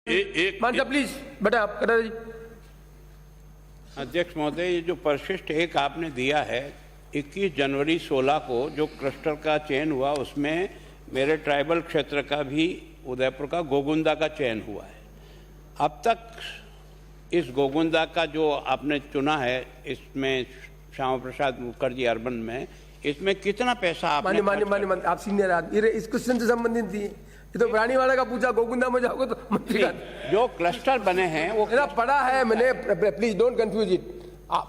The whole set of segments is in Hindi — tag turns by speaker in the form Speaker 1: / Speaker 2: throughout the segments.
Speaker 1: मान साहब प्लीज बेटा आप करा जी।
Speaker 2: अध्यक्ष महोदय, ये जो परिशिष्ट एक आपने दिया है 21 जनवरी 16 को जो क्लस्टर का चयन हुआ उसमें मेरे ट्राइबल क्षेत्र का भी उदयपुर का गोगुंदा का चयन हुआ है। अब तक इस गोगुंदा का जो आपने चुना है इसमें श्यामा प्रसाद मुखर्जी अर्बन में, इसमें कितना पैसा आपने
Speaker 1: मान्य आप सीनियर आदमी, इस क्वेश्चन से संबंधित थी। ये तो रानीवाड़ा का पूछा, गोगुंदा में जाओगे तो मंत्री का
Speaker 2: जो क्लस्टर बने हैं वो
Speaker 1: पढ़ा है मैंने। Please don't confuse it.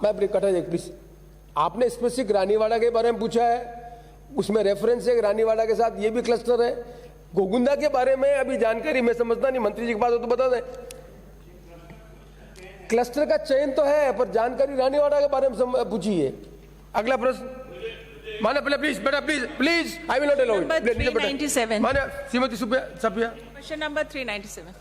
Speaker 1: मैं कटा जाए प्लीज। आपने स्पेसिफिक रानीवाड़ा के बारे में पूछा है, उसमें रेफरेंस है रानीवाड़ा के साथ ये भी क्लस्टर है। गोगुंदा के बारे में अभी जानकारी मैं समझता नहीं, मंत्री जी के पास हो तो बता दें। क्लस्टर का चयन तो है पर जानकारी रानीवाड़ा के बारे में पूछी है। अगला प्रश्न माने प्लीज बेटा please I will not allow it.
Speaker 3: 397
Speaker 1: माने श्रीमती सफिया
Speaker 3: क्वेश्चन नंबर 397।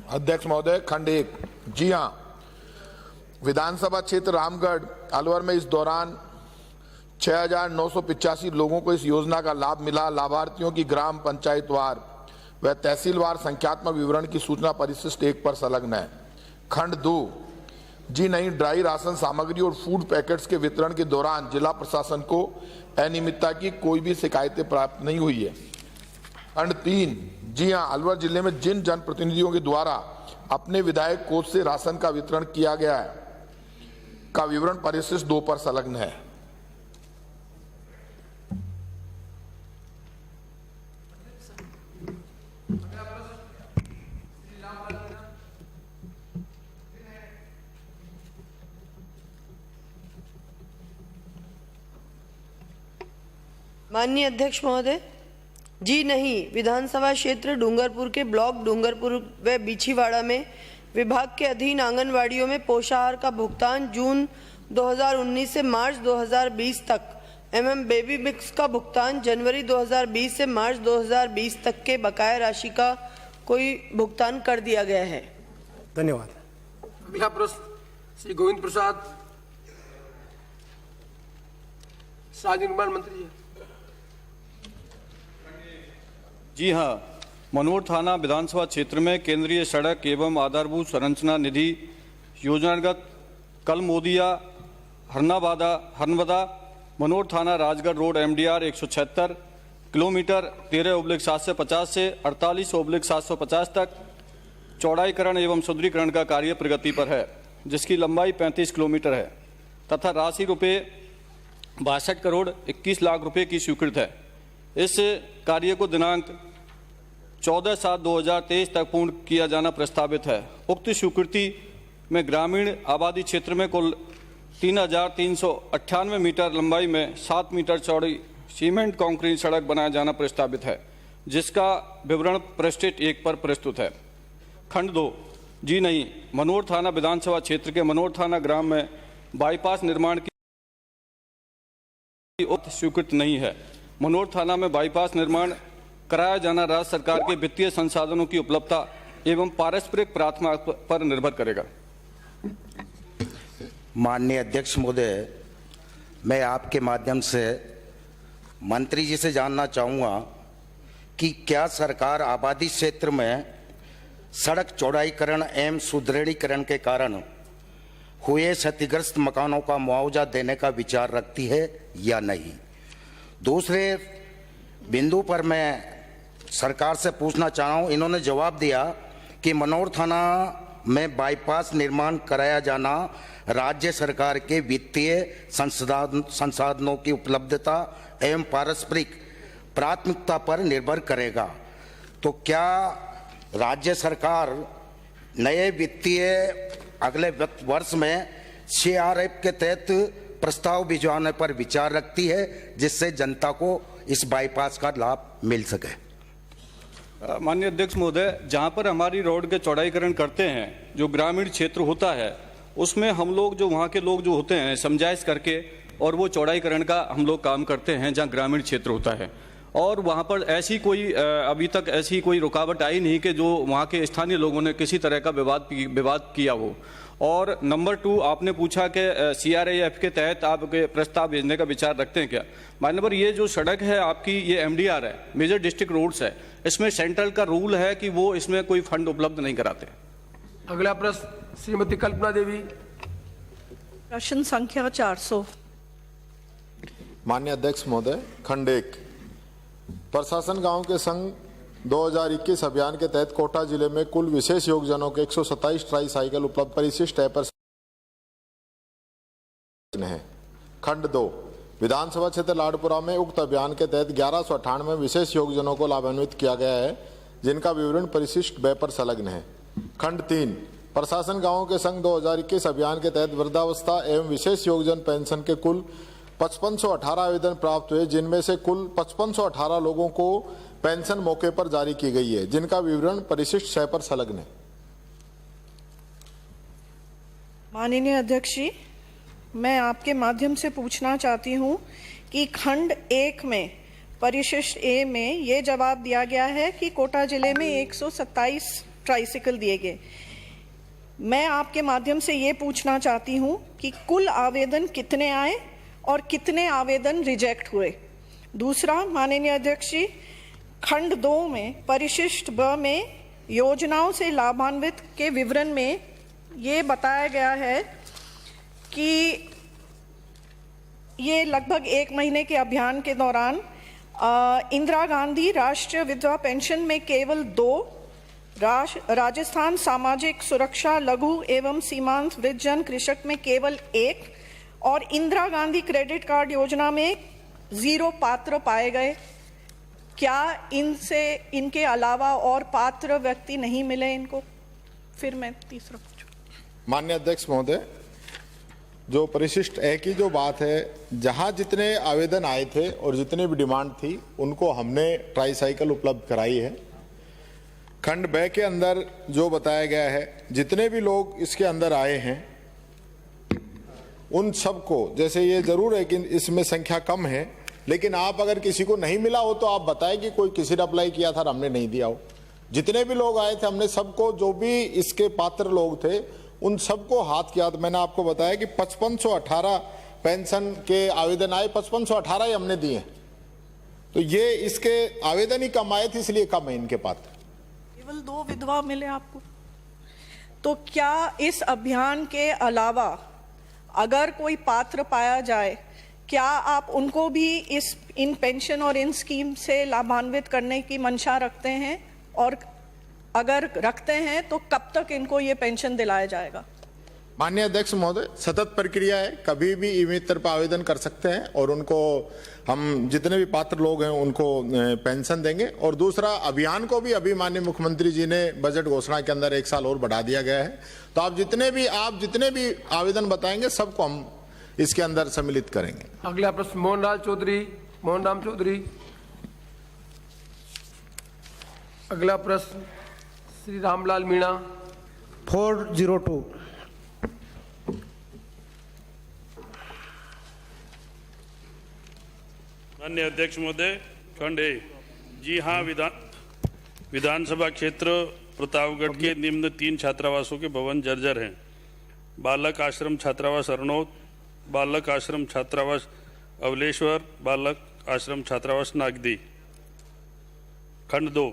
Speaker 4: अध्यक्ष महोदय, खंड 1। जी हां, विधानसभा क्षेत्र रामगढ़ अलवर में इस दौरान 6,985 लोगों को इस योजना का लाभ मिला। लाभार्थियों की ग्राम पंचायतवार व तहसीलवार संख्यात्मक विवरण की सूचना परिशिष्ट 1 पर संलग्न है। खंड 2। जी नहीं, ड्राई राशन सामग्री और फूड पैकेट्स के वितरण के दौरान जिला प्रशासन को अनियमितता की कोई भी शिकायतें प्राप्त नहीं हुई है। खंड 3। जी हां, अलवर जिले में जिन जनप्रतिनिधियों के द्वारा अपने विधायक कोष से राशन का वितरण किया गया है का विवरण परिशिष्ट 2 पर संलग्न है।
Speaker 5: माननीय अध्यक्ष महोदय, जी नहीं, विधानसभा क्षेत्र डूंगरपुर के ब्लॉक डूंगरपुर व बिछीवाड़ा में विभाग के अधीन आंगनवाड़ियों में पोषाहार का भुगतान जून 2019 से मार्च 2020 तक एवं बेबी मिक्स का भुगतान जनवरी 2020 से मार्च 2020 तक के बकाया राशि का कोई भुगतान कर दिया गया है।
Speaker 1: धन्यवाद। अगला प्रश्न श्री गोविंद प्रसाद सार्वजनिक निर्माण मंत्री जी।
Speaker 6: जी हां, मनोर थाना विधानसभा क्षेत्र में केंद्रीय सड़क एवं आधारभूत संरचना निधि योजनागत कलमोदिया हरनवदा मनोर थाना राजगढ़ रोड MDR 176 किलोमीटर 13/750 से 48/750 तक चौड़ाईकरण एवं सुदृढ़ीकरण का कार्य प्रगति पर है, जिसकी लंबाई 35 किलोमीटर है तथा राशि रुपये 62 करोड़ 21 लाख रुपए की स्वीकृत है। इस कार्य को दिनांक 14/7/2023 तक पूर्ण किया जाना प्रस्तावित है। उक्त स्वीकृति में ग्रामीण आबादी क्षेत्र में कुल 3,398 मीटर लंबाई में 7 मीटर चौड़ी सीमेंट कंक्रीट सड़क बनाया जाना प्रस्तावित है, जिसका विवरण परिशिष्ट 1 पर प्रस्तुत है। खंड 2। जी नहीं, मनोर थाना विधानसभा क्षेत्र के मनोर थाना ग्राम में बाईपास निर्माण की स्वीकृति नहीं है। मनोर थाना में बाईपास निर्माण कराया जाना राज्य सरकार के वित्तीय संसाधनों की उपलब्धता एवं पारस्परिक प्राथमिकता पर निर्भर करेगा।
Speaker 7: माननीय अध्यक्ष महोदय, मैं आपके माध्यम से मंत्री जी से जानना चाहूँगा कि क्या सरकार आबादी क्षेत्र में सड़क चौड़ाईकरण एवं सुदृढ़ीकरण के कारण हुए क्षतिग्रस्त मकानों का मुआवजा देने का विचार रखती है या नहीं। दूसरे बिंदु पर मैं सरकार से पूछना चाह रहा हूँ, इन्होंने जवाब दिया कि मनोर थाना में बाईपास निर्माण कराया जाना राज्य सरकार के वित्तीय संसाधनों की उपलब्धता एवं पारस्परिक प्राथमिकता पर निर्भर करेगा। तो क्या राज्य सरकार नए वित्तीय अगले वर्ष में CRF के तहत प्रस्ताव भिजवाने पर विचार रखती है, जिससे जनता को इस बाईपास का लाभ मिल सके।
Speaker 6: माननीय अध्यक्ष महोदय, जहां पर हमारी रोड के चौड़ाईकरण करते हैं, जो ग्रामीण क्षेत्र होता है उसमें हम लोग जो वहां के लोग जो होते हैं समझाइश करके और वो चौड़ाईकरण का हम लोग काम करते हैं जहां ग्रामीण क्षेत्र होता है। और वहां पर ऐसी कोई अभी तक ऐसी कोई रुकावट आई नहीं कि जो वहां के स्थानीय लोगों ने किसी तरह का विवाद किया हो। और नंबर 2, आपने पूछा कि CRAF के तहत आप प्रस्ताव भेजने का विचार रखते हैं क्या। माननीय नंबर, ये जो सड़क है आपकी, ये MDR है, मेजर डिस्ट्रिक्ट रोड्स है, इसमें सेंट्रल का रूल है कि वो इसमें कोई फंड उपलब्ध नहीं कराते।
Speaker 1: अगला प्रश्न श्रीमती कल्पना देवी।
Speaker 3: प्रश्न संख्या 400।
Speaker 4: माननीय अध्यक्ष महोदय, खंड 1, प्रशासन गांव के संघ 2021 अभियान के तहत कोटा जिले में कुल विशेष योगजनों के 127 ट्राई साइकिल उपलब्ध परिशिष्ट है पर है। खंड 2, विधानसभा क्षेत्र लाडपुरा में उक्त अभियान के तहत 1198 विशेष योगजनों को लाभान्वित किया गया है, जिनका विवरण परिशिष्ट व्यय पर संलग्न है। खंड 3, प्रशासन गांवों के संघ 2021 अभियान के तहत वृद्धावस्था एवं विशेष योगजन पेंशन के कुल 5518 आवेदन प्राप्त हुए, जिनमें से कुल 5518 लोगों को पेंशन मौके पर जारी की गई है, जिनका विवरण परिशिष्ट 6 पर संलग्न है।
Speaker 8: माननीय अध्यक्ष जी, मैं आपके माध्यम से पूछना चाहती हूं कि खंड 1 में परिशिष्ट ए में ये जवाब दिया गया है कि कोटा जिले में 127 ट्राइसिकल दिए गए। मैं आपके माध्यम से ये पूछना चाहती हूं कि कुल आवेदन कितने आए और कितने आवेदन रिजेक्ट हुए। दूसरा, माननीय अध्यक्ष जी, खंड 2 में परिशिष्ट ब में योजनाओं से लाभान्वित के विवरण में ये बताया गया है कि ये लगभग 1 महीने के अभियान के दौरान इंदिरा गांधी राष्ट्रीय विधवा पेंशन में केवल 2, राजस्थान सामाजिक सुरक्षा लघु एवं सीमांत विजन कृषक में केवल 1 और इंदिरा गांधी क्रेडिट कार्ड योजना में 0 पात्र पाए गए। क्या इनके अलावा और पात्र व्यक्ति नहीं मिले इनको? फिर मैं तीसरा पूछूं।
Speaker 4: माननीय अध्यक्ष महोदय, जो परिशिष्ट ए की जो बात है, जहां जितने आवेदन आए थे और जितनी भी डिमांड थी उनको हमने ट्राईसाइकिल उपलब्ध कराई है। खंड ब के अंदर जो बताया गया है, जितने भी लोग इसके अंदर आए हैं उन सबको, जैसे ये जरूर है कि इसमें संख्या कम है, लेकिन आप अगर किसी को नहीं मिला हो तो आप बताएं कि कोई किसी ने अप्लाई किया था और हमने नहीं दिया हो। जितने भी लोग आए थे हमने सबको, जो भी इसके पात्र लोग थे उन सबको हाथ किया। मैंने आपको बताया कि 5518 पेंशन के आवेदन आए, 5518 ही हमने दिए। तो ये इसके आवेदन ही कम आए थे, इसलिए कम है इनके पात्र।
Speaker 8: केवल 2 विधवा मिले आपको। तो क्या इस अभियान के अलावा अगर कोई पात्र पाया जाए, क्या आप उनको भी इन पेंशन और इन स्कीम से लाभान्वित करने की मंशा रखते हैं? और अगर रखते हैं तो कब तक इनको ये पेंशन दिलाया जाएगा?
Speaker 4: माननीय अध्यक्ष महोदय, सतत प्रक्रिया है, कभी भी ई-मित्र पर आवेदन कर सकते हैं और उनको हम जितने भी पात्र लोग हैं उनको पेंशन देंगे। और दूसरा, अभियान को भी अभी माननीय मुख्यमंत्री जी ने बजट घोषणा के अंदर 1 साल और बढ़ा दिया गया है। तो आप जितने भी आवेदन बताएंगे सबको हम इसके अंदर सम्मिलित करेंगे।
Speaker 1: अगला प्रश्न मोहन राम चौधरी। अगला प्रश्न श्री रामलाल मीणा।
Speaker 9: 402।
Speaker 10: माननीय अध्यक्ष महोदय, खंड ए, जी हाँ, विधानसभा क्षेत्र प्रतापगढ़ के निम्न 3 छात्रावासों के भवन जर्जर हैं। बालक आश्रम छात्रावास अरनौद, बालक आश्रम छात्रावास अवलेश्वर, बालक आश्रम छात्रावास नागदी। खंड 2,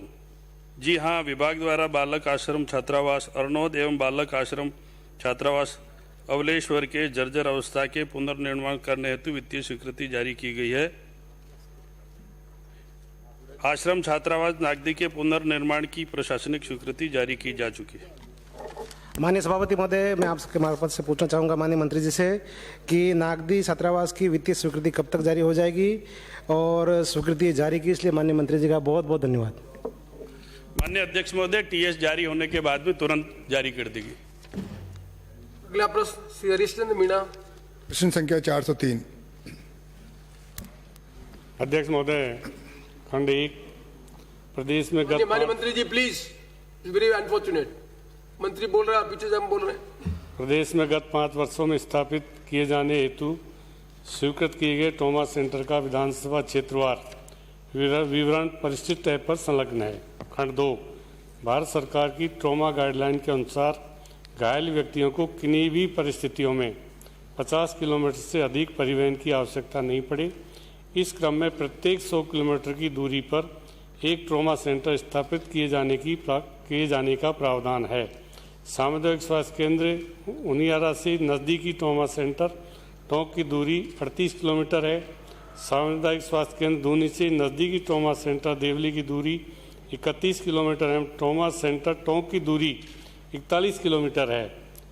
Speaker 10: जी हाँ, विभाग द्वारा बालक आश्रम छात्रावास अरनौद एवं बालक आश्रम छात्रावास अवलेश्वर के जर्जर अवस्था के पुनर्निर्माण करने हेतु वित्तीय स्वीकृति जारी की गई है। आश्रम छात्रावास नागदी के पुनर्निर्माण की प्रशासनिक स्वीकृति जारी की जा चुकी है।
Speaker 9: माननीय सभापति महोदय, मैं आपके मार्फत से पूछना चाहूँगा माननीय मंत्री जी से कि नागदी छात्रावास की वित्तीय स्वीकृति कब तक जारी हो जाएगी, और स्वीकृति जारी की इसलिए माननीय मंत्री जी का बहुत बहुत धन्यवाद।
Speaker 10: माननीय अध्यक्ष महोदय, टीएस जारी होने के बाद भी तुरंत जारी कर देगी।
Speaker 1: अगला प्रश्न श्री हरिश्चंद्र मीणा।
Speaker 11: प्रश्न संख्या 403।
Speaker 10: अध्यक्ष महोदय, खंड 1, प्रदेश में
Speaker 1: माननीय मंत्री जी प्लीज, वेरी अनफॉर्चुनेट, मंत्री बोल रहे हैं, आप पीछे से हम बोल रहे हैं।
Speaker 10: प्रदेश में गत 5 वर्षों में स्थापित किए जाने हेतु स्वीकृत किए गए ट्रॉमा सेंटर का विधानसभा क्षेत्रवार विवरण परिशिष्ट पर संलग्न है। खंड 2, भारत सरकार की ट्रॉमा गाइडलाइन के अनुसार
Speaker 12: घायल व्यक्तियों को किन्हीं भी परिस्थितियों में 50 किलोमीटर से अधिक परिवहन की आवश्यकता नहीं पड़े। इस क्रम में प्रत्येक 100 किलोमीटर की दूरी पर एक ट्रॉमा सेंटर स्थापित किए जाने का प्रावधान है। सामुदायिक स्वास्थ्य केंद्र उनियारा से नज़दीकी ट्रॉमा सेंटर टोंक की दूरी 38 किलोमीटर है। सामुदायिक स्वास्थ्य केंद्र दूनी से नज़दीकी ट्रॉमा सेंटर देवली की दूरी 31 किलोमीटर एवं ट्रॉमा सेंटर टोंक की दूरी 41 किलोमीटर है।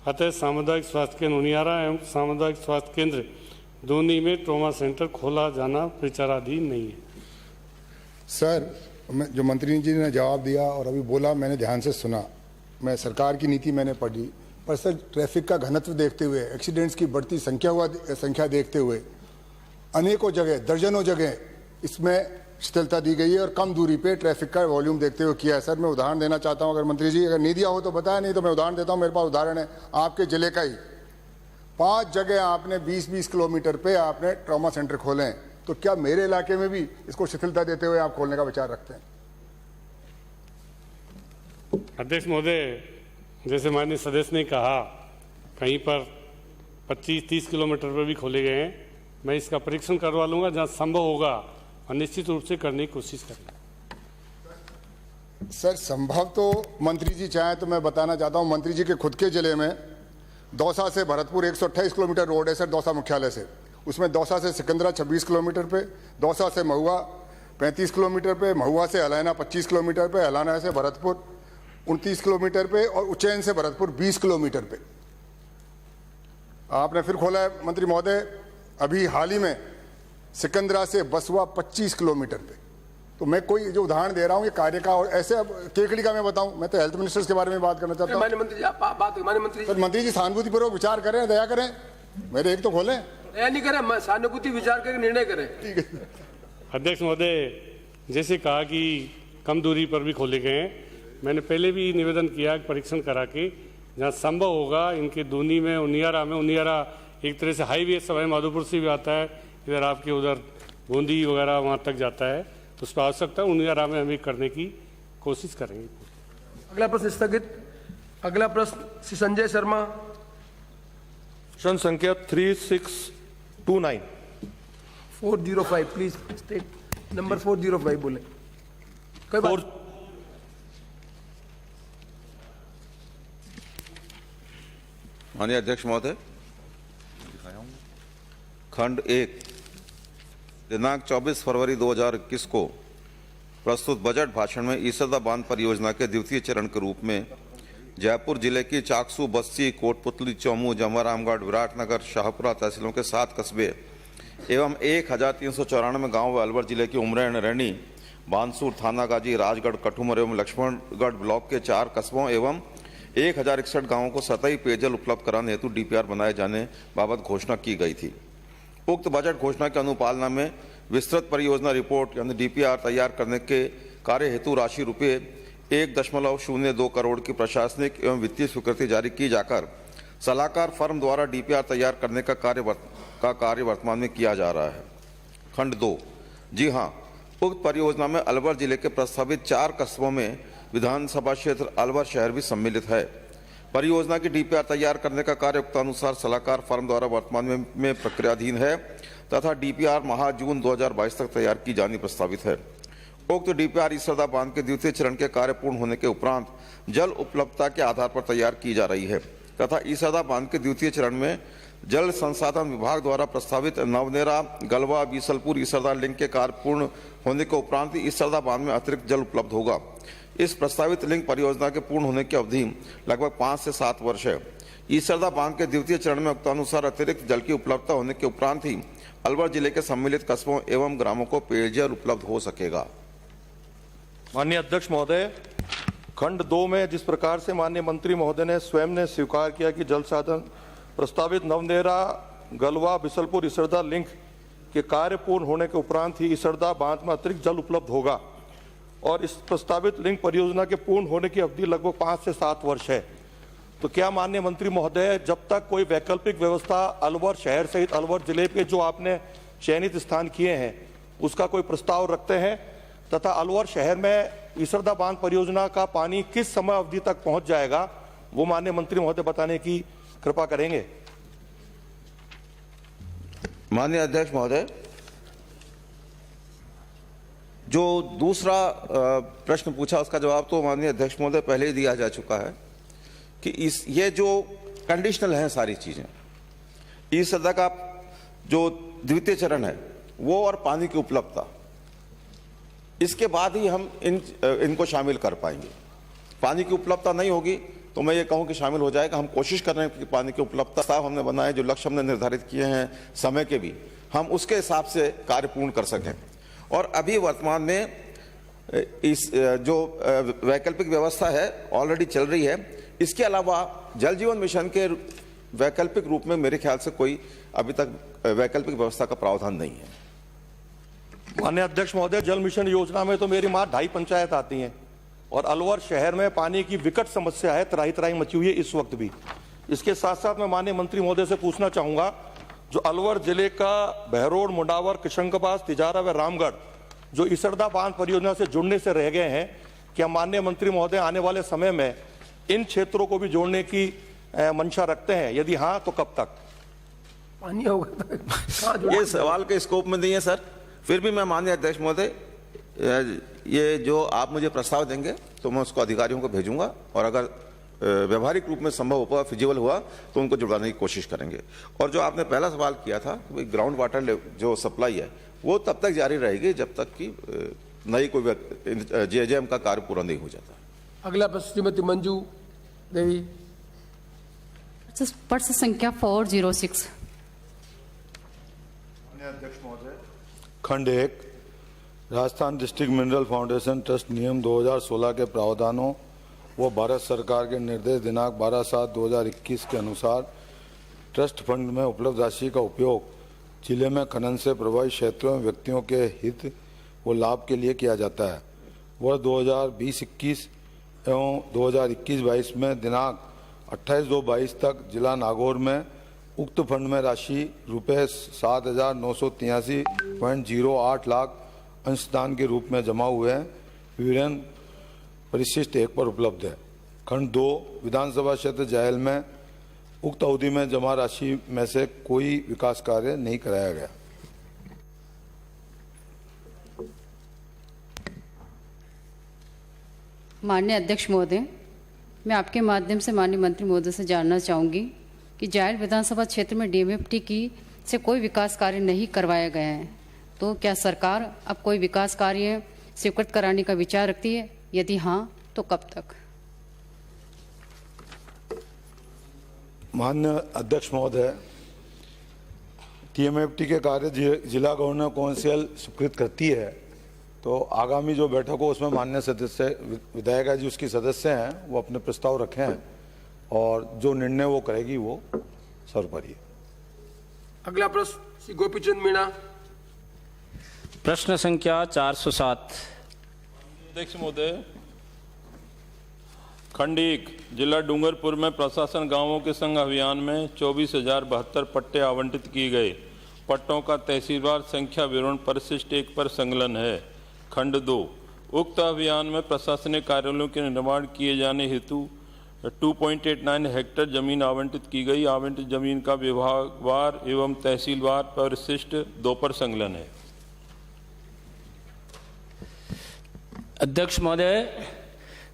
Speaker 12: अतः सामुदायिक स्वास्थ्य केंद्र उनियारा एवं सामुदायिक स्वास्थ्य केंद्र दूनी में ट्रॉमा सेंटर खोला जाना विचाराधीन नहीं है।
Speaker 11: सर, जो मंत्री जी ने जवाब दिया और अभी बोला, मैंने ध्यान से सुना। मैं सरकार की नीति मैंने पढ़ी, पर सर ट्रैफिक का घनत्व देखते हुए, एक्सीडेंट्स की बढ़ती संख्या देखते हुए अनेकों जगह, दर्जनों जगह इसमें शिथिलता दी गई है और कम दूरी पे ट्रैफिक का वॉल्यूम देखते हुए किया है। सर, मैं उदाहरण देना चाहता हूं, अगर मंत्री जी अगर नहीं दिया हो तो बताया, नहीं तो मैं उदाहरण देता हूं। मेरे पास उदाहरण है आपके जिले का ही। 5 जगह आपने 20-20 किलोमीटर पे आपने ट्रॉमा सेंटर खोले हैं, तो क्या मेरे इलाके में भी इसको शिथिलता देते हुए आप खोलने का विचार रखते हैं?
Speaker 12: अध्यक्ष महोदय, जैसे माननीय सदस्य ने कहा, कहीं पर 25-30 किलोमीटर पर भी खोले गए हैं। मैं इसका परीक्षण करवा लूंगा, जहां संभव होगा और निश्चित रूप से करने की कोशिश करेंगे।
Speaker 11: सर, संभव तो मंत्री जी चाहें तो मैं बताना चाहता हूं, मंत्री जी के खुद के जिले में दौसा से भरतपुर 128 किलोमीटर रोड है सर, दौसा मुख्यालय से। उसमें दौसा से सिकंदरा 26 किलोमीटर पे, दौसा से महुआ 35 किलोमीटर पे, महुआ से हलैना 25 किलोमीटर पे, हलैना से भरतपुर 29 किलोमीटर पे और उज्जैन से भरतपुर 20 किलोमीटर पे आपने फिर खोला है मंत्री महोदय। अभी हाल ही में सिकंदरा से बसवा 25 किलोमीटर पे। तो मैं कोई जो उदाहरण दे रहा हूं ये कार्य का, और ऐसे अब केकड़ी का मैं बताऊं, मैं तो हेल्थ मिनिस्टर्स के बारे में बात करना चाहता हूं।
Speaker 1: माननीय मंत्री जी, आप बात माननीय मंत्री जी,
Speaker 11: मंत्री जी सहानुभूतिपूर्वक विचार करें, दया करें, मेरे एक तो खोलें।
Speaker 1: दया नहीं करें, सहानुभूति विचार करके निर्णय करें।
Speaker 11: ठीक है
Speaker 12: अध्यक्ष महोदय, जैसे कहा कि कम दूरी पर भी खोले गए हैं, मैंने पहले भी निवेदन किया कि परीक्षण करा के जहाँ संभव होगा इनके दूनी में उनियारा एक तरह से हाईवे सवाई माधोपुर से भी आता है, इधर आपके उधर बूंदी वगैरह वहाँ तक जाता है, तो उस पर आवश्यकता उनियारा में हम करने की कोशिश करेंगे।
Speaker 1: अगला प्रश्न स्थगित। अगला प्रश्न श्री संजय शर्मा।
Speaker 13: प्रश्न संख्या 3629।
Speaker 1: 405 प्लीज स्टेट नंबर 405 बोले। कोई बात।
Speaker 13: माननीय अध्यक्ष महोदय, खंड 1 दिनांक 24 फरवरी 2021 को प्रस्तुत बजट भाषण में ईसरदा बांध परियोजना के द्वितीय चरण के रूप में जयपुर जिले की चाकसू, बस्सी, कोटपुतली, चौमू, जमवारामगढ़, विराटनगर, शाहपुरा तहसीलों के 7 कस्बे एवं 1394 गांव व अलवर जिले की उमरैन, रैनी, बानसूर, थानागाजी, राजगढ़, कठुमर एवं लक्ष्मणगढ़ ब्लॉक के 4 कस्बों एवं 1061 गांवों को सतही पेयजल उपलब्ध कराने हेतु डीपीआर बनाए जाने बाबत घोषणा की गई थी। उक्त बजट घोषणा के अनुपालना में विस्तृत परियोजना रिपोर्ट यानी डीपीआर तैयार करने के कार्य हेतु राशि रुपये 1.02 करोड़ की प्रशासनिक एवं वित्तीय स्वीकृति जारी की जाकर सलाहकार फर्म द्वारा डीपीआर तैयार करने का कार्य वर्तमान में किया जा रहा है। खंड 2। जी हां, उक्त परियोजना में अलवर जिले के प्रस्तावित 4 कस्बों में विधानसभा क्षेत्र अलवर शहर भी सम्मिलित है। परियोजना की डीपीआर तैयार करने का कार्य उक्तानुसार सलाहकार फर्म द्वारा वर्तमान में प्रक्रियाधीन है तथा डीपीआर माह जून 2022 तक तैयार की जानी प्रस्तावित है। उक्त डीपीआर ईसरदा बांध के द्वितीय चरण के कार्य पूर्ण होने के उपरांत जल उपलब्धता के आधार पर तैयार की जा रही है तथा ईसरदा बांध के द्वितीय चरण में जल संसाधन विभाग द्वारा प्रस्तावित नवनेरा, गलवा, बीसलपुर ईसरदा लिंक के कार्य पूर्ण होने के उपरांत ईसरदा बांध में अतिरिक्त जल उपलब्ध होगा। इस प्रस्तावित लिंक परियोजना के पूर्ण होने की अवधि लगभग 5 से 7 वर्ष है। ईसरदा बांध के द्वितीय चरण में उक्तानुसार अतिरिक्त जल की उपलब्धता होने के उपरांत ही अलवर जिले के सम्मिलित कस्बों एवं ग्रामों को पेयजल उपलब्ध हो सकेगा। माननीय अध्यक्ष महोदय, खंड 2 में जिस प्रकार से माननीय मंत्री महोदय ने स्वयं ने स्वीकार किया कि जल साधन प्रस्तावित नवनेरा, गलवा, बिसलपुर ईसरदा लिंक के कार्य पूर्ण होने के उपरांत ही ईसरदा बांध में अतिरिक्त जल उपलब्ध होगा और इस प्रस्तावित लिंक परियोजना के पूर्ण होने की अवधि लगभग 5 से 7 वर्ष है, तो क्या माननीय मंत्री महोदय जब तक कोई वैकल्पिक व्यवस्था अलवर शहर सहित अलवर जिले के जो आपने चयनित स्थान किए हैं उसका कोई प्रस्ताव रखते हैं तथा अलवर शहर में ईसरदा बांध परियोजना का पानी किस समय अवधि तक पहुंच जाएगा
Speaker 14: वो माननीय मंत्री महोदय बताने की कृपा करेंगे।
Speaker 13: माननीय अध्यक्ष महोदय, जो दूसरा प्रश्न पूछा उसका जवाब तो माननीय अध्यक्ष महोदय पहले ही दिया जा चुका है कि ये जो कंडीशनल है सारी चीजें, ई-सदा का जो द्वितीय चरण है वो और पानी की उपलब्धता, इसके बाद ही हम इनको शामिल कर पाएंगे। पानी की उपलब्धता नहीं होगी तो मैं ये कहूं कि शामिल हो जाएगा। हम कोशिश कर रहे हैं कि पानी की उपलब्धता साफ हमने बनाए, जो लक्ष्य हमने निर्धारित किए हैं समय के भी, हम उसके हिसाब से कार्य पूर्ण कर सकें। और अभी वर्तमान में इस जो वैकल्पिक व्यवस्था है ऑलरेडी चल रही है। इसके अलावा जल जीवन मिशन के वैकल्पिक रूप में मेरे ख्याल से कोई अभी तक वैकल्पिक व्यवस्था का प्रावधान नहीं है।
Speaker 14: माननीय अध्यक्ष महोदय, जल मिशन योजना में तो मेरी मां 2.5 पंचायत आती हैं और अलवर शहर में पानी की विकट समस्या है, त्राही त्राही मची हुई है इस वक्त भी। इसके साथ साथ मैं माननीय मंत्री महोदय से पूछना चाहूंगा, जो अलवर जिले का बहरोड, मुंडावर, किशनगंज, तिजारा व रामगढ़ जो इसरदा बांध परियोजना से जुड़ने से रह गए हैं, क्या माननीय मंत्री महोदय आने वाले समय में इन क्षेत्रों को भी जोड़ने की मंशा रखते हैं? यदि हाँ तो कब तक?
Speaker 1: पानी होगा
Speaker 13: ये सवाल के स्कोप में नहीं है सर, फिर भी मैं माननीय अध्यक्ष महोदय ये जो आप मुझे प्रस्ताव देंगे तो मैं उसको अधिकारियों को भेजूंगा और अगर व्यवहारिक रूप में संभव हुआ, फिजिबल हुआ तो उनको जुड़वाने की कोशिश करेंगे। और जो आपने पहला सवाल किया था कि ग्राउंड वाटर जो सप्लाई है वो तब तक जारी रहेगी जब तक कि नई कोई जेजेएम का कार्य पूरा नहीं हो जाता।
Speaker 1: अगला प्रश्न श्रीमती मंजू देवी,
Speaker 15: प्रश्न संख्या 406।
Speaker 11: अध्यक्ष महोदय, खंड 1 Rajasthan district mineral foundation trust नियम 2016 के प्रावधानों व भारत सरकार के निर्देश दिनांक 12/7/2021 के अनुसार ट्रस्ट फंड में उपलब्ध राशि का उपयोग जिले में खनन से प्रभावित क्षेत्रों में व्यक्तियों के हित व लाभ के लिए किया जाता है। वर्ष 2020-21 एवं 2021-22 में दिनांक 28/2/22 तक जिला नागौर में उक्त फंड में राशि रुपये 7,983.08 लाख अंशदान के रूप में जमा हुए हैं। विवरण परिशिष्ट 1 पर उपलब्ध है। खंड 2 विधानसभा क्षेत्र जायल में उक्त अवधि में जमा राशि में से कोई विकास कार्य नहीं कराया गया।
Speaker 15: माननीय अध्यक्ष महोदय, मैं आपके माध्यम से माननीय मंत्री महोदय से जानना चाहूँगी कि जायल विधानसभा क्षेत्र में डीएमएफटी की से कोई विकास कार्य नहीं करवाया गया है, तो क्या सरकार अब कोई विकास कार्य स्वीकृत कराने का विचार रखती है? यदि हाँ तो कब तक?
Speaker 11: माननीय अध्यक्ष महोदय, टीएमएफटी के कार्य जिला गवर्नर काउंसिल स्वीकृत करती है, तो आगामी जो बैठक हो उसमें माननीय सदस्य विधायिका जी उसकी सदस्य हैं, वो अपने प्रस्ताव रखे हैं और जो निर्णय वो करेगी वो सर्वोपरि।
Speaker 1: अगला प्रश्न श्री गोपीचंद मीणा,
Speaker 16: प्रश्न संख्या 407।
Speaker 17: अध्यक्ष महोदय, खंड 1 जिला डूंगरपुर में प्रशासन गांवों के संग अभियान में 24,072 पट्टे आवंटित किए गए। पट्टों का तहसीलवार संख्या विवरण परिशिष्ट 1 पर संकलन है। खंड 2 उक्त अभियान में प्रशासनिक कार्यालयों के निर्माण किए जाने हेतु 2.89 हेक्टेयर जमीन आवंटित की गई। आवंटित जमीन का विभागवार एवं तहसीलवार परिशिष्ट 2 पर संकलन है।
Speaker 16: अध्यक्ष महोदय,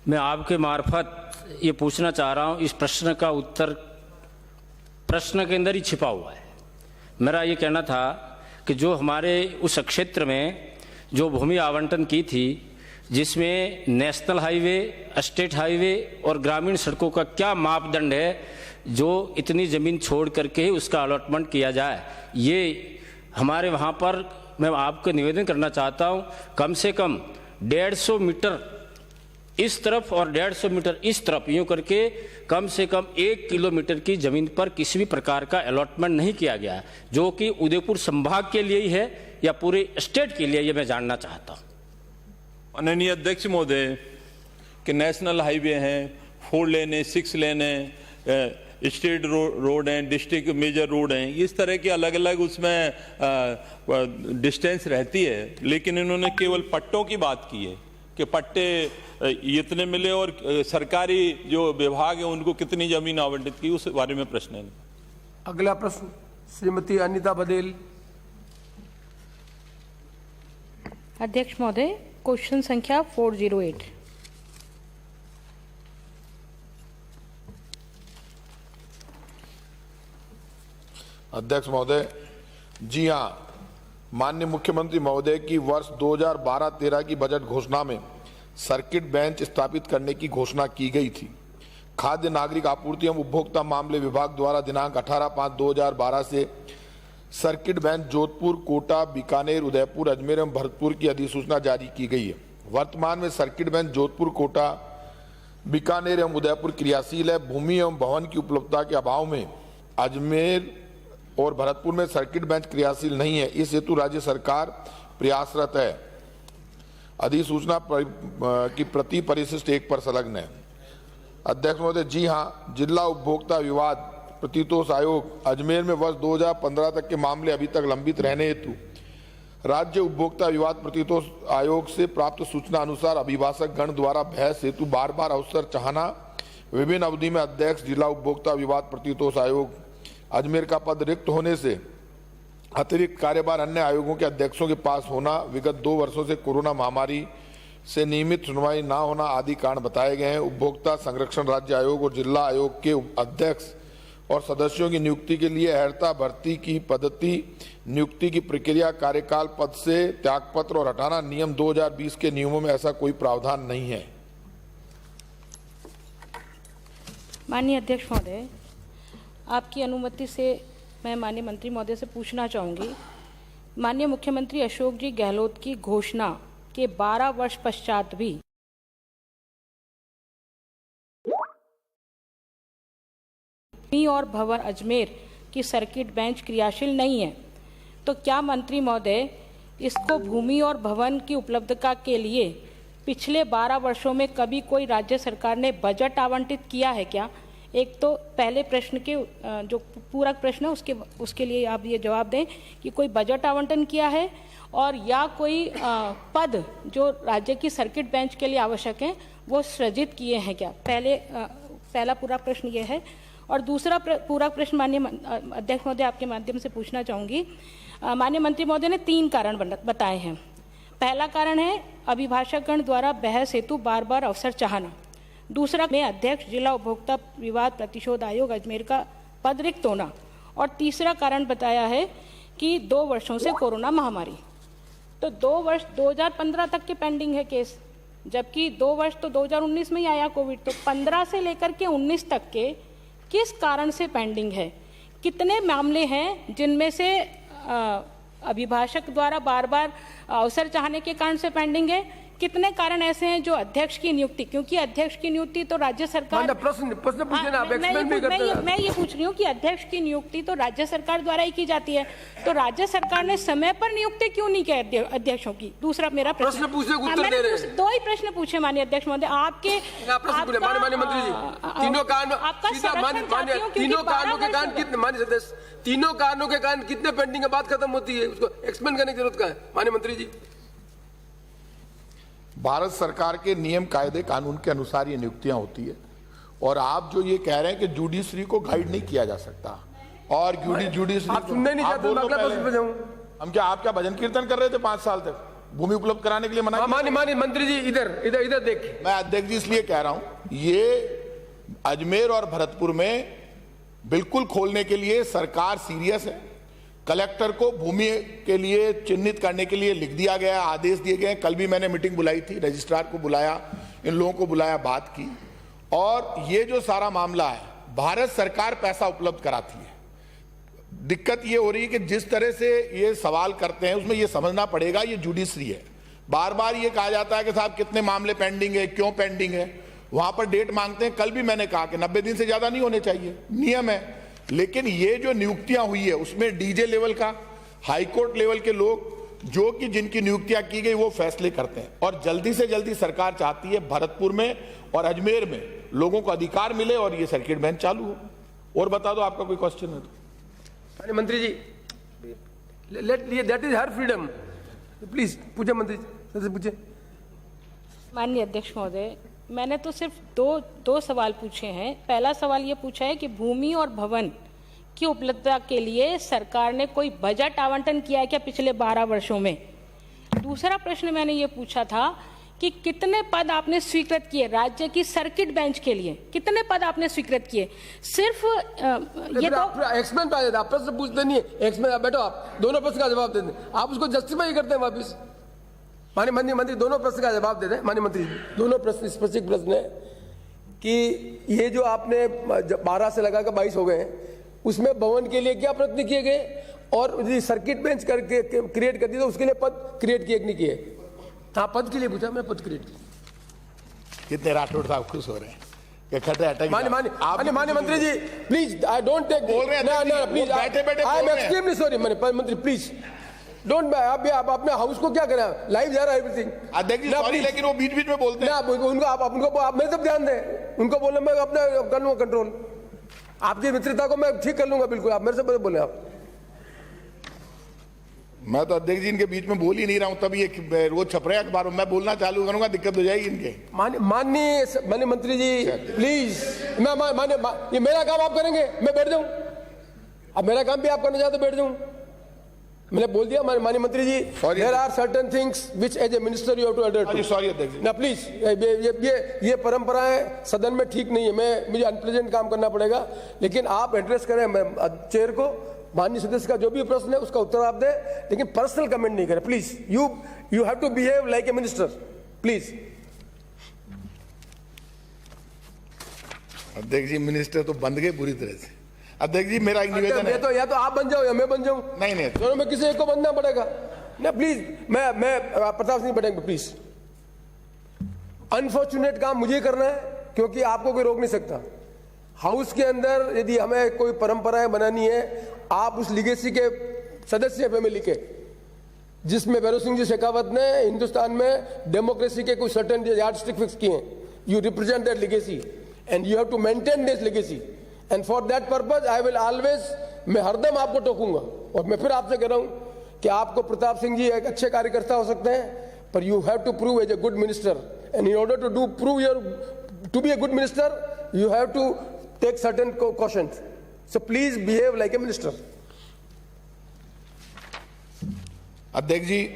Speaker 16: मैं आपके मार्फत ये पूछना चाह रहा हूँ, इस प्रश्न का उत्तर प्रश्न के अंदर ही छिपा हुआ है। मेरा ये कहना था कि जो हमारे उस क्षेत्र में जो भूमि आवंटन की थी, जिसमें नेशनल हाईवे, स्टेट हाईवे और ग्रामीण सड़कों का क्या मापदंड है जो इतनी ज़मीन छोड़ करके ही उसका अलॉटमेंट किया जाए, ये हमारे वहाँ पर मैं आपको निवेदन करना चाहता हूँ, कम से कम 150 मीटर इस तरफ और 150 मीटर इस तरफ यूँ करके कम से कम 1 किलोमीटर की ज़मीन पर किसी भी प्रकार का अलॉटमेंट नहीं किया गया, जो कि उदयपुर संभाग के लिए ही है या पूरे स्टेट के लिए, ये मैं जानना चाहता हूँ।
Speaker 17: माननीय अध्यक्ष महोदय, कि नेशनल हाईवे हैं, 4 लेन है, 6 लेन है, स्टेट रोड हैं, डिस्ट्रिक्ट मेजर रोड हैं, इस तरह के अलग अलग उसमें डिस्टेंस रहती है, लेकिन इन्होंने केवल पट्टों की बात की है। कि पट्टे इतने मिले और सरकारी जो विभाग है उनको कितनी जमीन आवंटित की, उस बारे में प्रश्न है।
Speaker 1: अगला प्रश्न श्रीमती अनिता बदेल।
Speaker 18: अध्यक्ष महोदय, क्वेश्चन संख्या 408।
Speaker 4: अध्यक्ष महोदय, जी हाँ, माननीय मुख्यमंत्री महोदय की वर्ष 2012-13 की बजट घोषणा में सर्किट बेंच स्थापित करने की घोषणा की गई थी। खाद्य नागरिक आपूर्ति एवं उपभोक्ता मामले विभाग द्वारा दिनांक 18/5/2012 से सर्किट बेंच जोधपुर, कोटा, बीकानेर, उदयपुर, अजमेर एवं भरतपुर की अधिसूचना जारी की गई है। वर्तमान में सर्किट बेंच जोधपुर, कोटा, बीकानेर एवं उदयपुर क्रियाशील है। भूमि एवं भवन की उपलब्धता के अभाव में अजमेर और भरतपुर में सर्किट बेंच क्रियाशील नहीं है। इस हेतु राज्य सरकार प्रयासरत है। अधिसूचना की प्रति परिशिष्ट 1 पर संलग्न है। अध्यक्ष महोदय, जी हाँ, जिला उपभोक्ता विवाद प्रतितोष आयोग अजमेर में वर्ष 2015 तक के मामले अभी तक लंबित रहने हेतु राज्य उपभोक्ता विवाद प्रतितोष आयोग से प्राप्त सूचना अनुसार अभिभाषक गण द्वारा बहस हेतु बार बार अवसर चाहना, विभिन्न अवधि में अध्यक्ष जिला उपभोक्ता विवाद प्रतितोष आयोग अजमेर का पद रिक्त होने से अतिरिक्त कार्यभार अन्य आयोगों के अध्यक्षों के पास होना, विगत 2 वर्षों से कोरोना महामारी से नियमित सुनवाई न होना आदि कारण बताए गए हैं। उपभोक्ता संरक्षण राज्य आयोग और जिला आयोग के अध्यक्ष और सदस्यों की नियुक्ति के लिए अर्हता, भर्ती की पद्धति, नियुक्ति की प्रक्रिया, कार्यकाल, पद से त्यागपत्र और हटाना, नियम 2020 के नियमों में ऐसा कोई प्रावधान नहीं है।
Speaker 18: माननीय अध्यक्ष महोदय, आपकी अनुमति से मैं माननीय मंत्री महोदय से पूछना चाहूंगी, माननीय मुख्यमंत्री अशोक जी गहलोत की घोषणा के 12 वर्ष पश्चात भी भूमि और भवन अजमेर की सर्किट बेंच क्रियाशील नहीं है, तो क्या मंत्री महोदय इसको भूमि और भवन की उपलब्धता के लिए पिछले 12 वर्षों में कभी कोई राज्य सरकार ने बजट आवंटित किया है क्या? एक तो पहले प्रश्न के जो पूरक प्रश्न है उसके लिए आप ये जवाब दें कि कोई बजट आवंटन किया है और या कोई पद जो राज्य की सर्किट बेंच के लिए आवश्यक है वो सृजित किए हैं क्या? पहला पूरा प्रश्न ये है। और दूसरा पूरा प्रश्न माननीय अध्यक्ष महोदय आपके माध्यम से पूछना चाहूँगी, माननीय मंत्री महोदय ने 3 कारण बताए हैं। पहला कारण है अभिभाषकगण द्वारा बहस हेतु बार बार अवसर चाहना। दूसरा में अध्यक्ष जिला उपभोक्ता विवाद प्रतिशोध आयोग अजमेर का पद रिक्त होना। और तीसरा कारण बताया है कि 2 वर्षों से कोरोना महामारी। तो 2 वर्ष 2015 तक के पेंडिंग है केस, जबकि 2 वर्ष तो 2019 में ही आया कोविड। तो 15 से लेकर के 19 तक के किस कारण से पेंडिंग है? कितने मामले हैं जिनमें से अभिभाषक द्वारा बार बार अवसर चाहने के कारण से पेंडिंग है? कितने कारण ऐसे हैं जो अध्यक्ष की नियुक्ति, क्योंकि अध्यक्ष की नियुक्ति तो राज्य सरकार
Speaker 1: प्रश्न पूछे ना,
Speaker 18: मैं ये पूछ रही हूँ कि अध्यक्ष की नियुक्ति तो राज्य सरकार द्वारा ही की जाती है, तो राज्य सरकार ने समय पर नियुक्ति क्यों नहीं की अध्यक्षों की? दूसरा मेरा प्रश्न पूछे, उत्तर दे रहे हैं। 2 ही प्रश्न पूछे माननीय अध्यक्ष महोदय। आपके
Speaker 1: माननीय मंत्री जी, तीनों कारणों के कारण कितने, माननीय सदस्य, तीनों कारणों के कारण कितने पेंडिंग है, बात खत्म होती है, उसको एक्सप्लेन करने की जरूरत क्या है माननीय मंत्री जी?
Speaker 4: भारत सरकार के नियम, कायदे, कानून के अनुसार ये नियुक्तियां होती है। और आप जो ये कह रहे हैं कि जुडिशरी को गाइड नहीं किया जा सकता और जुडिशरी
Speaker 1: आप सुनने नहीं चाहते,
Speaker 4: हम क्या, आप क्या भजन कीर्तन कर रहे थे 5 साल तक भूमि उपलब्ध कराने के लिए मना?
Speaker 1: माननीय मंत्री जी इधर देख,
Speaker 4: मैं अध्यक्ष जी इसलिए कह रहा हूं, ये अजमेर और भरतपुर में बिल्कुल खोलने के लिए सरकार सीरियस है। कलेक्टर को भूमि के लिए चिन्हित करने के लिए लिख दिया गया, आदेश दिए गए। कल भी मैंने मीटिंग बुलाई थी, रजिस्ट्रार को बुलाया, इन लोगों को बुलाया, बात की। और ये जो सारा मामला है, भारत सरकार पैसा उपलब्ध कराती है। दिक्कत ये हो रही है कि जिस तरह से ये सवाल करते हैं उसमें ये समझना पड़ेगा ये जुडिशरी है। बार बार ये कहा जाता है कि साहब कितने मामले पेंडिंग है, क्यों पेंडिंग है, वहां पर डेट मांगते हैं। कल भी मैंने कहा कि 90 दिन से ज्यादा नहीं होने चाहिए, नियम है। लेकिन ये जो नियुक्तियां हुई है उसमें डीजे लेवल का, हाईकोर्ट लेवल के लोग जो कि जिनकी नियुक्तियां की गई वो फैसले करते हैं। और जल्दी से जल्दी सरकार चाहती है भरतपुर में और अजमेर में लोगों को अधिकार मिले और ये सर्किट बेंच चालू हो। और बता दो, आपका कोई क्वेश्चन है तो?
Speaker 1: मंत्री जी, that is her freedom, please पूछे मंत्री जी, पूछे।
Speaker 18: माननीय अध्यक्ष महोदय, मैंने तो सिर्फ दो सवाल पूछे हैं। पहला सवाल ये पूछा है कि भूमि और भवन की उपलब्धता के लिए सरकार ने कोई बजट आवंटन किया है क्या पिछले 12 वर्षों में। दूसरा प्रश्न मैंने ये पूछा था कि कितने पद आपने स्वीकृत किए राज्य की सर्किट बेंच के लिए, कितने पद आपने स्वीकृत किए। सिर्फ ये तो
Speaker 1: एक्समेन पे आप प्रश्न पूछते नहीं है, एक्समेन बैठो, आप दोनों प्रश्न का जवाब देते हैं, आप उसको जस्टिफाई करते हैं वापिस। माननीय मंत्री दोनों प्रश्न का जवाब दे दें। माननीय मंत्री दोनों प्रश्न स्पेसिफिक प्रश्न है कि ये जो आपने 12 से लगाकर 22 हो गए हैं, उसमें भवन के लिए क्या प्रयत्न किए गए और सर्किट बेंच करके क्रिएट कर दी तो उसके लिए पद क्रिएट किए नहीं किए। हाँ, पद के लिए पूछा मैं, पद क्रिएट किए।
Speaker 4: कितने राठौड़ साहब खुश हो रहे हैं कि खट्टे अटक
Speaker 1: माननीय मंत्री जी प्लीज, आई डोंट टेक
Speaker 4: बोल रहे हैं
Speaker 1: प्लीज,
Speaker 4: बैठे
Speaker 1: आई एम एक्सट्रीमली सॉरी माननीय मंत्री, प्लीज डोंट। आप अपने हाउस को क्या करें, लाइव जा रहा है एवरीथिंग।
Speaker 4: अध्यक्ष जी सॉरी, लेकिन वो बीच बीच में बोलते हैं
Speaker 1: उनको, आप मेरे सब ध्यान दें, उनको बोलना मैं अपने कर लूंगा कंट्रोल, आपकी मित्रता को मैं ठीक कर लूंगा बिल्कुल, आप मेरे से बोले आप।
Speaker 4: मैं तो अध्यक्ष जी इनके बीच में बोल ही नहीं रहा हूं, तभी ये रोज छप रहे हैं अखबारों में, मैं बोलना चालू करूंगा दिक्कत हो जाएगी इनके।
Speaker 1: माननीय मंत्री जी प्लीज, ये मेरा काम आप करेंगे, मैं बैठ जाऊं, अब मेरा काम भी आप करना चाहते बैठ जाऊं, मैंने बोल दिया। माननीय मंत्री जी, there are certain things which as a minister you have to adhere to.
Speaker 4: Sorry अध्यक्ष जी,
Speaker 1: ना प्लीज, ये परंपराएं सदन में ठीक नहीं है, मुझे अनप्लेजेंट काम करना पड़ेगा, लेकिन आप एड्रेस करें चेयर को, माननीय सदस्य का जो भी प्रश्न है उसका उत्तर आप दें, लेकिन पर्सनल कमेंट नहीं करें please. You have to behave like a minister please.
Speaker 4: अध्यक्ष जी मिनिस्टर तो बंद गए पूरी तरह से। अध्यक्ष जी मेरा एक निवेदन है,
Speaker 1: तो या तो आप बन जाओ या मैं बन जाऊं,
Speaker 4: नहीं
Speaker 1: दोनों में किसी एक को बनना पड़ेगा ना प्लीज। मैं प्रताप सिंह बैठेंगे प्लीज। अनफॉर्चुनेट काम मुझे करना है क्योंकि आपको कोई रोक नहीं सकता। हाउस के अंदर यदि हमें कोई परंपराएं बनानी है, आप उस लीगेसी के सदस्य फैमिली के, जिसमें भैरव सिंह जी शेखावत ने हिंदुस्तान में डेमोक्रेसी के कुछ सर्टेन यार्डस्टिक फिक्स किए हैं, you represent that legacy and you have to maintain this legacy and for that purpose I will always, मैं हरदम आपको टोकूंगा। और मैं फिर आपसे कह रहा हूं कि आपको प्रताप सिंह जी एक अच्छे कार्यकर्ता हो सकते हैं, पर you have to prove as a good minister and in order to prove your to be a good minister you have to take certain cautions. So please behave like a minister.
Speaker 4: अध्यक्ष जी,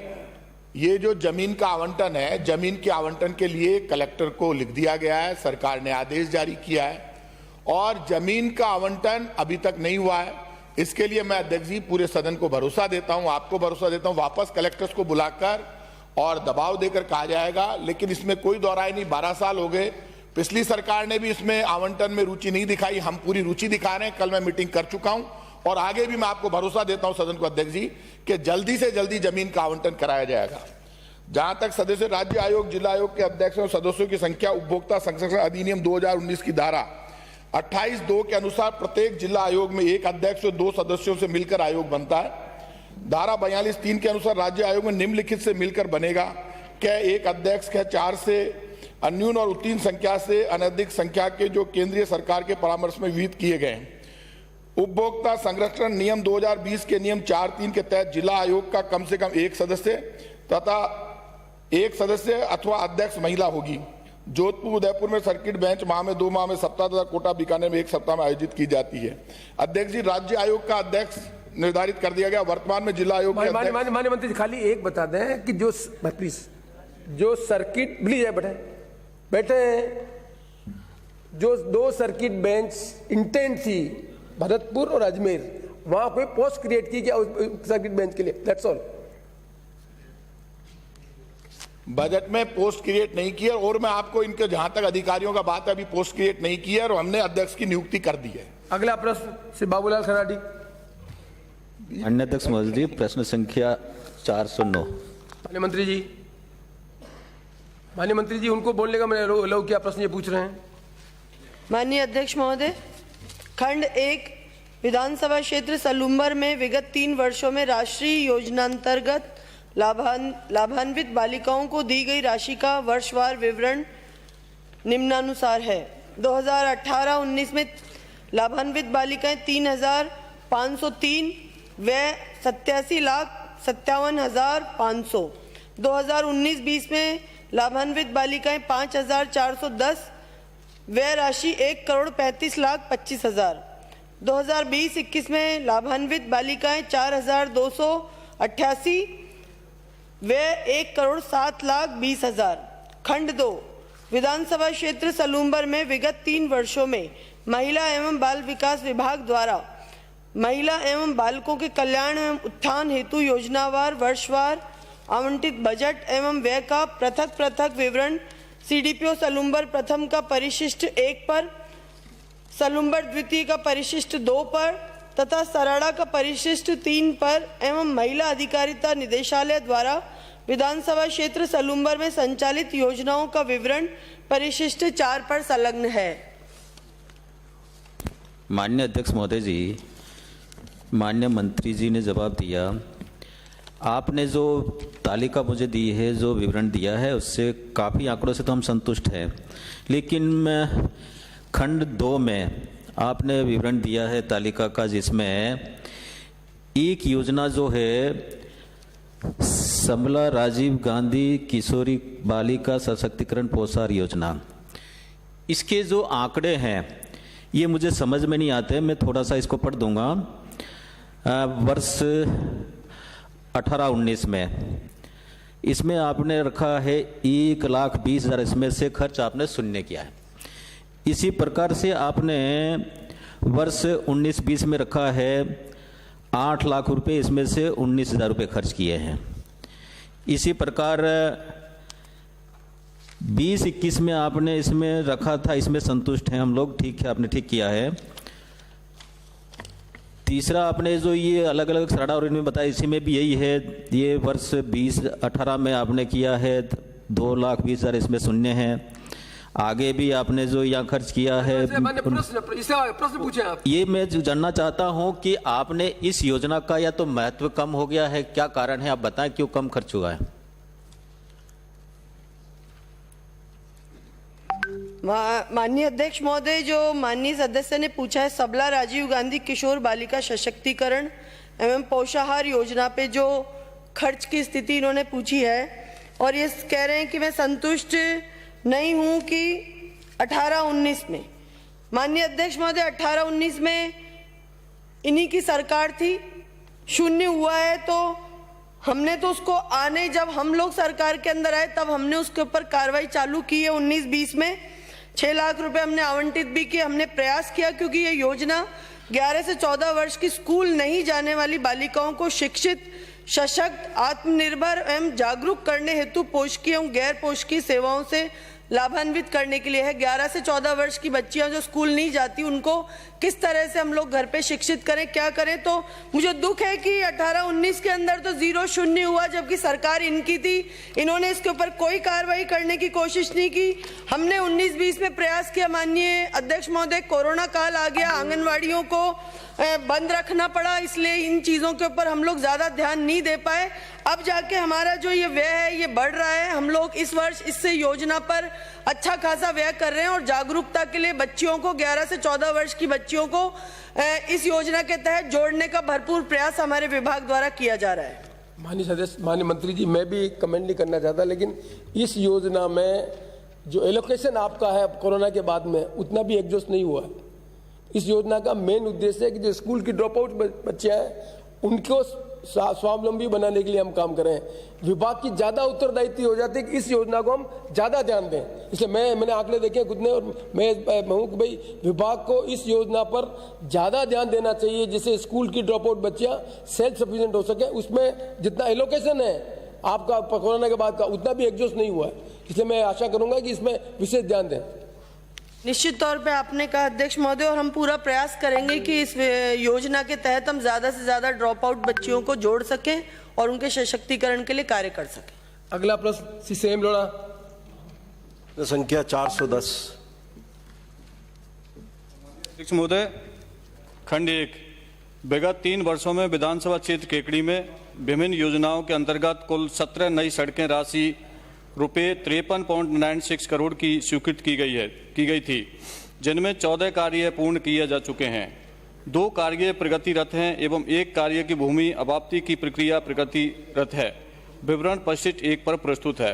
Speaker 4: ये जो जमीन का आवंटन है, जमीन के आवंटन के लिए कलेक्टर को लिख दिया गया है, सरकार ने आदेश जारी किया है और जमीन का आवंटन अभी तक नहीं हुआ है। इसके लिए मैं अध्यक्ष जी पूरे सदन को भरोसा देता हूं, आपको भरोसा देता हूं, वापस कलेक्टर्स को बुलाकर और दबाव देकर कहा जाएगा। लेकिन इसमें कोई दो राय नहीं, 12 साल हो गए, पिछली सरकार ने भी इसमें आवंटन में रुचि नहीं दिखाई, हम पूरी रुचि दिखा रहे हैं। कल मैं मीटिंग कर चुका हूं और आगे भी मैं आपको भरोसा देता हूं सदन को अध्यक्ष जी कि जल्दी से जल्दी जमीन का आवंटन कराया जाएगा। जहां तक सदस्य राज्य आयोग, जिला आयोग के अध्यक्षों और सदस्यों की संख्या, उपभोक्ता संरक्षण अधिनियम 2019 की धारा 28(2) के अनुसार प्रत्येक जिला आयोग में एक अध्यक्ष और 2 सदस्यों से मिलकर आयोग बनता है। धारा 42(3) के अनुसार राज्य आयोग में निम्नलिखित से मिलकर बनेगा, क्या एक अध्यक्ष, क्या 4 से अन्यून और उत्तीर्ण संख्या से अनधिक संख्या के जो केंद्रीय सरकार के परामर्श में विहित किए गए हैं। उपभोक्ता संरक्षण नियम 2020 के नियम 4(3) के तहत जिला आयोग का कम से कम एक सदस्य तथा एक सदस्य अथवा अध्यक्ष महिला होगी। जोधपुर, उदयपुर में सर्किट बेंच माह में 2 माह में सप्ताह तथा कोटा बीकानेर में 1 सप्ताह में आयोजित की जाती है। अध्यक्ष जी, राज्य आयोग का अध्यक्ष निर्धारित कर दिया गया। वर्तमान में जिला आयोग के
Speaker 1: माननीय मंत्री खाली एक बता दें कि जो सर्किट प्लीज है बैठे जो 2 सर्किट बेंच इंटेंट थी भरतपुर और अजमेर, वहां कोई पोस्ट क्रिएट की क्या सर्किट बेंच के लिए? That's all.
Speaker 4: बजट में पोस्ट क्रिएट नहीं किया और मैं आपको इनके जहां तक अधिकारियों का बात है अभी पोस्ट क्रिएट नहीं किया और हमने अध्यक्ष की नियुक्ति कर दी है।
Speaker 1: अगला प्रश्न श्री बाबूलाल खराडी।
Speaker 19: अन्य अध्यक्ष महोदय, प्रश्न संख्या 409।
Speaker 1: माननीय मंत्री जी उनको बोलने का मैंने लोग क्या प्रश्न ये पूछ रहे हैं।
Speaker 5: माननीय अध्यक्ष महोदय, खंड 1 विधानसभा क्षेत्र सलूम्बर में विगत 3 वर्षों में राष्ट्रीय योजनांतर्गत लाभान्वित बालिकाओं को दी गई राशि का वर्षवार विवरण निम्नानुसार है। 2018-19 में लाभान्वित बालिकाएं 3,503 व 87,57,500। 2019-20 में लाभान्वित बालिकाएं 5,410, व्यय राशि 1,35,25,000। 2020-21 में लाभान्वित बालिकाएं 4,288, व्यय 1,07,20,000। खंड 2 विधानसभा क्षेत्र सलूम्बर में विगत 3 वर्षों में महिला एवं बाल विकास विभाग द्वारा महिला एवं बालकों के कल्याण एवं उत्थान हेतु योजनावार वर्षवार आवंटित बजट एवं व्यय का पृथक पृथक विवरण सीडीपीओ सलूम्बर प्रथम का परिशिष्ट 1 पर, सलूम्बर द्वितीय का परिशिष्ट 2 पर तथा सराड़ा का परिशिष्ट 3 पर एवं महिला अधिकारिता निदेशालय द्वारा विधानसभा क्षेत्र सलूम्बर में संचालित योजनाओं का विवरण परिशिष्ट 4 पर संलग्न है।
Speaker 19: माननीय अध्यक्ष महोदय जी, माननीय मंत्री जी ने जवाब दिया। आपने जो तालिका मुझे दी है, जो विवरण दिया है, उससे काफ़ी आंकड़ों से तो हम संतुष्ट हैं, लेकिन खंड 2 में आपने विवरण दिया है तालिका का, जिसमें एक योजना जो है समला राजीव गांधी किशोरी बालिका सशक्तिकरण पोषाहार योजना, इसके जो आंकड़े हैं ये मुझे समझ में नहीं आते। मैं थोड़ा सा इसको पढ़ दूंगा। वर्ष 18-19 में इसमें आपने रखा है 1,20,000, इसमें से खर्च आपने शून्य किया है। इसी प्रकार से आपने वर्ष 19-20 में रखा है 8 लाख रुपए, इसमें से 19,000 रुपये खर्च किए हैं। इसी प्रकार 20-21 में आपने इसमें रखा था, इसमें संतुष्ट हैं हम लोग, ठीक है, आपने ठीक किया है। तीसरा आपने जो ये अलग अलग सराड़ा और इनमें बताया, इसी में भी यही है। ये वर्ष 2018 में आपने किया है 2,20,000, इसमें शून्य है। आगे भी आपने जो यहाँ खर्च किया है,
Speaker 1: प्रश्न पूछे आप।
Speaker 19: ये मैं जो जानना चाहता हूँ कि आपने इस योजना का या तो महत्व कम हो गया है, क्या कारण है, आप बताएं क्यों कम खर्च हुआ है।
Speaker 5: माननीय अध्यक्ष महोदय, जो माननीय सदस्य ने पूछा है सबला राजीव गांधी किशोर बालिका सशक्तिकरण एवं पोषाहार योजना पे जो खर्च की स्थिति इन्होंने पूछी है, और ये कह रहे हैं कि मैं संतुष्ट नहीं हूं कि 18-19 में, माननीय अध्यक्ष महोदय 18-19 में इन्हीं की सरकार थी, शून्य हुआ है, तो हमने तो उसको आने, जब हम लोग सरकार के अंदर आए तब हमने उसके ऊपर कार्रवाई चालू की है। 19-20 में 6 लाख रुपए हमने आवंटित भी किए। हमने प्रयास किया क्योंकि ये योजना 11 से 14 वर्ष की स्कूल नहीं जाने वाली बालिकाओं को शिक्षित, सशक्त, आत्मनिर्भर एवं जागरूक करने हेतु पोषकीय एवं गैर पोषकीय सेवाओं से लाभान्वित करने के लिए है। 11 से 14 वर्ष की बच्चियां जो स्कूल नहीं जाती, उनको किस तरह से हम लोग घर पे शिक्षित करें, क्या करें। तो मुझे दुख है कि 18-19 के अंदर तो 0 शून्य हुआ, जबकि सरकार इनकी थी, इन्होंने इसके ऊपर कोई कार्रवाई करने की कोशिश नहीं की। हमने 19-20 में प्रयास किया, माननीय अध्यक्ष महोदय, कोरोना काल आ गया, आंगनवाड़ियों को बंद रखना पड़ा, इसलिए इन चीज़ों के ऊपर हम लोग ज़्यादा ध्यान नहीं दे पाए। अब जाके हमारा जो ये व्यय है ये बढ़ रहा है। हम लोग इस वर्ष इससे योजना पर अच्छा खासा व्यय कर रहे हैं और जागरूकता के लिए बच्चियों को, 11 से 14 वर्ष की बच्चियों को इस योजना के तहत जोड़ने का भरपूर प्रयास हमारे विभाग द्वारा किया जा रहा है।
Speaker 1: माननीय सदस्य, माननीय मंत्री जी, मैं भी कमेंट नहीं करना चाहता, लेकिन इस योजना में जो एलोकेशन आपका है कोरोना के बाद में, उतना भी एडजस्ट नहीं हुआ है। इस योजना का मेन उद्देश्य है कि जो स्कूल की ड्रॉप आउट बच्चे हैं उनको स्वावलंबी बनाने के लिए हम काम करें। विभाग की ज्यादा उत्तरदायित्व हो जाती है कि इस योजना को हम ज्यादा ध्यान दें। इसलिए मैंने आंकड़े देखे खुद ने, और मैं हूँ कि भाई विभाग को इस योजना पर ज्यादा ध्यान देना चाहिए, जिससे स्कूल की ड्रॉप आउट बच्चियां सेल्फ सफिशिएंट हो सके। उसमें जितना एलोकेशन है आपका कोरोना के बाद का, उतना भी एडजस्ट नहीं हुआ है। इसलिए मैं आशा करूंगा कि इसमें विशेष ध्यान दें।
Speaker 5: निश्चित तौर पे आपने कहा अध्यक्ष महोदय, और हम पूरा प्रयास करेंगे कि इस योजना के तहत हम ज्यादा से ज्यादा ड्रॉप आउट बच्चियों को जोड़ सकें और उनके सशक्तिकरण के लिए कार्य कर सकें।
Speaker 1: अगला प्रश्न सीसेम लोड़ा,
Speaker 20: संख्या 410।
Speaker 6: अध्यक्ष महोदय, खंड 1, विगत 3 वर्षों में विधानसभा क्षेत्र केकड़ी में विभिन्न योजनाओं के अंतर्गत कुल 17 नई सड़कें राशि रुपये 53.96 करोड़ की स्वीकृत की गई थी, जिनमें 14 कार्य पूर्ण किए जा चुके हैं, 2 कार्य प्रगतिरत हैं एवं 1 कार्य की भूमि अवाप्ति की प्रक्रिया प्रगतिरत है। विवरण परिशिष्ट 1 पर प्रस्तुत है।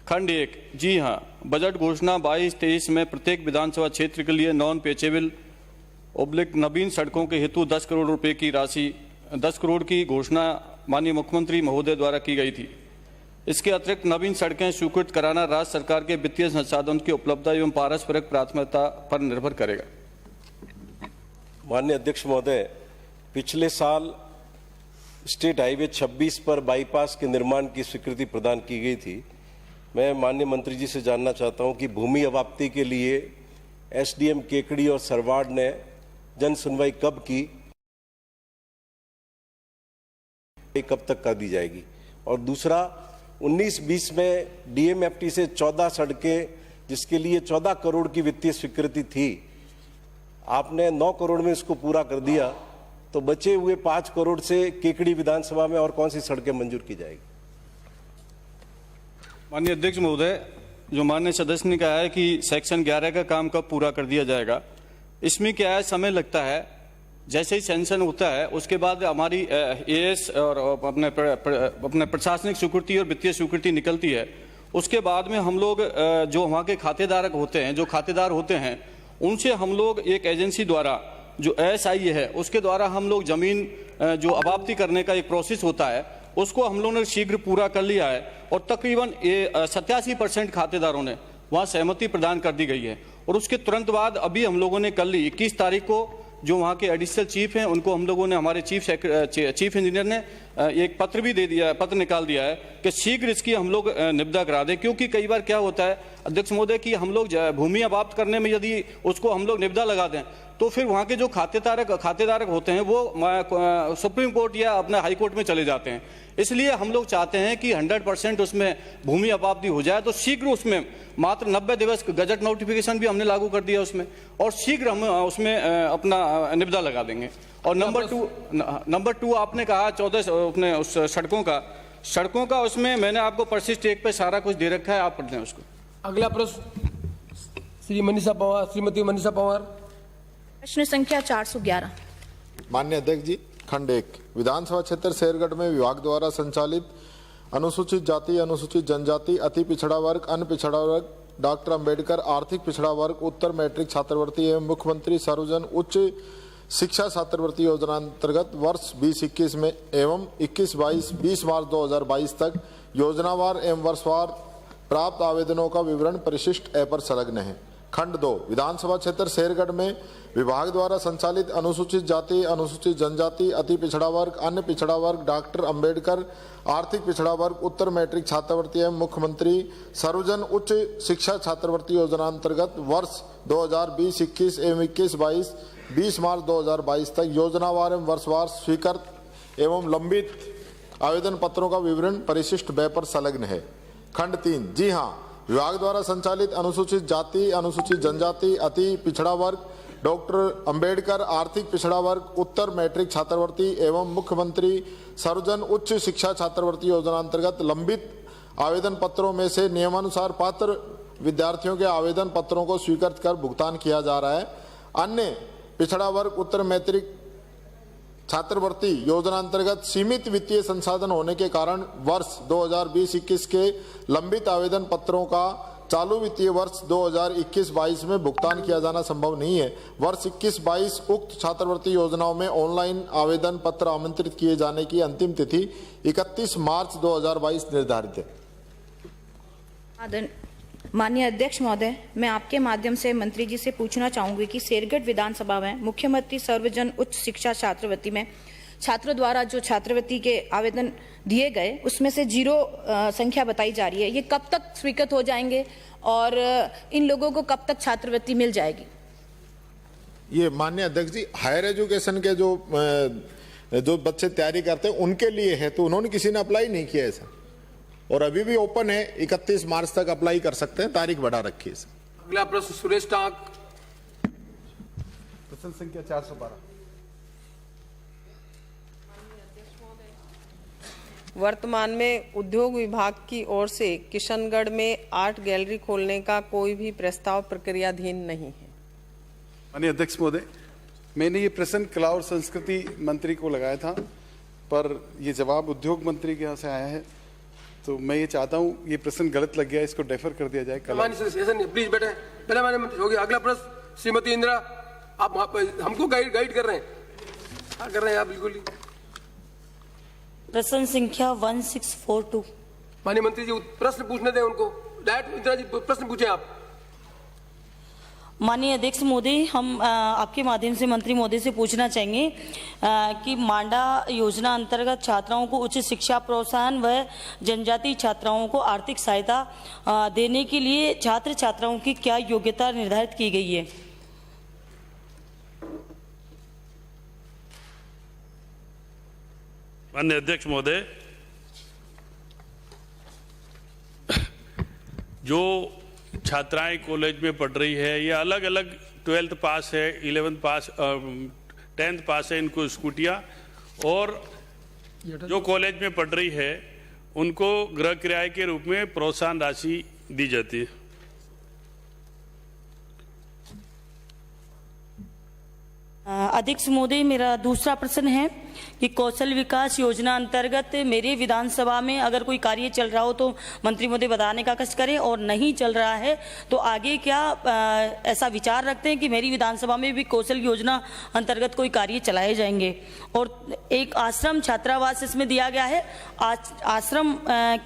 Speaker 6: खंड 1, जी हाँ, बजट घोषणा 22-23 में प्रत्येक विधानसभा क्षेत्र के लिए नॉन पेचेबल नवीन सड़कों के हेतु 10 करोड़ रुपए की राशि 10 करोड़ की घोषणा माननीय मुख्यमंत्री महोदय द्वारा की गई थी। इसके अतिरिक्त नवीन सड़कें स्वीकृत कराना राज्य सरकार के वित्तीय संसाधन की उपलब्धता एवं पारस्परिक प्राथमिकता पर निर्भर करेगा।
Speaker 20: माननीय अध्यक्ष महोदय, पिछले साल स्टेट हाईवे 26 पर बाईपास के निर्माण की स्वीकृति प्रदान की गई थी। मैं माननीय मंत्री जी से जानना चाहता हूं कि भूमि अवाप्ति के लिए एसडीएम केकड़ी और सरवाड़ ने जन सुनवाई कब की, कब तक कर दी जाएगी? और दूसरा, 19-20 में डीएमएफटी से 14 सड़कें जिसके लिए 14 करोड़ की वित्तीय स्वीकृति थी, आपने 9 करोड़ में इसको पूरा कर दिया, तो बचे हुए 5 करोड़ से केकड़ी विधानसभा में और कौन सी सड़कें मंजूर की जाएगी?
Speaker 6: माननीय अध्यक्ष महोदय, जो माननीय सदस्य ने कहा है कि सेक्शन 11 का काम कब पूरा कर दिया जाएगा, इसमें क्या है, समय लगता है। जैसे ही सैंक्शन होता है उसके बाद हमारी एएस और अपने प्रशासनिक स्वीकृति और वित्तीय स्वीकृति निकलती है। उसके बाद में हम लोग जो वहाँ के खातेदार होते हैं, जो खातेदार होते हैं, उनसे हम लोग एक एजेंसी द्वारा जो एएसआई है उसके द्वारा हम लोग जमीन जो अबाप्ति करने का एक प्रोसेस होता है उसको हम लोगों ने शीघ्र पूरा कर लिया है और तकरीबन 87% खातेदारों ने वहाँ सहमति प्रदान कर दी गई है। और उसके तुरंत बाद अभी हम लोगों ने कल 21 तारीख को जो वहाँ के एडिशनल चीफ हैं उनको हम लोगों ने, हमारे चीफ इंजीनियर ने एक पत्र भी दे दिया, पत्र निकाल दिया है कि शीघ्र इसकी हम लोग निविदा करा दें। क्योंकि कई बार क्या होता है अध्यक्ष महोदय कि हम लोग भूमि अबाप्त करने में यदि उसको हम लोग निविदा लगा दें तो फिर वहाँ के जो खातेदारक होते हैं वो सुप्रीम कोर्ट या अपने हाई कोर्ट में चले जाते हैं। इसलिए हम लोग चाहते हैं कि 100% उसमें भूमि अबाप्ति हो जाए, तो शीघ्र उसमें मात्र 90 दिवस गजट नोटिफिकेशन भी हमने लागू कर दिया उसमें, और शीघ्र हम उसमें अपना निविदा लगा देंगे। और नंबर टू आपने कहा 14 अपने उस सड़कों का उसमें मैंने आपको परिशिष्ट 1 पे सारा कुछ दे रखा है, आप पढ़ लें उसको।
Speaker 1: अगला प्रश्न श्रीमती मनीषा पवार।
Speaker 21: प्रश्न संख्या 411।
Speaker 4: माननीय अध्यक्ष जी, खंड 1, विधानसभा क्षेत्र शेरगढ़ में विभाग द्वारा संचालित अनुसूचित जाति, अनुसूचित जनजाति, अति पिछड़ा वर्ग, अन्य पिछड़ा वर्ग, डॉक्टर अंबेडकर आर्थिक पिछड़ा वर्ग उत्तर मैट्रिक छात्रवृत्ति एवं मुख्यमंत्री सर्वजन उच्च शिक्षा छात्रवृत्ति योजना अंतर्गत वर्ष 2021 में एवं 21-22 20 मार्च 2022 तक योजनावार एवं वर्षवार प्राप्त आवेदनों का विवरण परिशिष्ट ए पर संलग्न है। खंड 2, विधानसभा क्षेत्र शेरगढ़ में विभाग द्वारा संचालित अनुसूचित जाति, अनुसूचित जनजाति, अति पिछड़ा वर्ग, अन्य पिछड़ा वर्ग, डॉक्टर अंबेडकर आर्थिक पिछड़ा वर्ग उत्तर मैट्रिक छात्रवृत्ति एवं मुख्यमंत्री सर्वजन उच्च शिक्षा छात्रवृत्ति योजना अंतर्गत वर्ष 2020-21 एवं 21-22 20 मार्च 2022 तक योजनावार एवं वर्षवार स्वीकृत एवं लंबित आवेदन पत्रों का विवरण परिशिष्ट व्यय पर संलग्न है। खंड 3, जी हाँ, विभाग द्वारा संचालित अनुसूचित जाति, अनुसूचित जनजाति, अति पिछड़ा वर्ग, डॉक्टर अंबेडकर आर्थिक पिछड़ा वर्ग उत्तर मैट्रिक छात्रवृत्ति एवं मुख्यमंत्री सर्वजन उच्च शिक्षा छात्रवृत्ति योजना अंतर्गत लंबित आवेदन पत्रों में से नियमानुसार पात्र विद्यार्थियों के आवेदन पत्रों को स्वीकृत कर भुगतान किया जा रहा है। अन्य पिछड़ा वर्ग उत्तर मैट्रिक छात्रवृत्ति योजना अंतर्गत सीमित वित्तीय संसाधन होने के कारण वर्ष 2020-21 के लंबित आवेदन पत्रों का चालू वित्तीय वर्ष 2021-22 में भुगतान किया जाना संभव नहीं है। वर्ष 21-22 उक्त छात्रवृत्ति योजनाओं में ऑनलाइन आवेदन पत्र आमंत्रित किए जाने की अंतिम तिथि 31 मार्च 2022 निर्धारित है।
Speaker 21: माननीय अध्यक्ष महोदय, मैं आपके माध्यम से मंत्री जी से पूछना चाहूंगी कि शेरगढ़ विधानसभा में मुख्यमंत्री सर्वजन उच्च शिक्षा छात्रवृत्ति में छात्रों द्वारा जो छात्रवृत्ति के आवेदन दिए गए उसमें से 0 संख्या बताई जा रही है, ये कब तक स्वीकृत हो जाएंगे और इन लोगों को कब तक छात्रवृत्ति मिल जाएगी?
Speaker 4: ये माननीय अध्यक्ष जी, हायर एजुकेशन के जो बच्चे तैयारी करते हैं उनके लिए है, तो उन्होंने किसी ने अप्लाई नहीं किया ऐसा, और अभी भी ओपन है, 31 मार्च तक अप्लाई कर सकते हैं, तारीख बढ़ा रखी है।
Speaker 1: अगला प्रश्न सुरेश टाक।
Speaker 22: प्रश्न संख्या 412।
Speaker 23: वर्तमान में उद्योग विभाग की ओर से किशनगढ़ में आर्ट गैलरी खोलने का कोई भी प्रस्ताव प्रक्रियाधीन नहीं है।
Speaker 22: माननीय अध्यक्ष महोदय, मैंने ये प्रश्न कला और संस्कृति मंत्री को लगाया था, पर यह जवाब उद्योग मंत्री के यहाँ से आया है। तो मैं ये चाहता हूँ, ये प्रश्न गलत लग गया, इसको डेफर कर दिया जाए कल।
Speaker 1: प्लीज बैठे। पहले माननीय मंत्री हो गया। अगला प्रश्न श्रीमती इंदिरा, आप हमको गाइड कर रहे हैं, क्या कर रहे हैं आप? बिल्कुल ही।
Speaker 2: प्रश्न संख्या 1642।
Speaker 1: माननीय मंत्री जी प्रश्न पूछने दें उनको। डायरेक्ट इंदिरा जी प्रश्न पूछे आप।
Speaker 2: माननीय अध्यक्ष महोदय, हम आपके माध्यम से मंत्री महोदय से पूछना चाहेंगे कि मांडा योजना अंतर्गत छात्राओं को उच्च शिक्षा प्रोत्साहन व जनजातीय छात्राओं को आर्थिक सहायता देने के लिए छात्र छात्राओं की क्या योग्यता निर्धारित की गई है?
Speaker 10: माननीय अध्यक्ष महोदय, जो छात्राएं कॉलेज में पढ़ रही है या अलग अलग 12th पास है, 11th पास, 10th पास है, इनको स्कूटियां, और जो कॉलेज में पढ़ रही है उनको गृह किराए के रूप में प्रोत्साहन राशि दी जाती है।
Speaker 2: अध्यक्ष महोदय, मेरा दूसरा प्रश्न है कि कौशल विकास योजना अंतर्गत मेरे विधानसभा में अगर कोई कार्य चल रहा हो तो मंत्री महोदय बताने का कष्ट करें, और नहीं चल रहा है तो आगे क्या ऐसा विचार रखते हैं कि मेरी विधानसभा में भी कौशल योजना अंतर्गत कोई कार्य चलाए जाएंगे? और एक आश्रम छात्रावास इसमें दिया गया है। आश्रम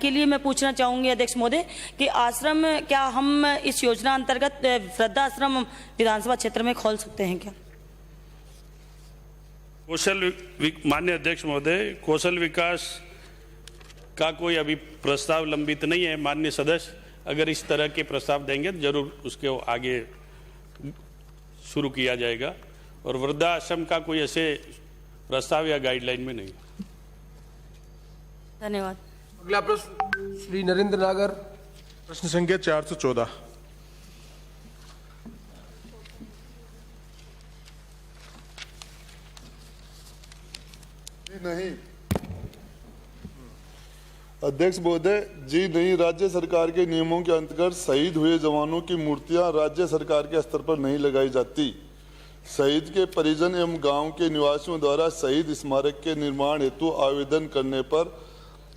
Speaker 2: के लिए मैं पूछना चाहूँगी अध्यक्ष महोदय कि आश्रम क्या हम इस योजना अंतर्गत वृद्धाश्रम विधानसभा क्षेत्र में खोल सकते हैं क्या?
Speaker 10: माननीय अध्यक्ष महोदय, कौशल विकास का कोई अभी प्रस्ताव लंबित नहीं है। माननीय सदस्य अगर इस तरह के प्रस्ताव देंगे तो जरूर उसके आगे शुरू किया जाएगा, और वृद्धाश्रम का कोई ऐसे प्रस्ताव या गाइडलाइन में नहीं।
Speaker 2: धन्यवाद।
Speaker 1: अगला प्रश्न श्री नरेंद्र नागर,
Speaker 3: प्रश्न संख्या 414।
Speaker 7: नहीं अध्यक्ष महोदय, जी नहीं, राज्य सरकार के नियमों के अंतर्गत शहीद हुए जवानों की मूर्तियां राज्य सरकार के स्तर पर नहीं लगाई जाती। शहीद के परिजन एवं गांव के निवासियों द्वारा शहीद स्मारक के निर्माण हेतु आवेदन करने पर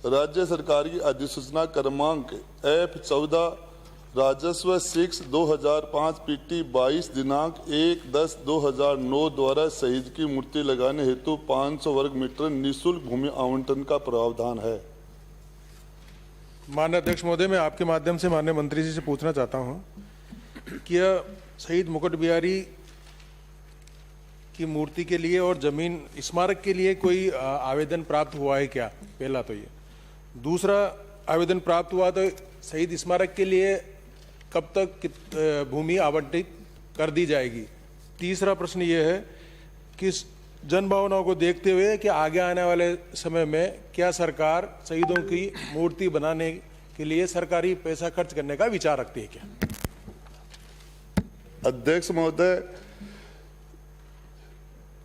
Speaker 7: राज्य सरकार की अधिसूचना क्रमांक F14 राजस्व 6/2005 PT 22 दिनांक 1/10/2009 द्वारा शहीद की मूर्ति लगाने हेतु 500 वर्ग मीटर निःशुल्क भूमि आवंटन का प्रावधान है।
Speaker 3: माननीय अध्यक्ष महोदय, मैं आपके माध्यम से माननीय मंत्री जी से पूछना चाहता हूं कि यह शहीद मुकुट बिहारी की मूर्ति के लिए और जमीन स्मारक के लिए कोई आवेदन प्राप्त हुआ है क्या? पहला तो ये। दूसरा, आवेदन प्राप्त हुआ तो शहीद स्मारक के लिए कब तक भूमि आवंटित कर दी जाएगी? तीसरा प्रश्न ये है कि जन भावनाओं को देखते हुए कि आगे आने वाले समय में क्या सरकार शहीदों की मूर्ति बनाने के लिए सरकारी पैसा खर्च करने का विचार रखती है क्या?
Speaker 7: अध्यक्ष महोदय,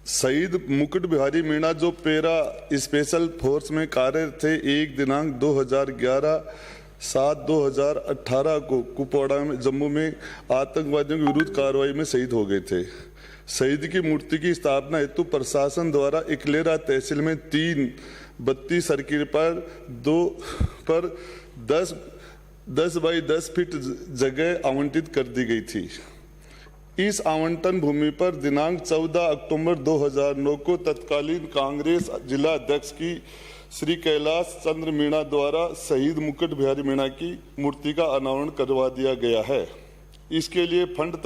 Speaker 7: शहीद मुकुट बिहारी मीणा जो पैरा स्पेशल फोर्स में कार्यरत थे 1 दिनांक 2011/7/2018 को कुपवाड़ा में जम्मू में आतंकवादियों के विरुद्ध कार्रवाई में शहीद हो गए थे। शहीद की मूर्ति की स्थापना हेतु प्रशासन द्वारा इकलेरा तहसील में 3/32 सर्किल पर 10 बाई 10 फीट जगह आवंटित कर दी गई थी। इस आवंटन भूमि पर दिनांक 14 अक्टूबर 2009 को तत्कालीन कांग्रेस जिला अध्यक्ष की श्री कैलाश चंद्र मीणा द्वारा शहीद मुकुट बिहारी मीणा की मूर्ति का अनावरण करवा दिया गया है। इसके लिए फंड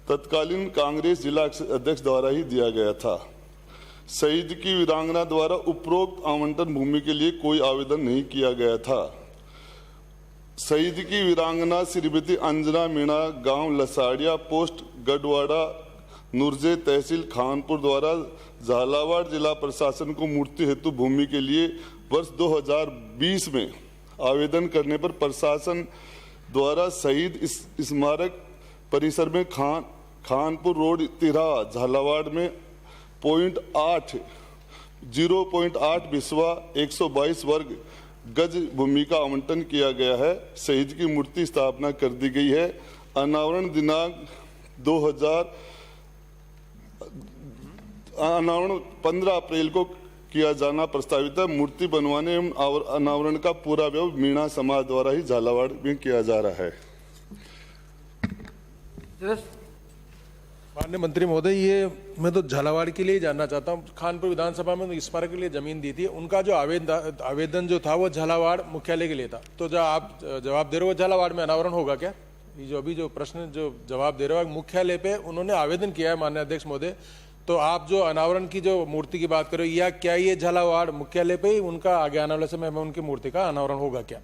Speaker 7: तत्कालीन कांग्रेस जिला अध्यक्ष द्वारा ही दिया गया था। शहीद की वीरांगना द्वारा उपरोक्त आवंटन भूमि के लिए कोई आवेदन नहीं किया गया था। शहीद की वीरांगना श्रीमती अंजना मीणा गांव लसाड़िया पोस्ट गढ़वाड़ा नुरजे तहसील खानपुर द्वारा झालावाड़ जिला प्रशासन को मूर्ति हेतु भूमि के लिए वर्ष 2020 में आवेदन करने पर प्रशासन द्वारा शहीद स्मारक परिसर में खानपुर रोड तिराहा झालावाड़ में 0.8 बिस्वा 122 वर्ग गज भूमि का आवंटन किया गया है। शहीद की मूर्ति स्थापना कर दी गई है। अनावरण दिनांक 15 अप्रैल को किया जाना प्रस्तावित है। मूर्ति बनवाने एवं अनावरण का पूरा व्यय मीणा समाज द्वारा ही झालावाड़ में किया जा रहा है।
Speaker 3: माननीय मंत्री महोदय, ये मैं तो झालावाड़ के लिए जानना चाहता हूँ। खानपुर विधानसभा में स्मारक के लिए जमीन दी थी, उनका जो आवेदन जो था वो झालावाड़ मुख्यालय के लिए था। तो जो आप जवाब दे रहे हो झालावाड़ में अनावरण होगा क्या? ये जो अभी जो प्रश्न जो जवाब दे रहे हो मुख्यालय पे उन्होंने आवेदन किया है माननीय अध्यक्ष महोदय, तो आप जो अनावरण की जो मूर्ति की बात कर रहे हो, या क्या ये झालावाड़ मुख्यालय पे ही उनका आगे आने वाले समय में उनकी मूर्ति का अनावरण होगा क्या,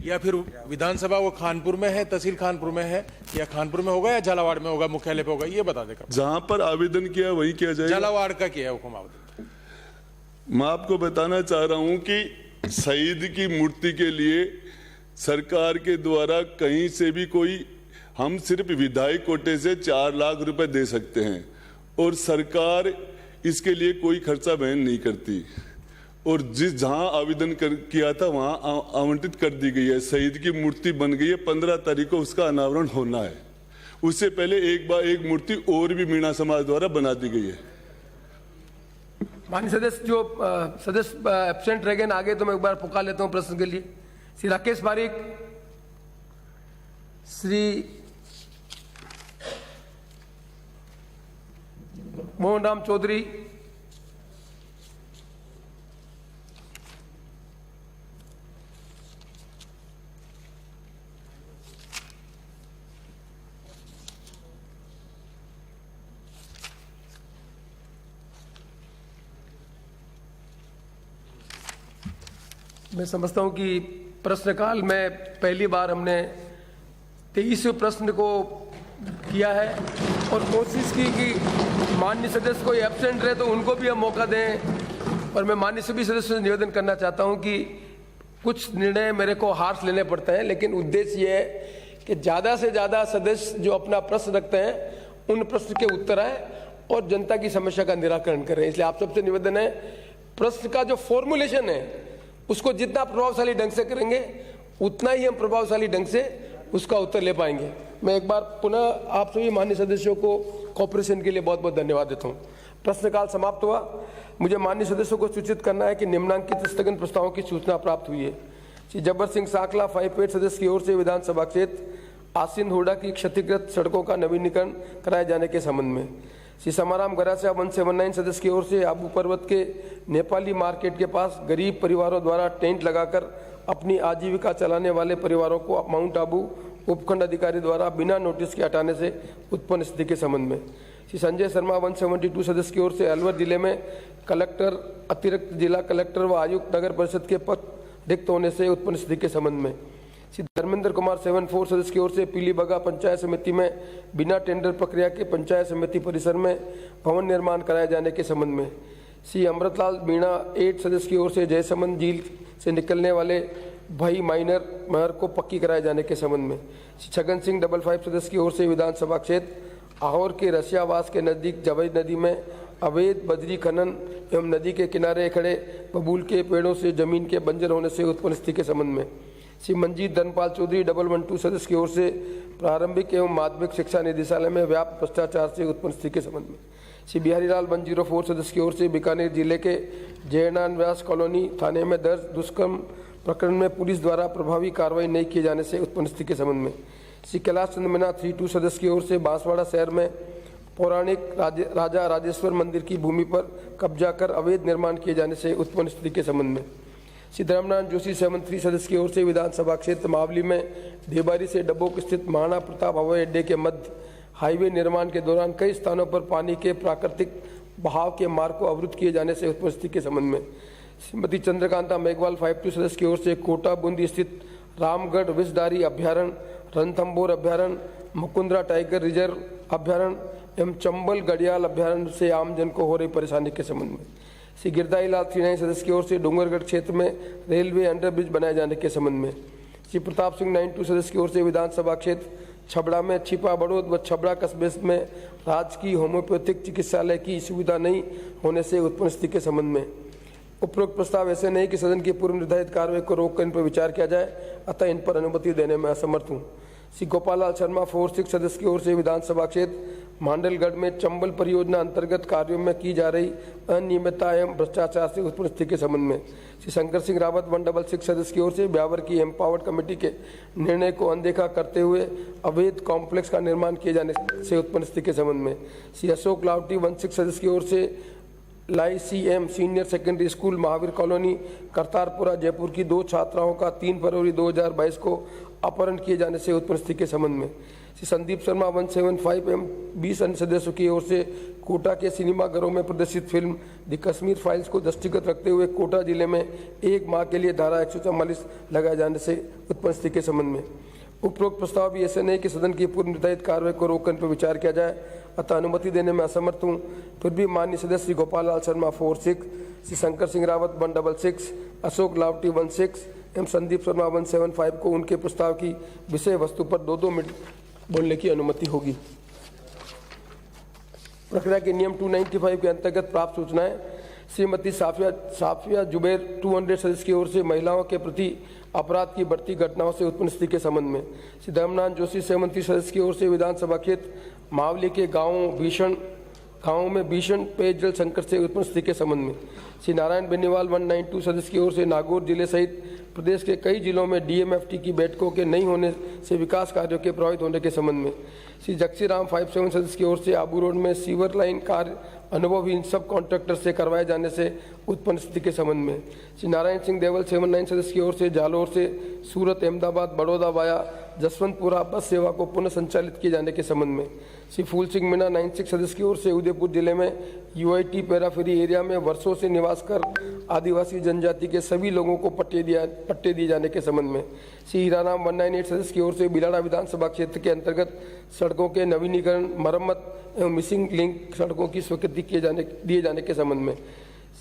Speaker 3: या फिर विधानसभा वो खानपुर में है, तहसील खानपुर में है, या खानपुर में होगा या झालावाड़ में होगा, मुख्यालय पे होगा, ये बता देगा।
Speaker 7: जहां पर आवेदन किया वही किया जाएगा।
Speaker 3: झालावाड़ का किया है हुक्म आवेदन।
Speaker 7: मैं आपको बताना चाह रहा हूं कि शहीद की मूर्ति के लिए सरकार के द्वारा कहीं से भी कोई, हम सिर्फ विधायक कोटे से 4 लाख रुपए दे सकते हैं और सरकार इसके लिए कोई खर्चा वहन नहीं करती, और जहां आवेदन किया था वहां आवंटित कर दी गई है। शहीद की मूर्ति बन गई है, 15 तारीख को उसका अनावरण होना है। उससे पहले एक मूर्ति और भी मीणा समाज द्वारा बना दी गई है।
Speaker 1: माननीय सदस्य, जो सदस्य एब्सेंट रह गए आगे, तो मैं एक बार पुकार लेता हूं प्रश्न के लिए। श्री राकेश पारीक, श्री मोहन राम चौधरी, मैं समझता हूं कि प्रश्नकाल में पहली बार हमने 23वें प्रश्न को किया है और कोशिश की कि माननीय सदस्य कोई एब्सेंट रहे तो उनको भी हम मौका दें। और मैं माननीय सभी सदस्यों से निवेदन करना चाहता हूं कि कुछ निर्णय मेरे को हार्श लेने पड़ते हैं, लेकिन उद्देश्य ये है कि ज़्यादा से ज़्यादा सदस्य जो अपना प्रश्न रखते हैं उन प्रश्न के उत्तर आए और जनता की समस्या का निराकरण करें। इसलिए आप सबसे निवेदन है, प्रश्न का जो फॉर्मुलेशन है उसको जितना प्रभावशाली ढंग से करेंगे उतना ही हम प्रभावशाली ढंग से उसका उत्तर ले पाएंगे। मैं एक बार पुनः आप सभी माननीय सदस्यों को कोऑपरेशन के लिए बहुत बहुत धन्यवाद देता हूँ। प्रश्नकाल समाप्त हुआ। मुझे माननीय सदस्यों को सूचित करना है कि निम्नांकित स्थगन प्रस्तावों की सूचना प्राप्त हुई है। श्री जब्बर सिंह साकला 5 सदस्य की ओर से विधानसभा क्षेत्र आसीन होड़ा की क्षतिग्रस्त सड़कों का नवीनीकरण कराए जाने के संबंध में। श्री समाराम गरासिया 179 सदस्य की ओर से आबू पर्वत के नेपाली मार्केट के पास गरीब परिवारों द्वारा टेंट लगाकर अपनी आजीविका चलाने वाले परिवारों को माउंट आबू उपखंड अधिकारी द्वारा बिना नोटिस के हटाने से उत्पन्न स्थिति के संबंध में। श्री संजय शर्मा 172 सदस्य की ओर से अलवर जिले में कलेक्टर, अतिरिक्त जिला कलेक्टर व आयुक्त नगर परिषद के पद रिक्त होने से उत्पन्न स्थिति के संबंध में। श्री धर्मेंद्र कुमार 74 सदस्य की ओर से पीलीबगा पंचायत समिति में बिना टेंडर प्रक्रिया के पंचायत समिति परिसर में भवन निर्माण कराए जाने के संबंध में। श्री अमृतलाल मीणा 8 सदस्य की ओर से जयसमंद झील से निकलने वाले भाई माइनर नहर को पक्की कराए जाने के संबंध में। श्री छगन सिंह 55 सदस्य की ओर से विधानसभा क्षेत्र आहोर के रसियावास के नजदीक जवई नदी में अवैध बजरी खनन एवं नदी के किनारे खड़े बबूल के पेड़ों से जमीन के बंजर होने से उत्पन्न स्थिति के संबंध में। श्री मंजीत धनपाल चौधरी 112 सदस्य की ओर से प्रारंभिक एवं माध्यमिक शिक्षा निदेशालय में व्यापक भ्रष्टाचार से उत्पन्न स्थिति के संबंध में। श्री बिहारी लाल 104 सदस्य की ओर से बीकानेर जिले के जयनान व्यास कॉलोनी थाने में दर्ज दुष्कर्म प्रकरण में पुलिस द्वारा प्रभावी कार्रवाई नहीं किए जाने से उत्पन्न स्थिति के संबंध में। श्री कैलाश चंद्र मीना 32 सदस्य की ओर से बांसवाड़ा शहर में पौराणिक राजा राजेश्वर मंदिर की भूमि पर कब्जा कर अवैध निर्माण किए जाने से उत्पन्न स्थिति के संबंध में। श्री धर्मनारायण जोशी 73 सदस्य की ओर से विधानसभा क्षेत्र मावली में देबारी से डबोक स्थित महाराणा प्रताप हवाई अड्डे के मध्य हाईवे निर्माण के दौरान कई स्थानों पर पानी के प्राकृतिक बहाव के मार्ग को अवरुद्ध किए जाने से उत्पन्न स्थिति के संबंध में। श्रीमती चंद्रकांता मेघवाल 52 सदस्य की ओर से कोटा बूंदी स्थित रामगढ़ विषधारी अभ्यारण्य, रणथंबोर अभ्यारण्य, मुकुंदरा टाइगर रिजर्व अभ्यारण्य एवं चंबल गढ़ियाल अभ्यारण्य से आमजन को हो रही परेशानी के संबंध में। श्री गिरदाई लाल 39 सदस्य की ओर से डूंगरगढ़ क्षेत्र में रेलवे अंडरब्रिज बनाए जाने के संबंध में। श्री प्रताप सिंह 92 सदस्य की ओर से विधानसभा क्षेत्र छबड़ा में छिपा बड़ौद व छबड़ा कस्बे में राजकीय होम्योपैथिक चिकित्सालय की सुविधा नहीं होने से उत्पन्न स्थिति के संबंध में। उपरोक्त प्रस्ताव ऐसे नहीं कि सदन की पूर्व निर्धारित कार्रवाई को रोककर इन पर विचार किया जाए, अतः इन पर अनुमति देने में असमर्थ हूँ। श्री गोपाल लाल शर्मा 46 सदस्य की ओर से विधानसभा क्षेत्र मांडलगढ़ में चंबल परियोजना अंतर्गत कार्यों में की जा रही अनियमितता एवं भ्रष्टाचार से उत्पन्न स्थिति के संबंध में श्री शंकर सिंह रावत 166 सदस्य की ओर से ब्यावर की एम्पावर्ड कमेटी के निर्णय को अनदेखा करते हुए अवैध कॉम्प्लेक्स का निर्माण किए जाने से उत्पन्न स्थिति के संबंध में श्री अशोक लावटी 16 सदस्य की ओर से LICM senior secondary school Mahavir colony Kartarpura Jaipur की 2 छात्राओं का 3 फरवरी 2022 को अपहरण किए जाने से उत्पन्न स्थिति के संबंध में श्री संदीप शर्मा 175 एवं 20 अन्य सदस्यों की ओर से कोटा के सिनेमा घरों में प्रदर्शित फिल्म द कश्मीर फाइल्स को दृष्टिगत रखते हुए कोटा जिले में 1 माह के लिए धारा 144 लगाए जाने से उत्पन्न स्थिति के संबंध में उपरोक्त प्रस्ताव भी ऐसे नहीं कि सदन की पूर्व निर्धारित कार्रवाई को रोकने पर विचार किया जाए, अतः अनुमति देने में असमर्थ हूँ। फिर भी माननीय सदस्य श्री गोपाल लाल शर्मा 46, श्री शंकर सिंह रावत 166, अशोक लावटी 16 एवं संदीप शर्मा 175 को उनके प्रस्ताव की विषय वस्तु पर 2-2 मिनट बोलने की अनुमति होगी। प्रक्रिया के नियम 295 के अंतर्गत प्राप्त सूचनाएं श्रीमती साफिया जुबैर 200 सदस्य की ओर से महिलाओं के प्रति अपराध की बढ़ती घटनाओं से उत्पन्न स्थिति के संबंध में श्री धर्मनाथ जोशी 37 सदस्य की ओर से विधानसभा क्षेत्र मावली के गांवों में भीषण पेयजल संकट से उत्पन्न स्थिति के संबंध में श्री नारायण बेनीवाल 192 सदस्य की ओर से नागौर जिले सहित प्रदेश के कई जिलों में DMFT की बैठकों के नहीं होने से विकास कार्यों के प्रभावित होने के संबंध में श्री जक्सी राम 57 सदस्य की ओर से आबू रोड में सीवर लाइन कार्य अनुभवहीन सब कॉन्ट्रैक्टर से करवाए जाने से उत्पन्न स्थिति के संबंध में श्री नारायण सिंह देवल 79 सदस्य की ओर से जालौर से सूरत अहमदाबाद बड़ौदा वाया जसवंतपुरा बस सेवा को पुनः संचालित किए जाने के संबंध में श्री फूल सिंह मीणा 96 सदस्य की ओर से उदयपुर जिले में UIT पेराफेरी एरिया में वर्षों से निवास कर आदिवासी जनजाति के सभी लोगों को पट्टे दिए जाने के संबंध में श्री हीराराम 198 सदस्य की ओर से बिलाड़ा विधानसभा क्षेत्र के अंतर्गत सड़कों के नवीनीकरण मरम्मत एवं मिसिंग लिंक सड़कों की स्वीकृति दिए जाने के संबंध में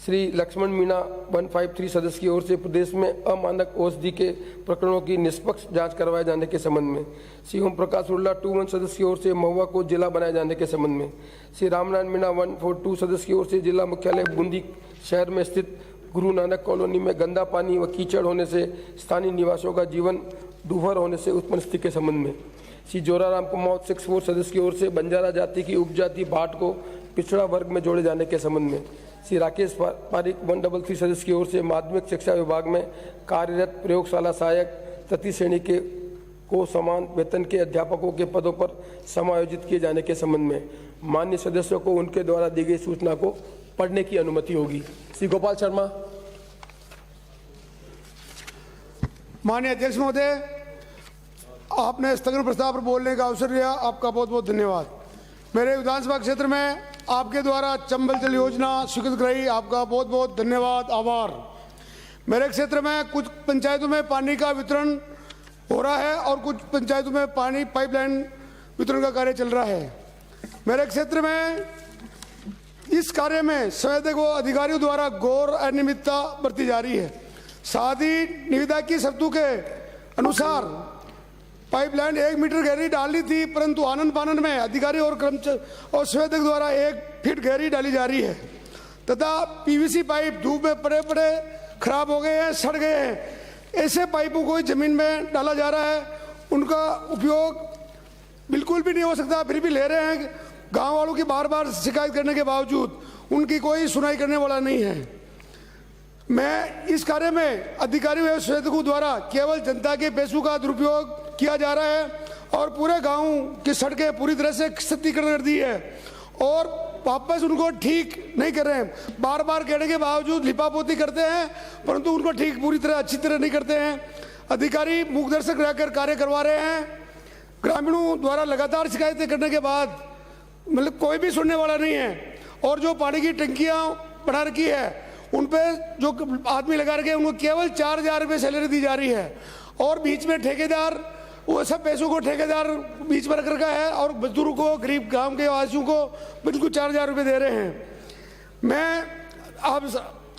Speaker 1: श्री लक्ष्मण मीणा 153 सदस्य की ओर से प्रदेश में अमानक औषधि के प्रकरणों की निष्पक्ष जांच करवाए जाने के संबंध में श्री ओम प्रकाश उल्ला 21 सदस्य की ओर से महुआ को जिला बनाए जाने के संबंध में श्री रामनारायण मीणा 142 सदस्य की ओर से जिला मुख्यालय बूंदी शहर में स्थित गुरु नानक कॉलोनी में गंदा पानी व कीचड़ होने से स्थानीय निवासियों का जीवन दूभर होने से उत्पन्न स्थिति के संबंध में श्री जोराराम कुमार 64 सदस्य की ओर से बंजारा जाति की उपजाति भाट को पिछड़ा वर्ग में जोड़े जाने के संबंध में श्री राकेश पारिक 133 सदस्य की ओर से माध्यमिक शिक्षा विभाग में कार्यरत प्रयोगशाला सहायक तृतीय श्रेणी को समान वेतन के अध्यापकों के पदों पर समायोजित किए जाने के संबंध में माननीय सदस्यों को उनके द्वारा दी गई सूचना को पढ़ने की अनुमति होगी। श्री गोपाल शर्मा।
Speaker 8: माननीय अध्यक्ष महोदय, आपने स्थगन प्रस्ताव पर बोलने का अवसर दिया, आपका बहुत बहुत धन्यवाद। मेरे विधानसभा क्षेत्र में आपके द्वारा चंबल जल योजना स्वीकृत कराई, आपका बहुत बहुत धन्यवाद, आभार। मेरे क्षेत्र में कुछ पंचायतों में पानी का वितरण हो रहा है और कुछ पंचायतों में पानी पाइपलाइन वितरण का कार्य चल रहा है। मेरे क्षेत्र में इस कार्य में संवेदक व अधिकारियों द्वारा घोर अनियमितता बरती जा रही है। साथ ही निविदा की शर्तों के अनुसार पाइपलाइन 1 मीटर गहरी डालनी थी, परंतु आनंद फानन में अधिकारी और कर्मचारी और संवेदक द्वारा 1 फीट गहरी डाली जा रही है तथा PVC पाइप धूप में पड़े पड़े खराब हो गए हैं, सड़ गए हैं। ऐसे पाइपों को जमीन में डाला जा रहा है, उनका उपयोग बिल्कुल भी नहीं हो सकता, फिर भी ले रहे हैं। गांव वालों की बार बार शिकायत करने के बावजूद उनकी कोई सुनाई करने वाला नहीं है। मैं इस कार्य में अधिकारियों एवं संवेदकों द्वारा केवल जनता के पैसों का दुरुपयोग किया जा रहा है और पूरे गांव की सड़कें पूरी तरह से क्षतिग्रस्त कर दी है और वापस उनको ठीक नहीं कर रहे हैं। बार बार कहने के बावजूद लिपापोती करते हैं, परंतु उनको ठीक पूरी तरह अच्छी तरह नहीं करते हैं। अधिकारी मूकदर्शक रहकर कार्य करवा रहे हैं। ग्रामीणों द्वारा लगातार शिकायतें करने के बाद मतलब कोई भी सुनने वाला नहीं है और जो पानी की टंकियां बढ़ा रखी है उन पे जो आदमी लगा रखे हैं उनको केवल 4,000 रुपये सैलरी दी जा रही है और बीच में ठेकेदार वो सब पैसों को ठेकेदार बीच में रख रखा है और मजदूरों को, गरीब गांव के वासियों को बिल्कुल 4,000 रुपये दे रहे हैं। मैं आप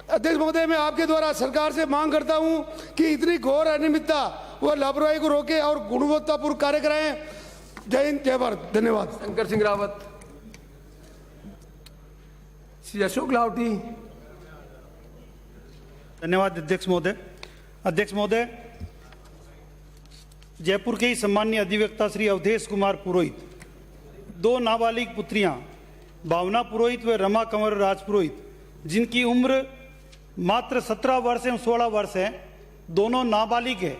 Speaker 8: अध्यक्ष महोदय, मैं आपके द्वारा सरकार से मांग करता हूं कि इतनी घोर अनियमितता व लापरवाही को रोके और गुणवत्तापूर्ण कार्य कराएं। जय हिंद, जय भारत। धन्यवाद।
Speaker 1: शंकर सिंह रावत। श्री अशोक लावटी।
Speaker 9: धन्यवाद अध्यक्ष महोदय। अध्यक्ष महोदय, जयपुर के ही सम्माननीय अधिवक्ता श्री अवधेश कुमार पुरोहित 2 नाबालिग पुत्रियां भावना पुरोहित व रमा कंवर राजपुरोहित, जिनकी उम्र मात्र 17 वर्ष एवं 16 वर्ष है, दोनों नाबालिग है।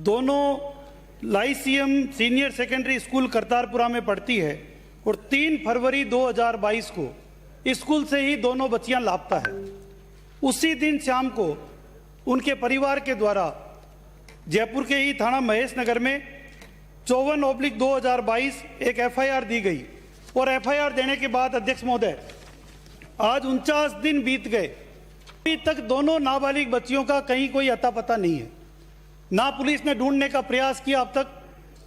Speaker 9: दोनों Lyceum senior secondary school Kartarpura में पढ़ती है और 3 फरवरी 2022 को स्कूल से ही दोनों बच्चियां लापता है। उसी दिन शाम को उनके परिवार के द्वारा जयपुर के ही थाना महेश नगर में 54/2022 एक FIR दी गई और FIR देने के बाद अध्यक्ष महोदय आज 49 दिन बीत गए, अभी तक दोनों नाबालिग बच्चियों का कहीं कोई अता पता नहीं है। ना पुलिस ने ढूंढने का प्रयास किया अब तक,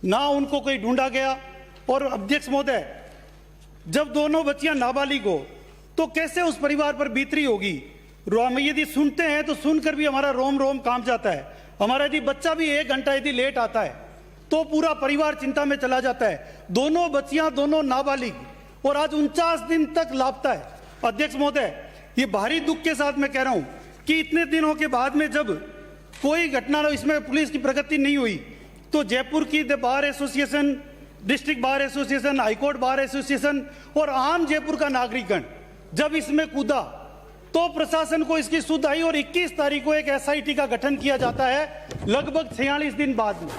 Speaker 9: ना उनको कोई ढूंढा गया। और अध्यक्ष महोदय, जब दोनों बच्चियां नाबालिग हो तो कैसे उस परिवार पर बीतरी होगी। हम यदि सुनते हैं तो सुनकर भी हमारा रोम रोम कांप जाता है। हमारा यदि बच्चा भी 1 घंटा यदि लेट आता है तो पूरा परिवार चिंता में चला जाता है। दोनों बच्चियां, दोनों नाबालिग और आज 49 दिन तक लापता है। अध्यक्ष महोदय, ये भारी दुख के साथ मैं कह रहा हूं कि इतने दिनों के बाद में जब कोई घटना इसमें पुलिस की प्रगति नहीं हुई तो जयपुर की bar association, district bar association, high court bar association और आम जयपुर का नागरिकगण जब इसमें कूदा तो प्रशासन को इसकी सुध आई और 21 तारीख को एक SIT का गठन किया जाता है, लगभग 46 दिन बाद में।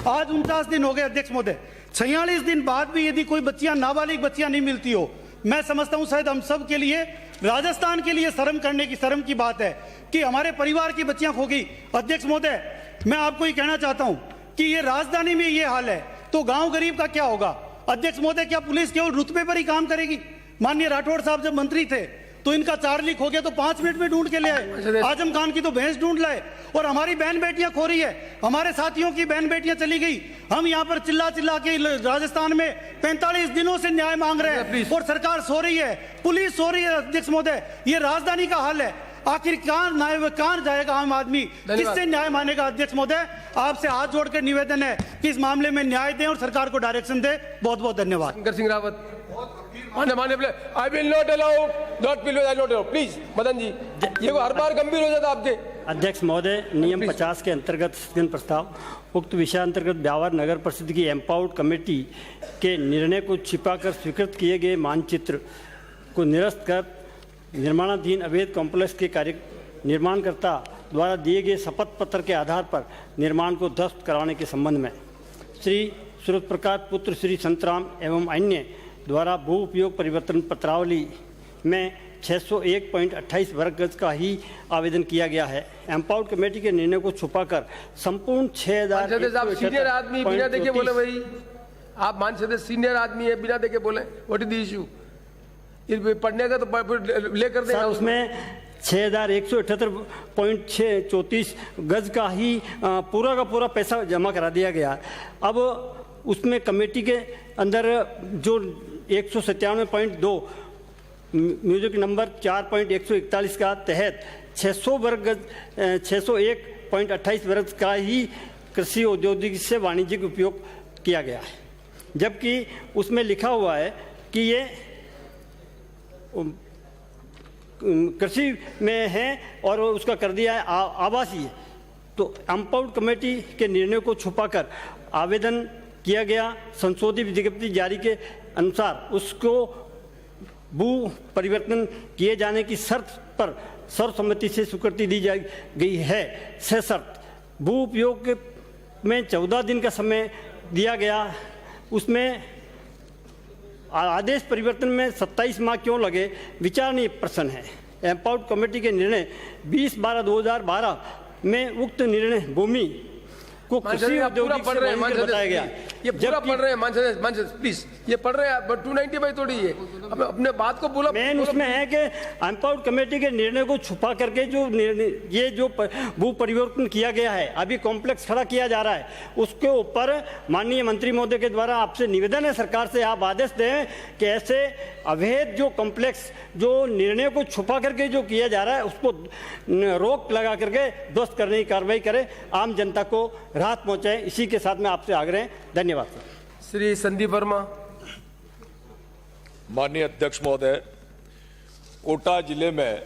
Speaker 9: आज 49 दिन हो गए अध्यक्ष महोदय, 46 दिन बाद भी यदि कोई बच्चियां, नाबालिग बच्चियां नहीं मिलती हो, मैं समझता हूं शायद हम सब के लिए, राजस्थान के लिए शर्म की बात है कि हमारे परिवार की बच्चियां खो गई। अध्यक्ष महोदय, मैं आपको ये कहना चाहता हूं कि ये राजधानी में ये हाल है तो गांव गरीब का क्या होगा। अध्यक्ष महोदय, क्या पुलिस केवल रुतबे पर ही काम करेगी। माननीय राठौड़ साहब जब मंत्री थे तो इनका 4 लीक हो गया तो 5 मिनट में ढूंढ के ले आए। आजम खान की तो भैंस ढूंढ लाए और हमारी बहन बेटियां खो रही है, हमारे साथियों की बहन बेटियां चली गई। हम यहाँ पर चिल्ला चिल्ला के राजस्थान में 45 दिनों से न्याय मांग रहे हैं और सरकार सो रही है, पुलिस सो रही है। अध्यक्ष महोदय, ये राजधानी का हाल है। आखिर कहां जाएगा आम आदमी, किससे न्याय मानेगा। अध्यक्ष महोदय, आपसे हाथ जोड़कर निवेदन है कि इस मामले में न्याय दें और सरकार को डायरेक्शन दे। बहुत बहुत धन्यवाद।
Speaker 1: Shankar Singh Rawat. I will not allow, please Madan ji, ये हर बार गंभीर हो जाता आपके।
Speaker 12: अध्यक्ष महोदय, नियम 50 के अंतर्गत स्थगन प्रस्ताव। उक्त विषय अंतर्गत ब्यावर नगर परिषद की एम्पावर्ड कमेटी के निर्णय को छिपाकर स्वीकृत किए गए मानचित्र को निरस्त कर निर्माणाधीन अवैध कॉम्प्लेक्स के कार्य निर्माणकर्ता द्वारा दिए गए शपथ पत्र के आधार पर निर्माण को ध्वस्त कराने के संबंध में श्री सूरत प्रकाश पुत्र श्री संतराम एवं अन्य द्वारा भू उपयोग परिवर्तन पत्रावली में 601.28 वर्ग गज का ही आवेदन किया गया है। एम्पावर्ड कमेटी के निर्णय को छुपाकर संपूर्ण 6000
Speaker 1: सीनियर आदमी बिना देखे बोले, भाई आप मान सकते सीनियर आदमी है, बिना देखे बोले, व्हाट इज द इशू। पढ़ने का तो लेकर दे
Speaker 12: उसमें 6178.34 गज का ही पूरा का पूरा पैसा जमा करा दिया गया। अब उसमें कमेटी के अंदर जो 197.2 म्यूजिक नंबर 4.141 का तहत 600 वर्ग गज 601.28 वर्ग का ही कृषि औद्योगिक से वाणिज्यिक उपयोग किया गया है, जबकि उसमें लिखा हुआ है कि ये कृषि में है और उसका कर दिया है आवासीय। तो एम्पावर्ड कमेटी के निर्णय को छुपाकर आवेदन किया गया, संशोधित विज्ञप्ति जारी के अनुसार उसको भू परिवर्तन किए जाने की शर्त पर सर्वसम्मति से स्वीकृति दी गई है। सशर्त भू उपयोग में 14 दिन का समय दिया गया। उसमें आदेश परिवर्तन में 27 माह क्यों लगे, विचारणीय प्रश्न है। एम्पावर्ड कमेटी के निर्णय 20/12/2012 में उक्त निर्णय भूमि को कृषि औद्योगिक से बताया गया।
Speaker 1: ये पूरा पढ़ रहे हैं मानसद प्लीज, ये पढ़ रहे हैं 290 भाई थोड़ी है, अपने बात को बोला।
Speaker 12: मेन उसमें है कि एम्पावर्ड कमेटी के निर्णय को छुपा करके जो ये जो भू परिवर्तन किया गया है, अभी कॉम्प्लेक्स खड़ा किया जा रहा है, उसके ऊपर माननीय मंत्री महोदय के द्वारा आपसे निवेदन है सरकार से, आप आदेश दें कि ऐसे अवैध जो कॉम्प्लेक्स जो निर्णय को छुपा करके जो किया जा रहा है उसको रोक लगा करके ध्वस्त करने की कार्रवाई करें, आम जनता को राहत पहुंचाएं। इसी के साथ में आपसे आग्रह है। धन्यवाद सर।
Speaker 1: श्री संदीप वर्मा।
Speaker 13: माननीय अध्यक्ष महोदय, कोटा जिले में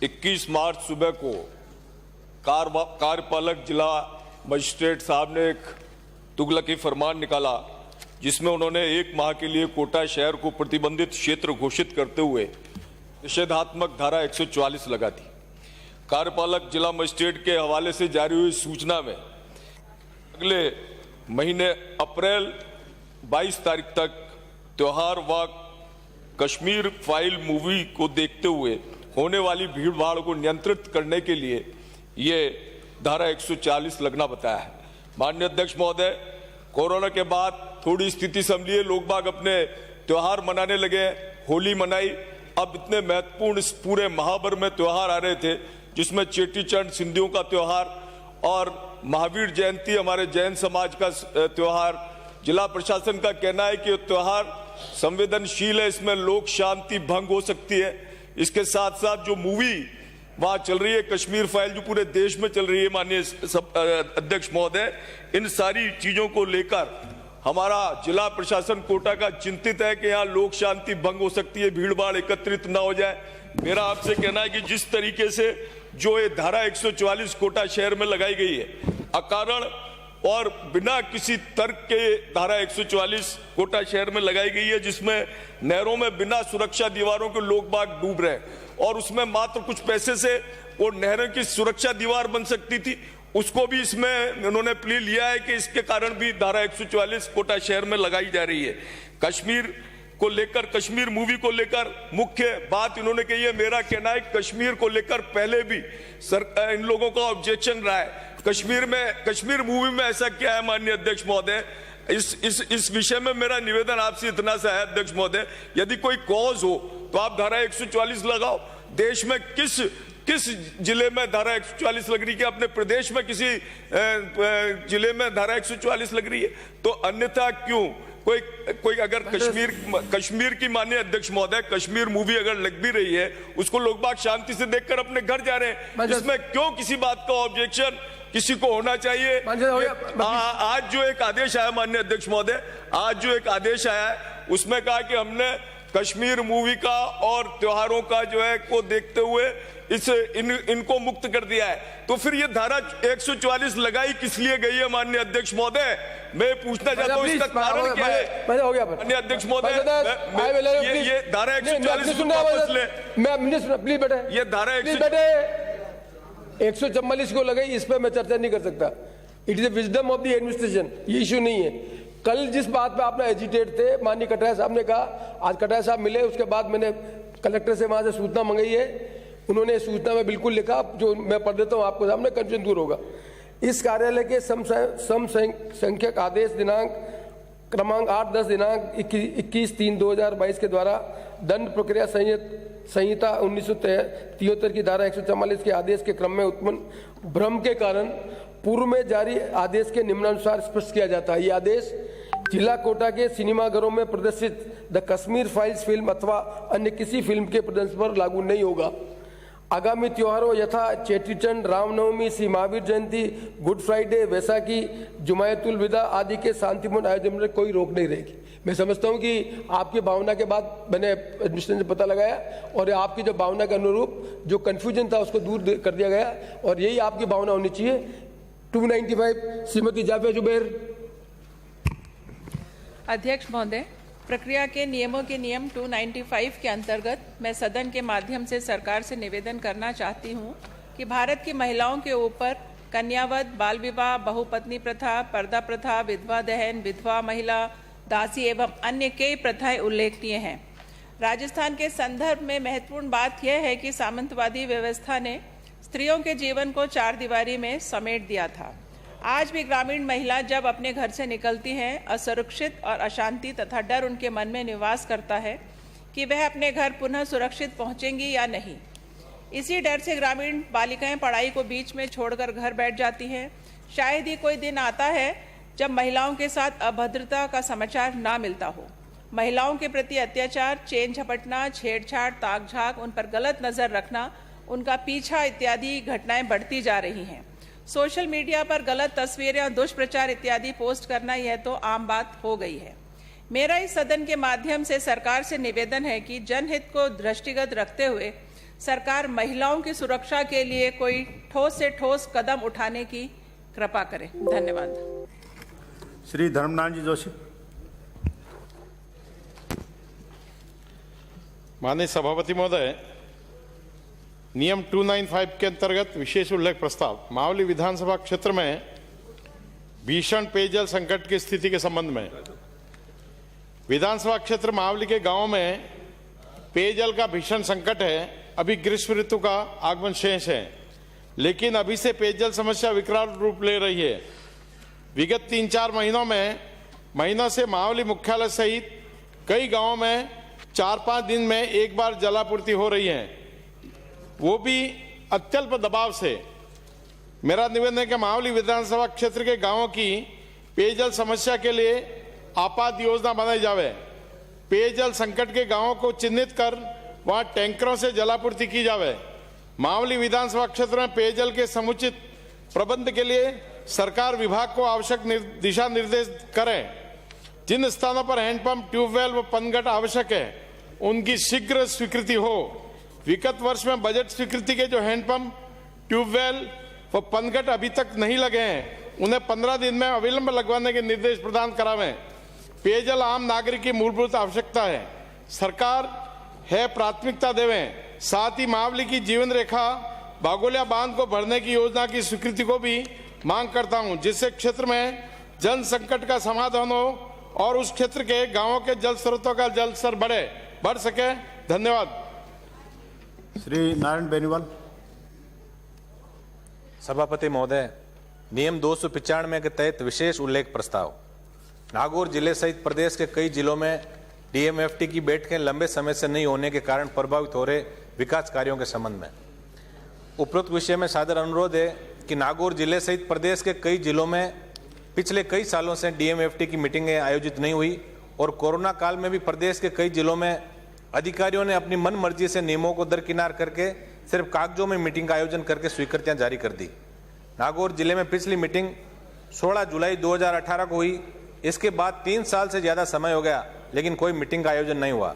Speaker 13: 21 मार्च सुबह को कार्यपालक जिला मजिस्ट्रेट साहब ने एक तुगलकी फरमान निकाला जिसमें उन्होंने 1 माह के लिए कोटा शहर को प्रतिबंधित क्षेत्र घोषित करते हुए निषेधात्मक धारा 144 लगा दी। कार्यपालक जिला मजिस्ट्रेट के हवाले से जारी हुई सूचना में अगले महीने अप्रैल 22 तारीख तक त्योहार व कश्मीर फाइल मूवी को देखते हुए होने वाली भीड़ भाड़ को नियंत्रित करने के लिए ये धारा 140 लगना बताया है। माननीय अध्यक्ष महोदय, कोरोना के बाद थोड़ी स्थिति संभली, लोग बाग अपने त्योहार मनाने लगे, होली मनाई। अब इतने महत्वपूर्ण इस पूरे महाभर में त्योहार आ रहे थे, जिसमें चेटीचंड सिंधियों का त्योहार और महावीर जयंती हमारे जैन समाज का त्योहार। जिला प्रशासन का कहना है कि ये त्योहार संवेदनशील है, इसमें लोक शांति भंग हो सकती है। इसके साथ साथ जो मूवी वहां चल रही है कश्मीर फाइल, जो पूरे देश में चल रही है, माननीय अध्यक्ष महोदय, इन सारी चीजों को लेकर हमारा जिला प्रशासन कोटा का चिंतित है कि यहाँ लोक शांति भंग हो सकती है, भीड़ भाड़ एकत्रित ना हो जाए। मेरा आपसे कहना है कि जिस तरीके से जो ये धारा 144 कोटा शहर में लगाई गई है, अकारण और बिना किसी तर्क के धारा 144 कोटा शहर में लगाई गई है, जिसमें नहरों में बिना सुरक्षा दीवारों के लोग बाग डूब रहे हैं और उसमें मात्र कुछ पैसे से वो नहरों की सुरक्षा दीवार बन सकती थी। उसको भी इसमें उन्होंने प्ली लिया है कि इसके कारण भी धारा 144 कोटा शहर में लगाई जा रही है। कश्मीर को लेकर, कश्मीर मूवी को लेकर मुख्य बात इन्होंने कही है। मेरा कहना है कश्मीर को लेकर पहले भी इन लोगों का ऑब्जेक्शन रहा है। कश्मीर मूवी में ऐसा क्या है माननीय अध्यक्ष महोदय, इस विषय में मेरा निवेदन आपसे इतना सा है अध्यक्ष महोदय, यदि कोई कॉज हो तो आप धारा 144 लगाओ। देश में किस जिले में धारा 144 लग रही है? अपने प्रदेश में किसी जिले में धारा 144 लग रही है? तो अन्यथा क्यों कोई अगर कश्मीर की माननीय अध्यक्ष महोदय, कश्मीर मूवी अगर लग भी रही है, उसको लोग बाग शांति से देखकर अपने घर जा रहे हैं, इसमें क्यों किसी बात का ऑब्जेक्शन किसी को होना चाहिए? आज जो एक आदेश आया माननीय अध्यक्ष महोदय, आज जो एक आदेश आया है उसमें कहा कि हमने कश्मीर मूवी का और त्योहारों का जो है को देखते हुए इनको मुक्त कर दिया है। तो फिर ये धारा 144 लगाई किस लिए गई है माननीय अध्यक्ष महोदय? मैं पूछना चाहता हूँ इसका कारण क्या है माननीय अध्यक्ष महोदय? ये धारा 144 वापस ले।
Speaker 1: प्लीज बेटे,
Speaker 13: ये धारा
Speaker 1: 144 को लगाई, इस पर मैं चर्चा नहीं कर सकता। It is the wisdom of the administration, ये इश्यू नहीं है। कल जिस बात पे आपने एजिटेट थे, माननीय कटारिया साहब ने कहा, आज कटारिया साहब मिले, उसके बाद मैंने कलेक्टर से वहां से सूचना मंगाई है। उन्होंने सूचना में बिल्कुल लिखा, जो मैं पढ़ देता हूँ आपको सामने, कंफ्यूजन दूर होगा। इस कार्यालय के समसंख्यक आदेश दिनांक क्रमांक 8-10 दिनांक 21/3/2022 के द्वारा दंड प्रक्रिया संहिता 1973 की धारा 144 के आदेश के क्रम में उत्पन्न भ्रम के कारण पूर्व में जारी आदेश के निम्नानुसार स्पष्ट किया जाता है। ये आदेश जिला कोटा के सिनेमाघरों में प्रदर्शित द कश्मीर फाइल्स फिल्म अथवा अन्य किसी फिल्म के प्रदर्शन पर लागू नहीं होगा। आगामी त्योहारों यथा चेटीचंड, रामनवमी, श्री महावीर जयंती, गुड फ्राइडे, वैसाखी, जुमायतुल विदा आदि के शांतिपूर्ण आयोजन में कोई रोक नहीं रहेगी। मैं समझता हूं कि आपकी भावना के बाद मैंने एडमिनिस्ट्रेशन से पता लगाया और आपकी जो भावना के अनुरूप जो कंफ्यूजन था उसको दूर कर दिया गया और यही आपकी भावना होनी चाहिए। 295 श्रीमती जाफिया जुबैर।
Speaker 23: अध्यक्ष महोदय, प्रक्रिया के नियमों के नियम 295 के अंतर्गत मैं सदन के माध्यम से सरकार से निवेदन करना चाहती हूं कि भारत की महिलाओं के ऊपर कन्यावध, बाल विवाह, बहुपत्नी प्रथा, पर्दा प्रथा, विधवा दहन, विधवा महिला, दासी एवं अन्य कई प्रथाएं उल्लेखनीय हैं। राजस्थान के संदर्भ में महत्वपूर्ण बात यह है कि सामंतवादी व्यवस्था ने स्त्रियों के जीवन को चार दीवारी में समेट दिया था। आज भी ग्रामीण महिला जब अपने घर से निकलती हैं, असुरक्षित और अशांति तथा डर उनके मन में निवास करता है कि वह अपने घर पुनः सुरक्षित पहुंचेंगी या नहीं। इसी डर से ग्रामीण बालिकाएं पढ़ाई को बीच में छोड़कर घर बैठ जाती हैं। शायद ही कोई दिन आता है जब महिलाओं के साथ अभद्रता का समाचार ना मिलता हो। महिलाओं के प्रति अत्याचार, चेन झपटना, छेड़छाड़, ताक-झाक, उन पर गलत नजर रखना, उनका पीछा इत्यादि घटनाएं बढ़ती जा रही हैं। सोशल मीडिया पर गलत तस्वीरें और दुष्प्रचार इत्यादि पोस्ट करना यह तो आम बात हो गई है। मेरा इस सदन के माध्यम से सरकार से निवेदन है कि जनहित को दृष्टिगत रखते हुए सरकार महिलाओं की सुरक्षा के लिए कोई ठोस से ठोस कदम उठाने की कृपा करें। धन्यवाद।
Speaker 11: श्री धर्मनाथ जी जोशी। माननीय सभापति महोदय, नियम 295 के अंतर्गत विशेष उल्लेख प्रस्ताव मावली विधानसभा क्षेत्र में भीषण पेयजल संकट की स्थिति के संबंध में। विधानसभा क्षेत्र मावली के गांवों में पेयजल का भीषण संकट है। अभी ग्रीष्म ऋतु का आगमन शेष है, लेकिन अभी से पेयजल समस्या विकराल रूप ले रही है। विगत 3-4 महीनों से मावली मुख्यालय सहित कई गांवों में 4-5 दिन में एक बार जलापूर्ति हो रही है, वो भी अत्यल्प दबाव से। मेरा निवेदन है कि मावली विधानसभा क्षेत्र के गांवों की पेयजल समस्या के लिए आपात योजना बनाई जावे। पेयजल संकट के गांवों को चिन्हित कर वहां टैंकरों से जलापूर्ति की जावे। मावली विधानसभा क्षेत्र में पेयजल के समुचित प्रबंध के लिए सरकार विभाग को आवश्यक दिशा निर्देश करें। जिन स्थानों पर हैंडपंप, ट्यूबवेल व पनघट आवश्यक है, उनकी शीघ्र स्वीकृति हो। विगत वर्ष में बजट स्वीकृति के जो हैंडपंप, ट्यूबवेल व पनघट अभी तक नहीं लगे हैं, उन्हें 15 दिन में अविलंब लगवाने के निर्देश प्रदान करावें। पेयजल आम नागरिक की मूलभूत आवश्यकता है, सरकार है प्राथमिकता देवें। साथ ही मावली की जीवन रेखा बागोलिया बांध को भरने की योजना की स्वीकृति को भी मांग करता हूं, जिससे क्षेत्र में जल संकट का समाधान हो और उस क्षेत्र के गांवों के जल स्रोतों का जल स्तर बढ़ सके। धन्यवाद।
Speaker 14: श्री नारायण बेनीवाल।
Speaker 15: सभापति महोदय, नियम 295 के तहत विशेष उल्लेख प्रस्ताव। नागौर जिले सहित प्रदेश के कई जिलों में डीएमएफटी की बैठकें लंबे समय से नहीं होने के कारण प्रभावित हो रहे विकास कार्यों के संबंध में। उपरोक्त विषय में सादर अनुरोध है कि नागौर जिले सहित प्रदेश के कई जिलों में पिछले कई सालों से डीएमएफटी की मीटिंगें आयोजित नहीं हुई और कोरोना काल में भी प्रदेश के कई जिलों में अधिकारियों ने अपनी मन मर्जी से नियमों को दरकिनार करके सिर्फ कागजों में मीटिंग का आयोजन करके स्वीकृतियां जारी कर दी। नागौर जिले में पिछली मीटिंग 16 जुलाई 2018 को हुई। इसके बाद 3 साल से ज्यादा समय हो गया, लेकिन कोई मीटिंग का आयोजन नहीं हुआ।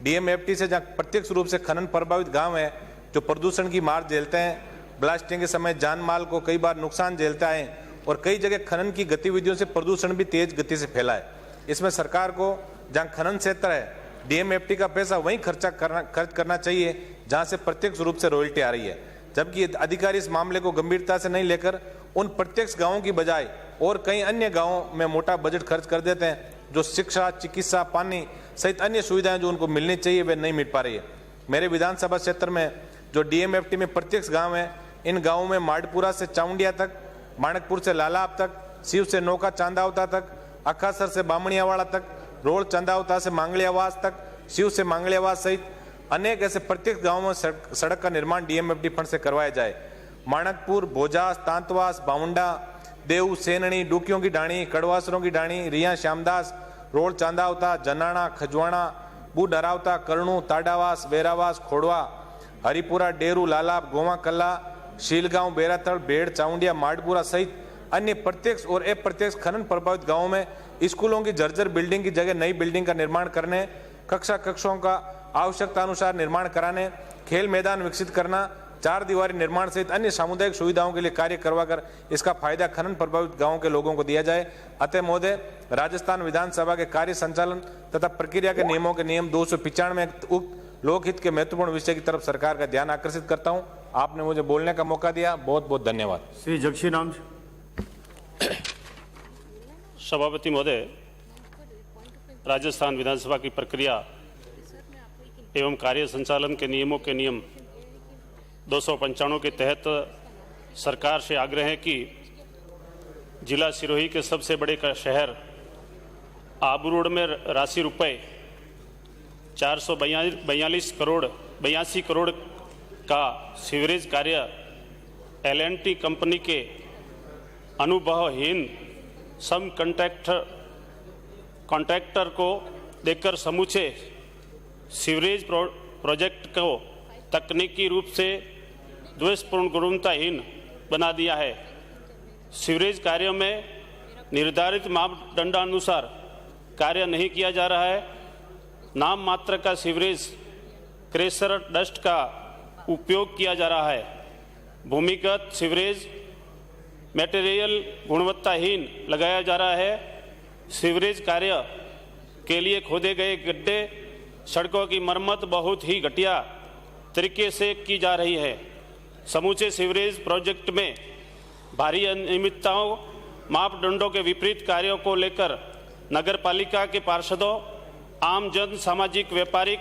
Speaker 15: डीएमएफटी से जहां प्रत्यक्ष रूप से खनन प्रभावित गांव है, जो प्रदूषण की मार झेलते हैं, ब्लास्टिंग के समय जान माल को कई बार नुकसान झेलता है और कई जगह खनन की गतिविधियों से प्रदूषण भी तेज गति से फैला है। इसमें सरकार को जहां खनन क्षेत्र है, डीएमएफटी का पैसा वहीं खर्च करना चाहिए जहां से प्रत्यक्ष रूप से रॉयल्टी आ रही है, जबकि अधिकारी इस मामले को गंभीरता से नहीं लेकर उन प्रत्यक्ष गांवों की बजाय और कई अन्य गांवों में मोटा बजट खर्च कर देते हैं, जो शिक्षा, चिकित्सा, पानी सहित अन्य सुविधाएं जो उनको मिलनी चाहिए वे नहीं मिल पा रही है। मेरे विधानसभा क्षेत्र में जो डीएमएफटी में प्रत्यक्ष गांव है, इन गांवों में माडपुरा से चाउंडिया तक, माणकपुर से लालाब तक, शिव से नौका चांदावता तक, अखासर से बामणियावाड़ा तक, रोड चांदावता से मांगलियावास तक, शिव से मांगलियावास सहित अनेक ऐसे प्रत्येक गांवों में सड़क का निर्माण डीएमएफटी फंड से करवाया जाए। माणकपुर, भोजास, तांतवास, बाउंडा, देव, सेनणी, डूकियों की डाणी, कड़वासरों की डाणी, रिया, श्यामदास, रोड चांदावता, जनाना, खजवाणा, बूढ़ डरावता, कर्णू, ताडावास, बेरावास, खोड़वा, हरिपुरा, डेरू, लालाब, गोवा कल्ला, शीलगांव, बेरातड़, बेड़, चाउंडिया, माडपुरा सहित अन्य प्रत्यक्ष और अप्रत्यक्ष खनन प्रभावित गांवों में स्कूलों की जर्जर बिल्डिंग की जगह नई बिल्डिंग का निर्माण करने, कक्षों का आवश्यकता अनुसार निर्माण कराने, खेल मैदान विकसित करना, 4 दीवारी निर्माण सहित अन्य सामुदायिक सुविधाओं के लिए कार्य करवाकर इसका फायदा खनन प्रभावित गांवों के लोगों को दिया जाए। अतः महोदय, राजस्थान विधानसभा के कार्य संचालन तथा प्रक्रिया के नियमों के नियम 295 उक्त लोकहित के महत्वपूर्ण विषय की तरफ सरकार का ध्यान आकर्षित करता हूं। आपने मुझे बोलने का मौका दिया, बहुत बहुत धन्यवाद।
Speaker 14: श्री जगशी नाम।
Speaker 24: सभापति महोदय, राजस्थान विधानसभा की प्रक्रिया एवं कार्य संचालन के नियमों के नियम 295 के तहत सरकार से आग्रह है कि जिला सिरोही के सबसे बड़े का शहर आबू रोड में राशि रुपए 482 करोड़ का सीवरेज कार्य L&T कंपनी के अनुभवहीन सम कॉन्ट्रैक्टर को देकर समूचे सीवरेज प्रोजेक्ट को तकनीकी रूप से द्वेषपूर्ण गुणवत्ताहीन बना दिया है। सीवरेज कार्यों में निर्धारित मापदंडानुसार कार्य नहीं किया जा रहा है। नाम मात्र का सीवरेज क्रेशर डस्ट का उपयोग किया जा रहा है। भूमिगत सीवरेज मटेरियल गुणवत्ताहीन लगाया जा रहा है। सीवरेज कार्य के लिए खोदे गए गड्ढे सड़कों की मरम्मत बहुत ही घटिया तरीके से की जा रही है। समूचे सीवरेज प्रोजेक्ट में भारी अनियमितताओं, मापदंडों के विपरीत कार्यों को लेकर नगर पालिका के पार्षदों, आम जन, सामाजिक व्यापारिक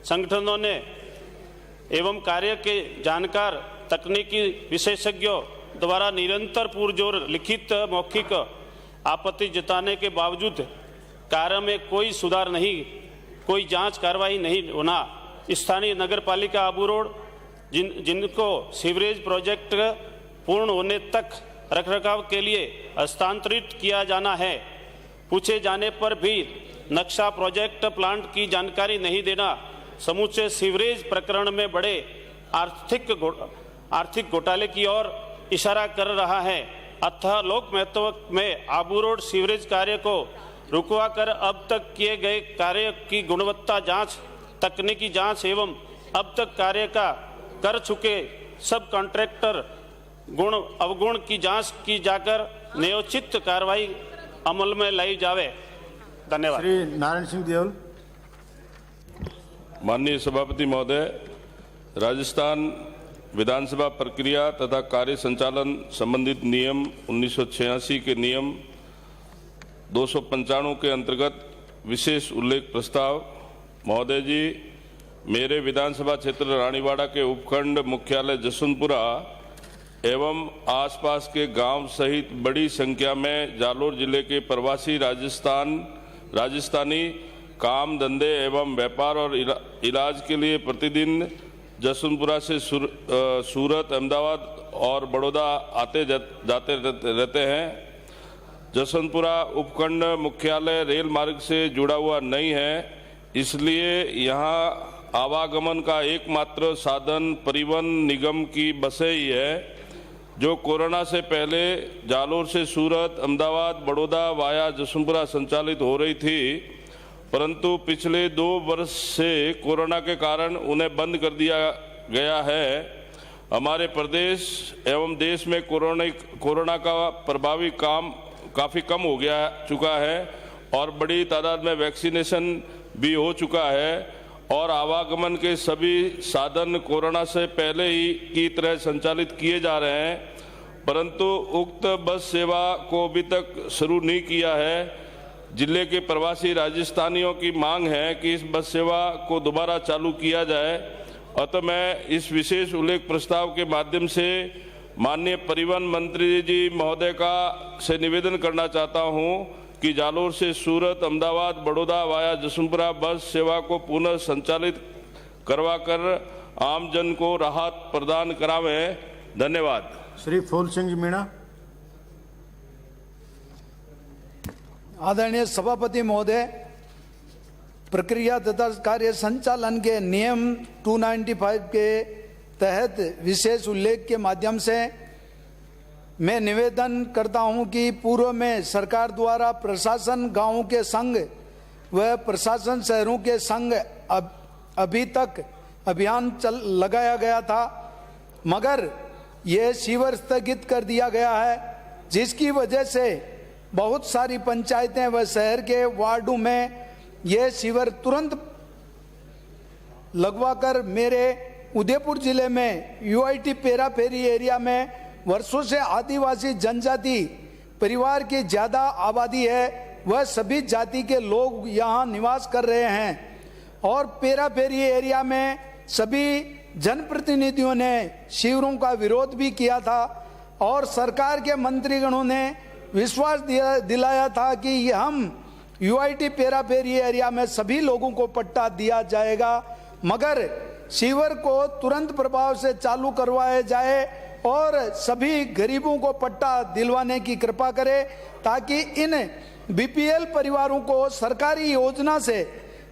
Speaker 24: संगठनों ने एवं कार्य के जानकार तकनीकी विशेषज्ञों द्वारा निरंतर पुरजोर लिखित मौखिक आपत्ति जताने के बावजूद कार्य में कोई सुधार नहीं, कोई जांच कार्रवाई नहीं होना स्थानीय नगर पालिका आबू रोड जिनको सीवरेज प्रोजेक्ट पूर्ण होने तक रखरखाव के लिए हस्तांतरित किया जाना है, पूछे जाने पर भी नक्शा प्रोजेक्ट प्लांट की जानकारी नहीं देना समूचे सीवरेज प्रकरण में बड़े आर्थिक घोटाले की ओर इशारा कर रहा है। अतः लोक महत्व में आबू रोड सीवरेज कार्य को रुकवा कर अब तक किए गए कार्य की गुणवत्ता जांच, तकनीकी जांच एवं अब तक कार्य का कर चुके सब कॉन्ट्रैक्टर गुण अवगुण की जांच की जाकर न्यायोचित कार्रवाई अमल में लाई जावे। धन्यवाद।
Speaker 14: श्री नारायण सिंह देओल।
Speaker 16: माननीय सभापति महोदय, राजस्थान विधानसभा प्रक्रिया तथा कार्य संचालन संबंधित नियम 1986 के नियम 295 के अंतर्गत विशेष उल्लेख प्रस्ताव। महोदय जी, मेरे विधानसभा क्षेत्र रानीवाड़ा के उपखंड मुख्यालय जसवंतपुरा एवं आसपास के गांव सहित बड़ी संख्या में जालोर जिले के प्रवासी राजस्थानी काम धंधे एवं व्यापार और इलाज के लिए प्रतिदिन जसवंतपुरा से सूरत, अहमदाबाद और बड़ौदा आते जाते रहते हैं। जसवंतपुरा उपखंड मुख्यालय रेल मार्ग से जुड़ा हुआ नहीं है, इसलिए यहाँ आवागमन का एकमात्र साधन परिवहन निगम की बसें ही है, जो कोरोना से पहले जालोर से सूरत, अहमदाबाद, बड़ौदा वाया जसवंतपुरा संचालित हो रही थी, परंतु पिछले 2 वर्ष से कोरोना के कारण उन्हें बंद कर दिया गया है। हमारे प्रदेश एवं देश में कोरोना का प्रभावी काम काफ़ी कम हो चुका है और बड़ी तादाद में वैक्सीनेशन भी हो चुका है और आवागमन के सभी साधन कोरोना से पहले ही की तरह संचालित किए जा रहे हैं, परंतु उक्त बस सेवा को अभी तक शुरू नहीं किया है। जिले के प्रवासी राजस्थानियों की मांग है कि इस बस सेवा को दोबारा चालू किया जाए। अतः मैं इस विशेष उल्लेख प्रस्ताव के माध्यम से माननीय परिवहन मंत्री जी महोदय से निवेदन करना चाहता हूं कि जालोर से सूरत, अहमदाबाद, बड़ौदा वाया जसवंतपुरा बस सेवा को पुनः संचालित करवाकर आम जन को राहत प्रदान करावें। धन्यवाद।
Speaker 14: श्री फूल सिंह मीणा।
Speaker 17: आदरणीय सभापति महोदय, प्रक्रिया तथा कार्य संचालन के नियम 295 के तहत विशेष उल्लेख के माध्यम से मैं निवेदन करता हूं कि पूर्व में सरकार द्वारा प्रशासन गांवों के संघ व प्रशासन शहरों के संघ अभी तक अभियान लगाया गया था, मगर यह शिविर स्थगित कर दिया गया है, जिसकी वजह से बहुत सारी पंचायतें व शहर के वार्डों में यह शिविर तुरंत लगवाकर मेरे उदयपुर जिले में यूआईटी पेराफेरी एरिया में वर्षों से आदिवासी जनजाति परिवार की ज़्यादा आबादी है, वह सभी जाति के लोग यहाँ निवास कर रहे हैं और पेराफेरी एरिया में सभी जनप्रतिनिधियों ने शिविरों का विरोध भी किया था और सरकार के मंत्रीगणों ने विश्वास दिलाया था कि हम यूआईटी पेराफेरी एरिया में सभी लोगों को पट्टा दिया जाएगा, मगर शिविर को तुरंत प्रभाव से चालू करवाया जाए और सभी गरीबों को पट्टा दिलवाने की कृपा करे, ताकि इन बीपीएल परिवारों को सरकारी योजना से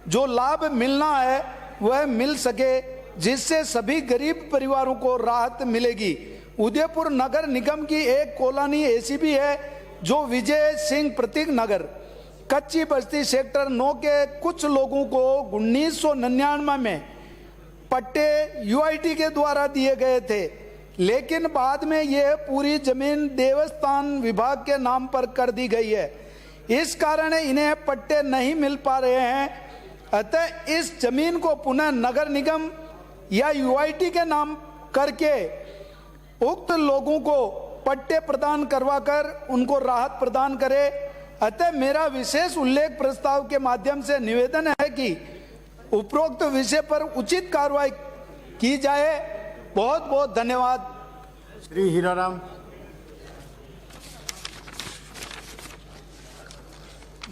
Speaker 17: जो लाभ मिलना है वह मिल सके, जिससे सभी गरीब परिवारों को राहत मिलेगी। उदयपुर नगर निगम की एक कॉलोनी ऐसी भी है जो विजय सिंह प्रतीक नगर कच्ची बस्ती सेक्टर 9 के कुछ लोगों को 1999 में पट्टे यूआईटी के द्वारा दिए गए थे, लेकिन बाद में यह पूरी जमीन देवस्थान विभाग के नाम पर कर दी गई है। इस कारण इन्हें पट्टे नहीं मिल पा रहे हैं। अतः इस जमीन को पुनः नगर निगम या यूआईटी के नाम करके उक्त लोगों को पट्टे प्रदान करवाकर उनको राहत प्रदान करे। अतः मेरा विशेष उल्लेख प्रस्ताव के माध्यम से निवेदन है कि उपरोक्त विषय पर उचित कार्रवाई की जाए। बहुत बहुत धन्यवाद।
Speaker 14: श्री हीराराम।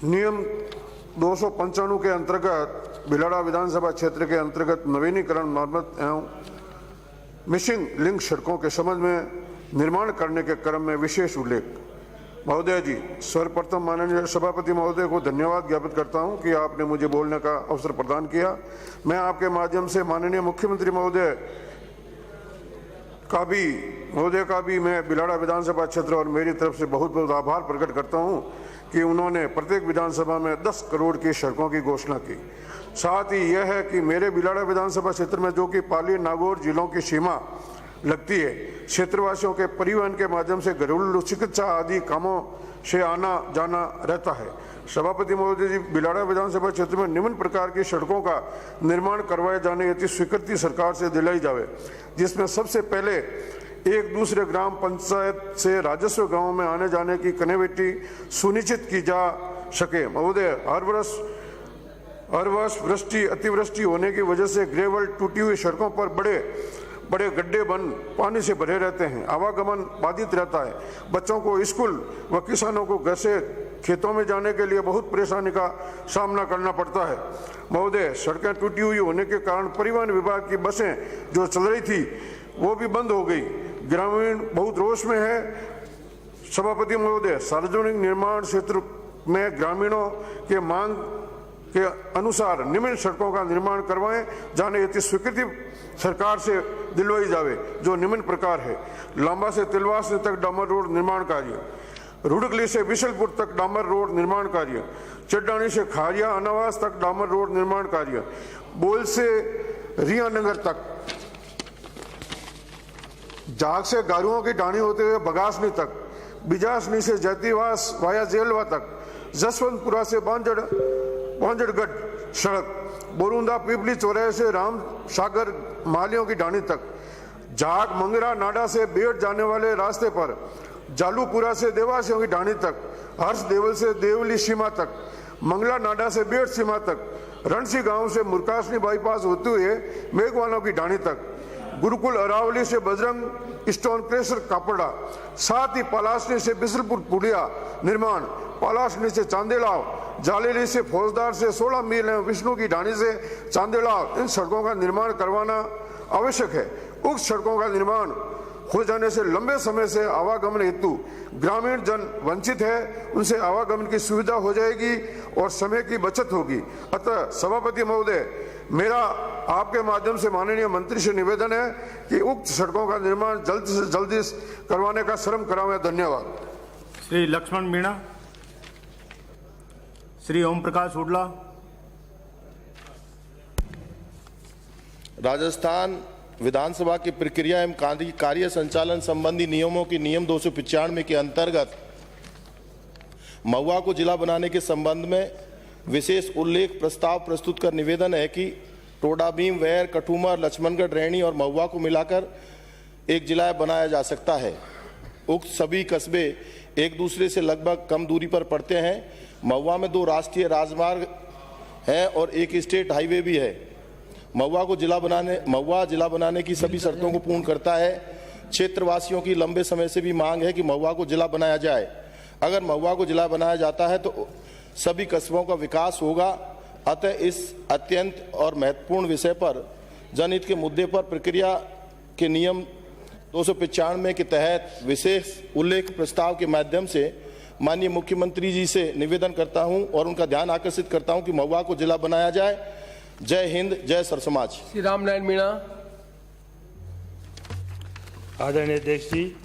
Speaker 5: नियम 295 के अंतर्गत भिलाड़ा विधानसभा क्षेत्र के अंतर्गत नवीनीकरण, मरम्मत एवं मिसिंग लिंक सड़कों के संबंध में निर्माण करने के क्रम में विशेष उल्लेख। महोदय जी, सर्वप्रथम माननीय सभापति महोदय को धन्यवाद ज्ञापित करता हूं कि आपने मुझे बोलने का अवसर प्रदान किया। मैं आपके माध्यम से माननीय मुख्यमंत्री महोदय का भी मैं भिलाड़ा विधानसभा क्षेत्र और मेरी तरफ से बहुत बहुत आभार प्रकट करता हूं कि उन्होंने प्रत्येक विधानसभा में 10 करोड़ की सड़कों की घोषणा की। साथ ही यह है कि मेरे भिलाड़ा विधानसभा क्षेत्र में, जो कि पाली नागौर जिलों की सीमा लगती है, क्षेत्रवासियों के परिवहन के माध्यम से घरेलू चिकित्सा आदि कामों से आना जाना रहता है। सभापति महोदय जी, भिलाड़ा विधानसभा क्षेत्र में निम्न प्रकार की सड़कों का निर्माण करवाए जाने की स्वीकृति सरकार से दिलाई जावे, जिसमें सबसे पहले एक दूसरे ग्राम पंचायत से राजस्व गांवों में आने जाने की कनेक्टिविटी सुनिश्चित की जा सके। महोदय, हर वर्ष वृष्टि अतिवृष्टि होने की वजह से ग्रेवल टूटी हुई सड़कों पर बड़े गड्ढे बन पानी से भरे रहते हैं, आवागमन बाधित रहता है। बच्चों को स्कूल व किसानों को घर से खेतों में जाने के लिए बहुत परेशानी का सामना करना पड़ता है। महोदय, सड़कें टूटी हुई होने के कारण परिवहन विभाग की बसें जो चल रही थी वो भी बंद हो गई। ग्रामीण बहुत रोष में है। सभापति महोदय, सार्वजनिक निर्माण क्षेत्र में ग्रामीणों के मांग के अनुसार निम्न सड़कों का निर्माण करवाए जाने हेतु स्वीकृति सरकार से दिलवाई जावे, जो निम्न प्रकार है। लांबा से तिलवास तक डामर रोड निर्माण कार्य, रुड़कली से बिशलपुर तक डामर रोड निर्माण कार्य, चड्डानी से खारिया अनावास तक डामर रोड निर्माण कार्य, बोल से रियानगर तक, जाग से गारुओं की ढाणी होते हुए बगासनी तक, बिजासनी से जैतीवास वाया जेलवा तक, जसवंतपुरा से बांजड़गढ़ सड़क, बोरुंदा पिपली चौराहे से राम सागर मालियों की ढाणी तक, जाग मंगरा नाडा से बेट जाने वाले रास्ते पर, जालूपुरा से देवासियों की ढाणी तक, हर्ष देवल से देवली सीमा तक, मंगला नाडा से बेट सीमा तक, रणसी गांव से मुरकासनी बाईपास होते हुए मेघवालों की ढाणी तक, गुरुकुल अरावली से बजरंग स्टोन क्रेशर कापड़ा, साथ ही पलासनी से बिसलपुर पुड़िया निर्माण, पलासनी से चांदेलाव, जालेली से फौजदार से 16 मील है, विष्णु की ढाणी से चांदेलाव, इन सड़कों का निर्माण करवाना आवश्यक है। उक्त सड़कों का निर्माण हो जाने से लंबे समय से आवागमन हेतु ग्रामीण जन वंचित है, उनसे आवागमन की सुविधा हो जाएगी और समय की बचत होगी। अतः सभापति महोदय, मेरा आपके माध्यम से माननीय मंत्री से निवेदन है कि उक्त सड़कों का निर्माण जल्द से जल्दी करवाने का श्रम करावें। धन्यवाद।
Speaker 14: श्री लक्ष्मण मीणा। श्री ओम प्रकाश हुडला।
Speaker 18: राजस्थान विधानसभा की प्रक्रिया एवं कार्य संचालन संबंधी नियमों की नियम 295 के अंतर्गत महुआ को जिला बनाने के संबंध में विशेष उल्लेख प्रस्ताव प्रस्तुत कर निवेदन है कि टोडाभीम, वैर, कठूमर, लक्ष्मणगढ़, रैणी और महुआ को मिलाकर एक जिला बनाया जा सकता है। उक्त सभी कस्बे एक दूसरे से लगभग कम दूरी पर पड़ते हैं। महुआ में 2 राष्ट्रीय राजमार्ग हैं और एक स्टेट हाईवे भी है। महुआ जिला बनाने की सभी शर्तों को पूर्ण करता है। क्षेत्रवासियों की लंबे समय से भी मांग है कि महुआ को जिला बनाया जाए। अगर महुआ को जिला बनाया जाता है तो सभी कस्बों का विकास होगा। अतः इस अत्यंत और महत्वपूर्ण विषय पर जनहित के मुद्दे पर प्रक्रिया के नियम 295 के तहत विशेष उल्लेख प्रस्ताव के माध्यम से माननीय मुख्यमंत्री जी से निवेदन करता हूं और उनका ध्यान आकर्षित करता हूं कि महुआ को जिला बनाया जाए। जय हिंद, जय सर समाज।
Speaker 1: श्री रामनारायण मीणा।
Speaker 19: आदरणीय अध्यक्ष जी,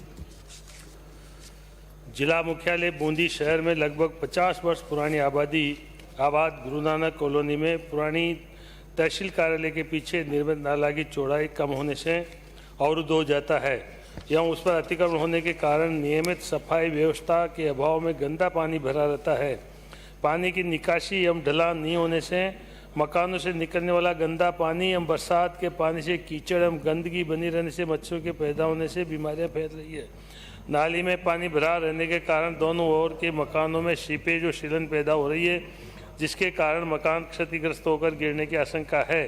Speaker 19: जिला मुख्यालय बूंदी शहर में लगभग 50 वर्ष पुरानी आबाद गुरु नानक कॉलोनी में पुरानी तहसील कार्यालय के पीछे निर्मित नाला की चौड़ाई कम होने से अवरुद्ध हो जाता है एवं उस पर अतिक्रमण होने के कारण नियमित सफाई व्यवस्था के अभाव में गंदा पानी भरा रहता है। पानी की निकासी एवं ढलान नहीं होने से मकानों से निकलने वाला गंदा पानी एवं बरसात के पानी से कीचड़ एवं गंदगी बनी रहने से मच्छरों के पैदा होने से बीमारियां फैल रही है। नाली में पानी भरा रहने के कारण दोनों ओर के मकानों में सीपेज और सीलन पैदा हो रही है, जिसके कारण मकान क्षतिग्रस्त होकर गिरने की आशंका है।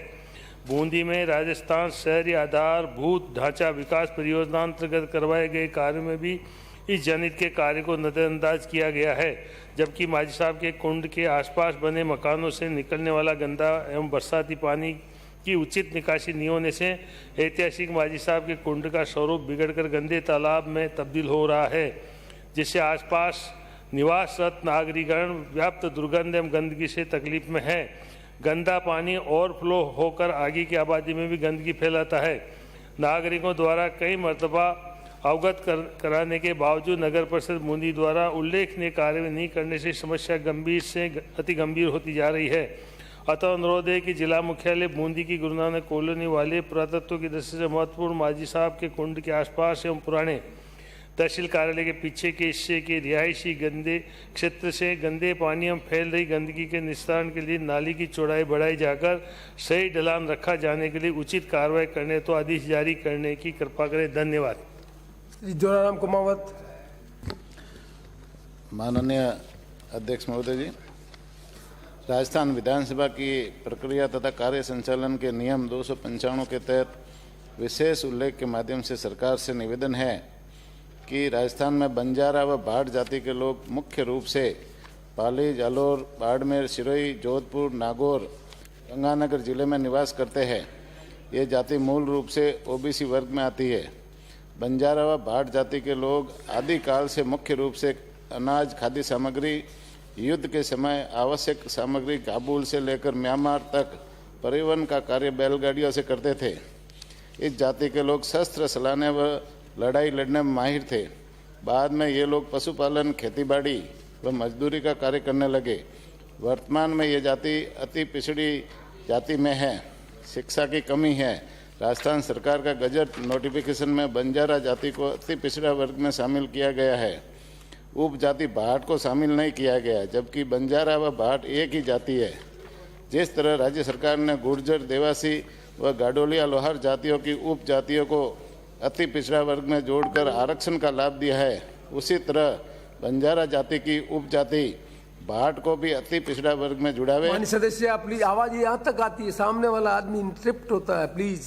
Speaker 19: बूंदी में राजस्थान शहरी आधारभूत ढांचा विकास परियोजना अंतर्गत करवाए गए कार्य में भी इस जनहित के कार्य को नजरअंदाज किया गया है, जबकि माजी साहब के कुंड के आसपास बने मकानों से निकलने वाला गंदा एवं बरसाती पानी की उचित निकासी नहीं होने से ऐतिहासिक माजी साहब के कुंड का स्वरूप बिगड़कर गंदे तालाब में तब्दील हो रहा है, जिससे आसपास निवासरत नागरिकगण व्याप्त दुर्गंध एवं गंदगी से तकलीफ में है। गंदा पानी ओवरफ्लो होकर आगे की आबादी में भी गंदगी फैलाता है। नागरिकों द्वारा कई मरतबा अवगत कराने के बावजूद नगर परिषद बूंदी द्वारा उल्लेखनीय कार्य नहीं करने से समस्या गंभीर से अति गंभीर होती जा रही है। अतः अनुरोध है कि जिला मुख्यालय बूंदी की गुरु नानक कॉलोनी वाले पुरातत्व की दृष्टि से महत्वपूर्ण माजी साहब के कुंड के आसपास एवं पुराने तहसील कार्यालय के पीछे के हिस्से के रिहायशी गंदे क्षेत्र से गंदे पानी एवं फैल रही गंदगी के निस्तारण के लिए नाली की चौड़ाई बढ़ाई जाकर सही ढलान रखा जाने के लिए उचित कार्रवाई करने तो आदेश जारी करने की कृपा करें। धन्यवाद।
Speaker 1: श्री जोराराम कुमावत।
Speaker 4: माननीय अध्यक्ष महोदय जी, राजस्थान विधानसभा की प्रक्रिया तथा कार्य संचालन के नियम 295 के तहत विशेष उल्लेख के माध्यम से सरकार से निवेदन है कि राजस्थान में बंजारा व भाट जाति के लोग मुख्य रूप से पाली, जालोर, बाड़मेर, सिरोही, जोधपुर, नागौर, गंगानगर जिले में निवास करते हैं। ये जाति मूल रूप से ओबीसी वर्ग में आती है। बंजारा व भाट जाति के लोग आदिकाल से मुख्य रूप से अनाज, खाद्य सामग्री, युद्ध के समय आवश्यक सामग्री काबुल से लेकर म्यांमार तक परिवहन का कार्य बैलगाड़ियों से करते थे। इस जाति के लोग शस्त्र चलाने व लड़ाई लड़ने में माहिर थे। बाद में ये लोग पशुपालन, खेतीबाड़ी व मजदूरी का कार्य करने लगे। वर्तमान में ये जाति अति पिछड़ी जाति में है। शिक्षा की कमी है। राजस्थान सरकार का गजट नोटिफिकेशन में बंजारा जाति को अति पिछड़ा वर्ग में शामिल किया गया है। उप जाति भाट को शामिल नहीं किया गया, जबकि बंजारा व भाट एक ही जाति है। जिस तरह राज्य सरकार ने गुर्जर, देवासी व गाडोलिया लोहार जातियों की उप जातियों को अति पिछड़ा वर्ग में जोड़कर आरक्षण का लाभ दिया है, उसी तरह बंजारा जाति की उप जाति भाट को भी अति पिछड़ा वर्ग में जुड़ावे।
Speaker 1: माननीय सदस्य, आप प्लीज, आवाज यहाँ तक आती है, सामने वाला आदमी इंटरप्ट होता है, प्लीज।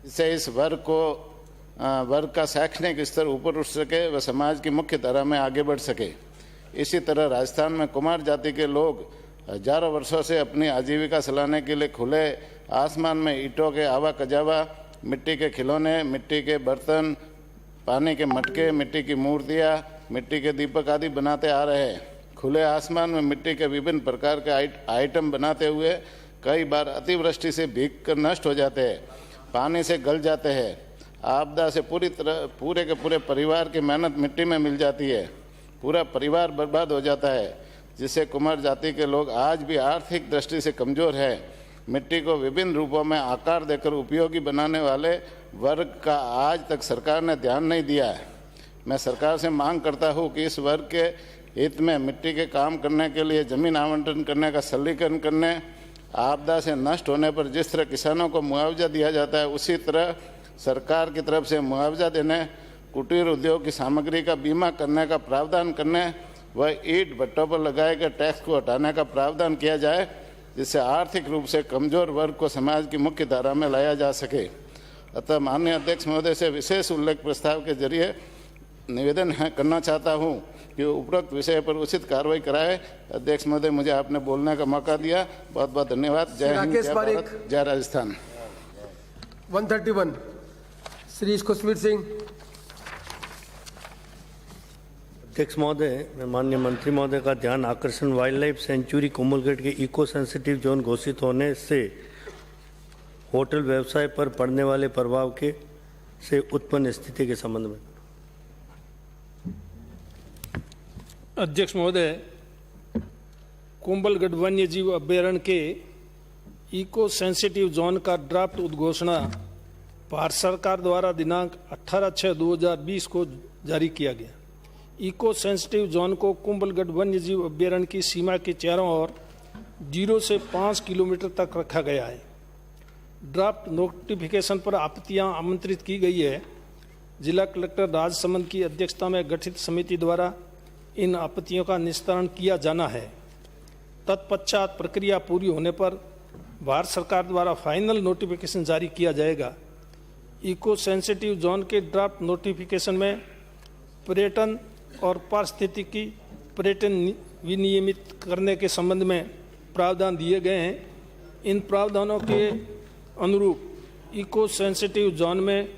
Speaker 4: इससे इस वर्ग का शैक्षणिक स्तर ऊपर उठ सके व समाज की मुख्य धारा में आगे बढ़ सके। इसी तरह राजस्थान में कुमार जाति के लोग हजारों वर्षों से अपनी आजीविका चलाने के लिए खुले आसमान में ईंटों के आवा कजावा, मिट्टी के खिलौने, मिट्टी के बर्तन, पानी के मटके, मिट्टी की मूर्तियाँ, मिट्टी के दीपक आदि बनाते आ रहे हैं। खुले आसमान में मिट्टी के विभिन्न प्रकार के आइटम बनाते हुए कई बार अतिवृष्टि से भीग कर नष्ट हो जाते हैं, पानी से गल जाते हैं। आपदा से पूरे के पूरे परिवार की मेहनत मिट्टी में मिल जाती है, पूरा परिवार बर्बाद हो जाता है, जिससे कुमार जाति के लोग आज भी आर्थिक दृष्टि से कमजोर है। मिट्टी को विभिन्न रूपों में आकार देकर उपयोगी बनाने वाले वर्ग का आज तक सरकार ने ध्यान नहीं दिया है। मैं सरकार से मांग करता हूं कि इस वर्ग के हित में मिट्टी के काम करने के लिए जमीन आवंटन करने का सरलीकरण करने, आपदा से नष्ट होने पर जिस तरह किसानों को मुआवजा दिया जाता है, उसी तरह सरकार की तरफ से मुआवजा देने, कुटीर उद्योग की सामग्री का बीमा करने का प्रावधान करने व ईंट भट्टों पर लगाए गए टैक्स को हटाने का प्रावधान किया जाए, जिससे आर्थिक रूप से कमजोर वर्ग को समाज की मुख्य धारा में लाया जा सके। अतः माननीय अध्यक्ष महोदय से विशेष उल्लेख प्रस्ताव के जरिए निवेदन करना चाहता हूं कि उपरोक्त विषय पर उचित कार्रवाई कराए। अध्यक्ष महोदय, मुझे आपने बोलने का मौका दिया, बहुत बहुत धन्यवाद। जय हिंद, जय भारत, जय राजस्थान।
Speaker 1: 131 श्री कश्मीर सिंह।
Speaker 6: अध्यक्ष महोदय, मैं माननीय मंत्री महोदय का ध्यान आकर्षण वाइल्ड लाइफ सेंचुरी कोमलगढ़ के इको सेंसिटिव जोन घोषित होने से होटल व्यवसाय पर पड़ने वाले प्रभाव से उत्पन्न स्थिति के संबंध में।
Speaker 20: अध्यक्ष महोदय, कुंभलगढ़ वन्य जीव अभ्यारण्य के इको सेंसिटिव जोन का ड्राफ्ट उद्घोषणा भारत सरकार द्वारा दिनांक 18/6/2020 को जारी किया गया। इको सेंसिटिव जोन को कुंभलगढ़ वन्य जीव अभ्यारण्य की सीमा के चारों ओर 0 से 5 किलोमीटर तक रखा गया है। ड्राफ्ट नोटिफिकेशन पर आपत्तियां आमंत्रित की गई है। जिला कलेक्टर राजसमंद की अध्यक्षता में गठित समिति द्वारा इन आपत्तियों का निस्तारण किया जाना है। तत्पश्चात प्रक्रिया पूरी होने पर भारत सरकार द्वारा फाइनल नोटिफिकेशन जारी किया जाएगा। इको सेंसिटिव जोन के ड्राफ्ट नोटिफिकेशन में पर्यटन और पारिस्थितिकी पर्यटन विनियमित करने के संबंध में प्रावधान दिए गए हैं। इन प्रावधानों के अनुरूप इको सेंसिटिव जोन में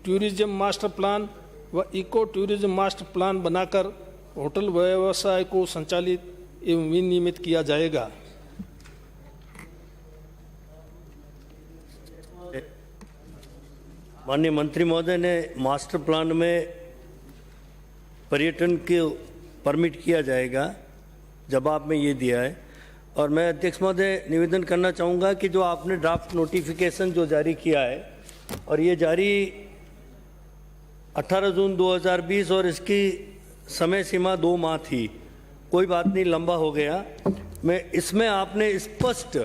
Speaker 20: टूरिज्म मास्टर प्लान व इको टूरिज्म मास्टर प्लान बनाकर होटल व्यवसाय को संचालित एवं विनियमित किया जाएगा।
Speaker 6: माननीय मंत्री महोदय ने मास्टर प्लान में पर्यटन के परमिट किया जाएगा, जवाब में ये दिया है। और मैं अध्यक्ष महोदय निवेदन करना चाहूँगा कि जो आपने ड्राफ्ट नोटिफिकेशन जो जारी किया है और ये जारी 18 जून 2020 और इसकी समय सीमा 2 माह थी, कोई बात नहीं, लंबा हो गया। मैं इसमें आपने स्पष्ट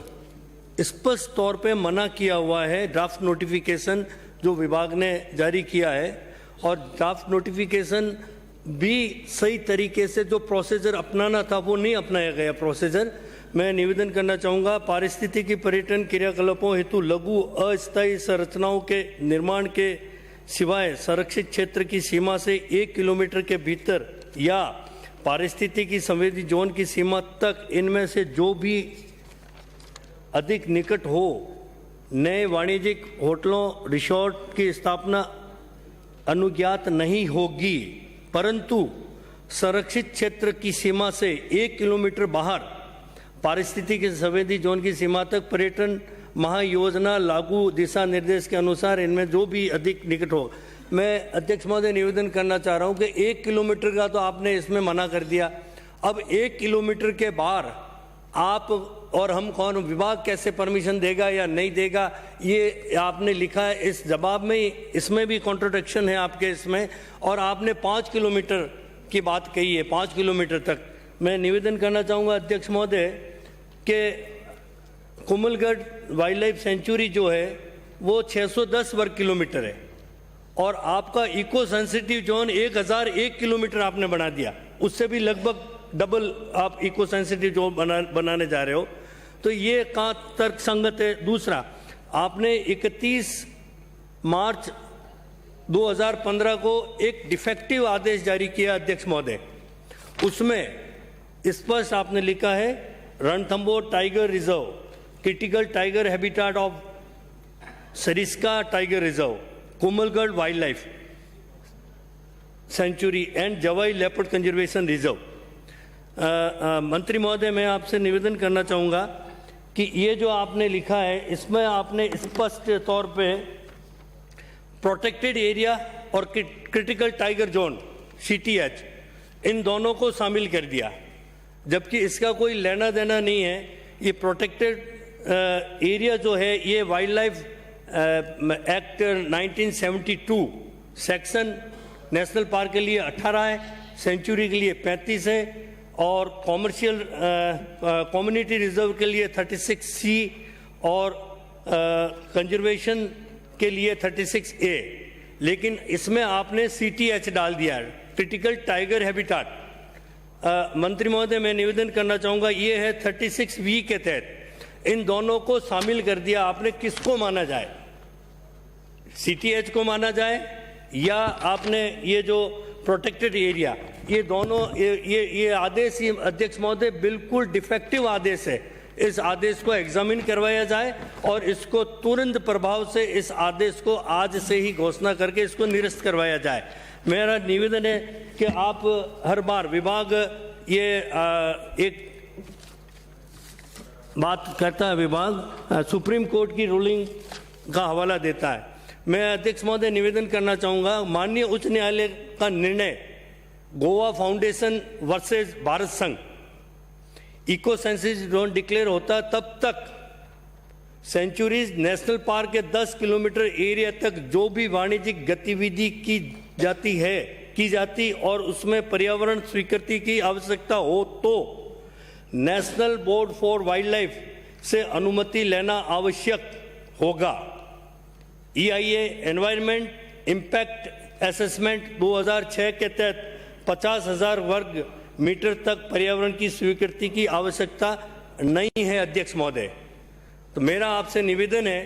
Speaker 6: तौर पे मना किया हुआ है ड्राफ्ट नोटिफिकेशन जो विभाग ने जारी किया है, और ड्राफ्ट नोटिफिकेशन भी सही तरीके से जो प्रोसीजर अपनाना था वो नहीं अपनाया गया प्रोसीजर। मैं निवेदन करना चाहूँगा, पारिस्थितिकी पर्यटन क्रियाकलापों हेतु लघु अस्थायी संरचनाओं के निर्माण के सिवाय संरक्षित क्षेत्र की सीमा से 1 किलोमीटर के भीतर या पारिस्थितिकी संवेदी जोन की सीमा तक इनमें से जो भी अधिक निकट हो, नए वाणिज्यिक होटलों रिसोर्ट की स्थापना अनुज्ञात नहीं होगी, परंतु संरक्षित क्षेत्र की सीमा से 1 किलोमीटर बाहर पारिस्थितिकी संवेदी जोन की सीमा तक पर्यटन महायोजना लागू दिशा निर्देश के अनुसार इनमें जो भी अधिक निकट हो। मैं अध्यक्ष महोदय निवेदन करना चाह रहा हूं कि 1 किलोमीटर का तो आपने इसमें मना कर दिया, अब 1 किलोमीटर के बाहर आप और हम कौन, विभाग कैसे परमिशन देगा या नहीं देगा, ये आपने लिखा है इस जवाब में। इसमें भी कॉन्ट्रोडिक्शन है आपके इसमें, और आपने 5 किलोमीटर की बात कही है, 5 किलोमीटर तक। मैं निवेदन करना चाहूँगा अध्यक्ष महोदय कि कोमलगढ़ वाइल्ड लाइफ सेंचुरी जो है वो 610 वर्ग किलोमीटर है और आपका इको सेंसिटिव जोन 1001 किलोमीटर आपने बना दिया, उससे भी लगभग डबल आप इको सेंसिटिव जोन बनाने जा रहे हो, तो ये कहाँ तर्क संगत है। दूसरा, आपने 31 मार्च 2015 को एक डिफेक्टिव आदेश जारी किया अध्यक्ष महोदय, उसमें स्पष्ट आपने लिखा है Ranthambore tiger reserve, critical tiger habitat of Sariska tiger reserve, Komalgarh wild life sanctuary and Jawai leopard conservation reserve. मंत्री महोदय, मैं आपसे निवेदन करना चाहूँगा कि ये जो आपने लिखा है इसमें आपने स्पष्ट तौर पे प्रोटेक्टेड एरिया और क्रिटिकल टाइगर जोन CTH इन दोनों को शामिल कर दिया, जबकि इसका कोई लेना देना नहीं है। ये प्रोटेक्टेड एरिया जो है ये wild life act 1972 section national park के लिए 18 है, सेंचुरी के लिए 35 है और कॉमर्शियल कम्युनिटी रिजर्व के लिए 36C और कंजर्वेशन के लिए 36A, लेकिन इसमें आपने CTH डाल दिया है, क्रिटिकल टाइगर हैबिटेट। मंत्री महोदय, मैं निवेदन करना चाहूँगा, ये है 36V के तहत इन दोनों को शामिल कर दिया आपने। किसको माना जाए, CTH को माना जाए या आपने ये जो प्रोटेक्टेड एरिया, ये दोनों ये आदेश ही अध्यक्ष महोदय बिल्कुल डिफेक्टिव आदेश है। इस आदेश को एग्जामिन करवाया जाए और इसको तुरंत प्रभाव से इस आदेश को आज से ही घोषणा करके इसको निरस्त करवाया जाए। मेरा निवेदन है कि आप हर बार विभाग ये एक बात करता है, विभाग सुप्रीम कोर्ट की रूलिंग का हवाला देता है। मैं अध्यक्ष महोदय निवेदन करना चाहूँगा, माननीय उच्च न्यायालय का निर्णय गोवा फाउंडेशन वर्सेस भारत संघ इको सेंसिटिव जोन डिक्लेयर होता तब तक सेंचुरीज नेशनल पार्क के 10 किलोमीटर एरिया तक जो भी वाणिज्यिक गतिविधि की जाती और उसमें पर्यावरण स्वीकृति की आवश्यकता हो तो national board for wild life से अनुमति लेना आवश्यक होगा। EIA एनवायरमेंट इम्पैक्ट असेसमेंट 2006 के तहत 50,000 वर्ग मीटर तक पर्यावरण की स्वीकृति की आवश्यकता नहीं है अध्यक्ष महोदय। तो मेरा आपसे निवेदन है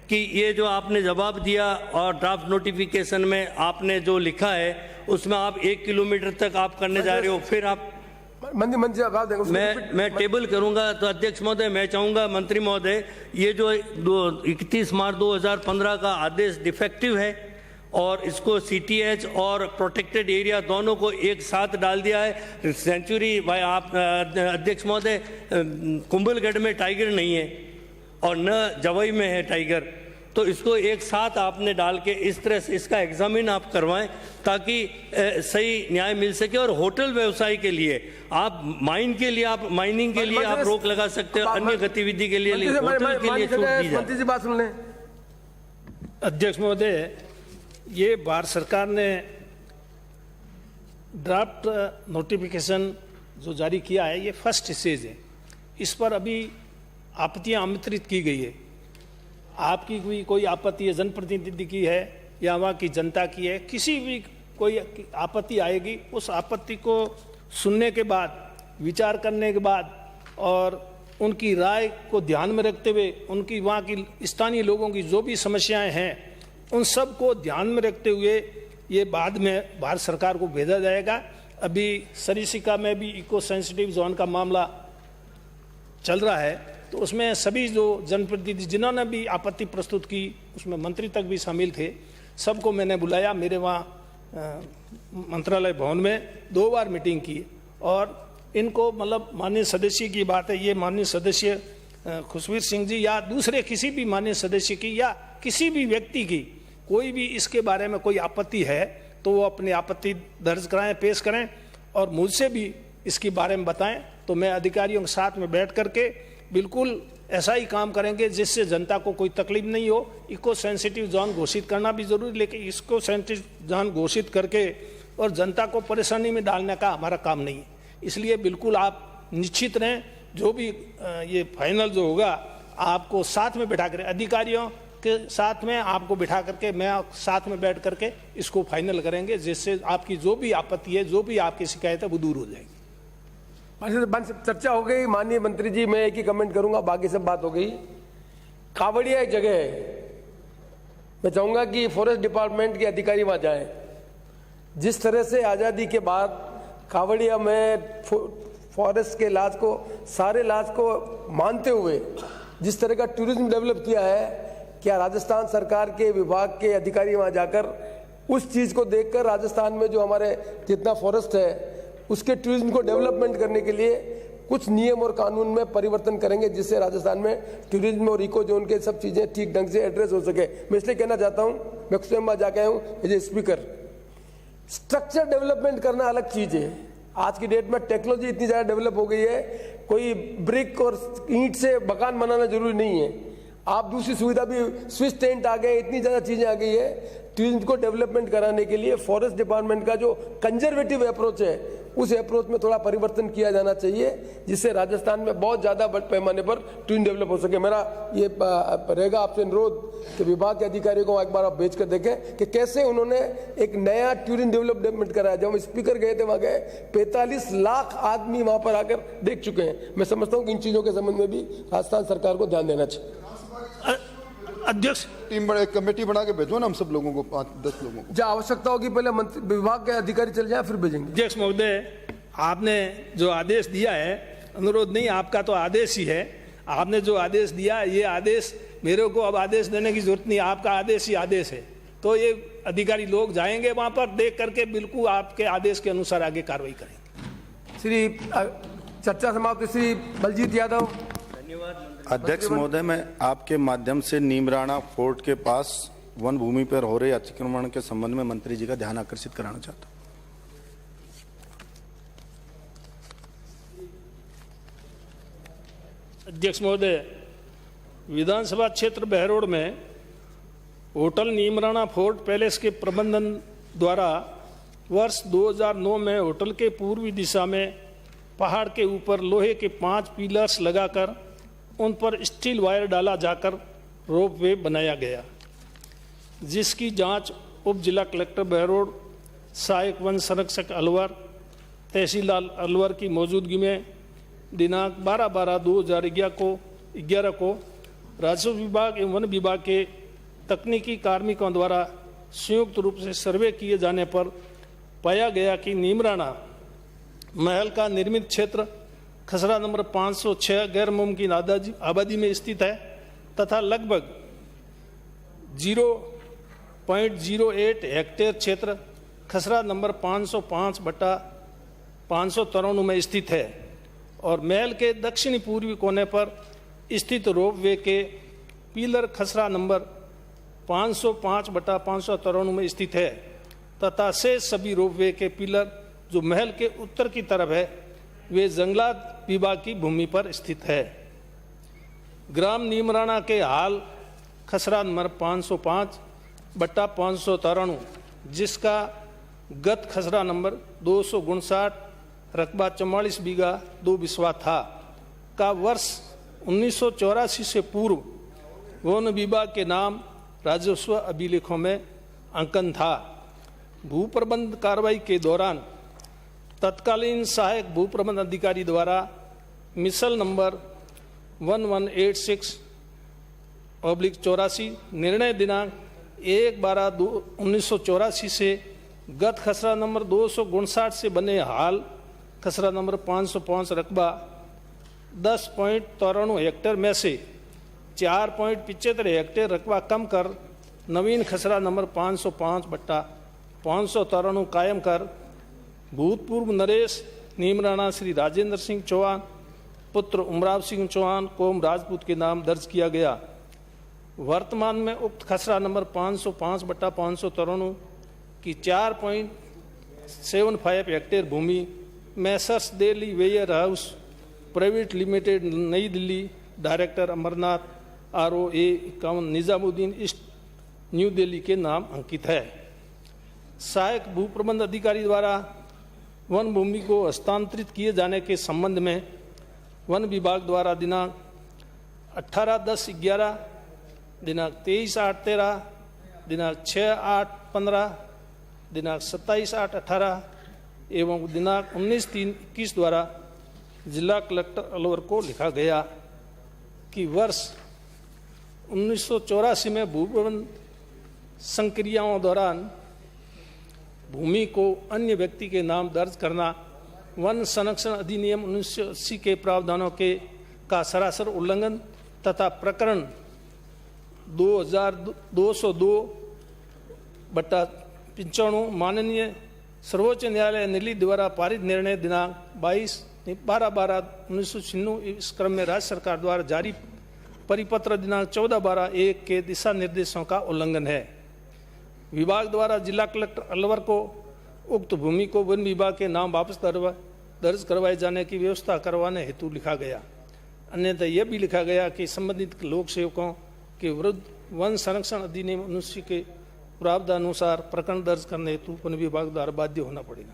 Speaker 6: कि ये जो आपने जवाब दिया और ड्राफ्ट नोटिफिकेशन में आपने जो लिखा है उसमें आप 1 किलोमीटर तक आप करने जा रहे हो, फिर आप मैं टेबल करूंगा। तो अध्यक्ष महोदय मैं चाहूंगा मंत्री महोदय ये जो 31 मार्च 2015 का आदेश डिफेक्टिव है और इसको CTH और प्रोटेक्टेड एरिया दोनों को एक साथ डाल दिया है। सेंचुरी भाई आप अध्यक्ष महोदय कुंभलगढ़ में टाइगर नहीं है और न जवई में है टाइगर, तो इसको एक साथ आपने डाल के इस तरह से इसका एग्जामिन आप करवाएं ताकि सही न्याय मिल सके। और होटल व्यवसाय के लिए आप माइनिंग के लिए आप रोक लगा सकते हो, अन्य गतिविधि के लिए होटल के लिए छूट दी जाए।
Speaker 1: मंत्री जी बात सुन लें।
Speaker 20: अध्यक्ष महोदय, ये भारत सरकार ने ड्राफ्ट नोटिफिकेशन जो जारी किया है ये फर्स्ट स्टेज है। इस पर अभी आपत्तियां आमंत्रित की गई है। आपकी भी कोई आपत्ति है जनप्रतिनिधि की है या वहाँ की जनता की है, किसी भी कोई आपत्ति आएगी उस आपत्ति को सुनने के बाद, विचार करने के बाद और उनकी राय को ध्यान में रखते हुए उनकी वहाँ की स्थानीय लोगों की जो भी समस्याएं हैं उन सब को ध्यान में रखते हुए ये बाद में भारत सरकार को भेजा जाएगा। अभी सरिस्का में भी इको सेंसिटिव जोन का मामला चल रहा है, तो उसमें सभी जो जनप्रतिनिधि जिन्होंने भी आपत्ति प्रस्तुत की उसमें मंत्री तक भी शामिल थे, सबको मैंने बुलाया। मेरे वहाँ मंत्रालय भवन में 2 बार मीटिंग की और इनको मतलब माननीय सदस्य की बात है, ये माननीय सदस्य खुशवीर सिंह जी या दूसरे किसी भी माननीय सदस्य की या किसी भी व्यक्ति की कोई भी इसके बारे में कोई आपत्ति है तो वो अपनी आपत्ति दर्ज कराएं, पेश करें और मुझसे भी इसके बारे में बताएं। तो मैं अधिकारियों के साथ में बैठ करके बिल्कुल ऐसा ही काम करेंगे जिससे जनता को कोई तकलीफ नहीं हो। इको सेंसिटिव जोन घोषित करना भी जरूरी, लेकिन इसको सेंसिटिव जोन घोषित करके और जनता को परेशानी में डालने का हमारा काम नहीं है। इसलिए बिल्कुल आप निश्चित रहें, जो भी ये फाइनल जो होगा आपको साथ में बैठा कर अधिकारियों के साथ में आपको बिठा करके मैं साथ में बैठ करके इसको फाइनल करेंगे, जिससे आपकी जो भी आपत्ति है, जो भी आपकी शिकायत है वो दूर हो जाएगी।
Speaker 1: चर्चा हो गई। माननीय मंत्री जी मैं एक ही कमेंट करूंगा, बाकी सब बात हो गई। कावड़िया एक जगह है, मैं चाहूंगा कि फॉरेस्ट डिपार्टमेंट के अधिकारी वहां जाएं। जिस तरह से आज़ादी के बाद कावड़िया में फॉरेस्ट के लाज को, सारे लाज को मानते हुए जिस तरह का टूरिज्म डेवलप किया है, क्या राजस्थान सरकार के विभाग के अधिकारी वहां जाकर उस चीज को देखकर राजस्थान में जो हमारे जितना फॉरेस्ट है उसके टूरिज्म को डेवलपमेंट करने के लिए कुछ नियम और कानून में परिवर्तन करेंगे, जिससे राजस्थान में टूरिज्म और इको जोन के सब चीजें ठीक ढंग से एड्रेस हो सके। मैं इसलिए कहना चाहता हूं, मैं स्वयं वहां जाके आया हूं as a speaker. Structure development करना अलग चीज है। आज की डेट में टेक्नोलॉजी इतनी ज्यादा डेवलप हो गई है, कोई ब्रिक और ईंट से मकान बनाना जरूरी नहीं है। आप दूसरी सुविधा भी, स्विच टेंट आ गए, इतनी ज्यादा चीजें आ गई है। टूरिज्म को डेवलपमेंट कराने के लिए फॉरेस्ट डिपार्टमेंट का जो कंजर्वेटिव अप्रोच है उस अप्रोच में थोड़ा परिवर्तन किया जाना चाहिए, जिससे राजस्थान में बहुत ज्यादा बड़े पैमाने पर टूरिज्म डेवलप हो सके। मेरा ये रहेगा आपसे अनुरोध कि विभाग के अधिकारियों को एक बार आप भेज कर देखें कि कैसे उन्होंने एक नया टूरिज्म डेवलपमेंट कराया। जब हम स्पीकर गए थे वहां गए, 45 लाख आदमी वहां पर आकर देख चुके हैं। मैं समझता हूँ कि इन चीजों के संबंध में भी राजस्थान सरकार को ध्यान देना चाहिए।
Speaker 20: अध्यक्ष,
Speaker 2: टीम बड़ा एक कमेटी बना के भेजो ना हम सब लोगों को, 5-10 लोगों को।
Speaker 1: जब आवश्यकता होगी पहले विभाग के अधिकारी चल जाए फिर भेजेंगे।
Speaker 20: अध्यक्ष महोदय, आपने जो आदेश दिया है, अनुरोध नहीं आपका तो आदेश ही है, आपने जो आदेश दिया ये आदेश मेरे को अब आदेश देने की जरूरत नहीं, आपका आदेश ही आदेश है। तो ये अधिकारी लोग जाएंगे वहां पर, देख करके बिल्कुल आपके आदेश के अनुसार आगे कार्रवाई करेंगे।
Speaker 1: श्री चर्चा समाप्त। श्री बलजीत यादव।
Speaker 18: अध्यक्ष महोदय, मैं आपके माध्यम से नीमराणा फोर्ट के पास वन भूमि पर हो रहे अतिक्रमण के संबंध में मंत्री जी का ध्यान आकर्षित कराना चाहता हूं।
Speaker 20: अध्यक्ष महोदय, विधानसभा क्षेत्र बहरोड में होटल नीमराणा फोर्ट पैलेस के प्रबंधन द्वारा वर्ष 2009 में होटल के पूर्वी दिशा में पहाड़ के ऊपर लोहे के 5 पिलर्स लगाकर उन पर स्टील वायर डाला जाकर रोप वे बनाया गया, जिसकी जांच उप जिला कलेक्टर बहरोड, सहायक वन संरक्षक अलवर, तहसीलदार अलवर की मौजूदगी में दिनांक 12/12/2011 को राजस्व विभाग एवं वन विभाग के तकनीकी कार्मिकों द्वारा संयुक्त रूप से सर्वे किए जाने पर पाया गया कि नीमराणा महल का निर्मित क्षेत्र खसरा नंबर 506 गैर मुमकिन आबादी में स्थित है तथा लगभग 0.08 हेक्टेयर क्षेत्र खसरा नंबर 505/593 में स्थित है और महल के दक्षिणी पूर्वी कोने पर स्थित रोप वे के पिलर खसरा नंबर 505/593 में स्थित है तथा शेष सभी रोप वे के पिलर जो महल के उत्तर की तरफ है वे जंगलात विभाग की भूमि पर स्थित है। ग्राम नीमराणा के हाल खसरा नंबर 505/593 जिसका गत खसरा नंबर 259 रकबा 44 बीघा 2 बिस्वा था का वर्ष 1984 से पूर्व वन विभाग के नाम राजस्व अभिलेखों में अंकन था। भू प्रबंध कार्रवाई के दौरान तत्कालीन सहायक भू प्रबंध अधिकारी द्वारा मिसल नंबर 1186/84 निर्णय दिनांक 1/12/1984 से गत खसरा नंबर 259 से बने हाल खसरा नंबर 505 रकबा 10.93 हेक्टेयर में से 4.75 हेक्टेयर रकबा कम कर नवीन खसरा नंबर 505/593 कायम कर भूतपूर्व नरेश नीमराणा श्री राजेंद्र सिंह चौहान पुत्र उमराव सिंह चौहान कोम राजपूत के नाम दर्ज किया गया। वर्तमान में उक्त खसरा नंबर 505/593 की 4.75 हेक्टेयर भूमि messrs Delhi warehouse private limited नई Delhi director Amarnath ROA 51 Nizamuddin east new Delhi के नाम अंकित है। सहायक भू प्रबंध अधिकारी द्वारा वन भूमि को हस्तांतरित किए जाने के संबंध में वन विभाग द्वारा दिनांक 18/10/11, दिनांक 23/8/13, दिनांक 6/8/15, दिनांक 27/8/18 एवं दिनांक 19/3/21 द्वारा जिला कलेक्टर अलवर को लिखा गया कि वर्ष 1984 में भू प्रबंध संक्रियाओं दौरान भूमि को अन्य व्यक्ति के नाम दर्ज करना वन संरक्षण अधिनियम 1980 के प्रावधानों का सरासर उल्लंघन तथा प्रकरण 2202/95 माननीय सर्वोच्च न्यायालय दिल्ली द्वारा पारित निर्णय दिनांक 22/12/1996 इस क्रम में राज्य सरकार द्वारा जारी परिपत्र दिनांक 14/12/1 के दिशा निर्देशों का उल्लंघन है। विभाग द्वारा जिला कलेक्टर अलवर को उक्त भूमि को वन विभाग के नाम वापस दर्ज करवाए जाने की व्यवस्था करवाने हेतु लिखा गया। अन्यथा यह भी लिखा गया कि संबंधित लोक सेवकों के विरुद्ध वन संरक्षण अधिनियम 19 के प्रावधानुसार प्रकरण दर्ज करने हेतु वन विभाग द्वारा बाध्य होना पड़ेगा।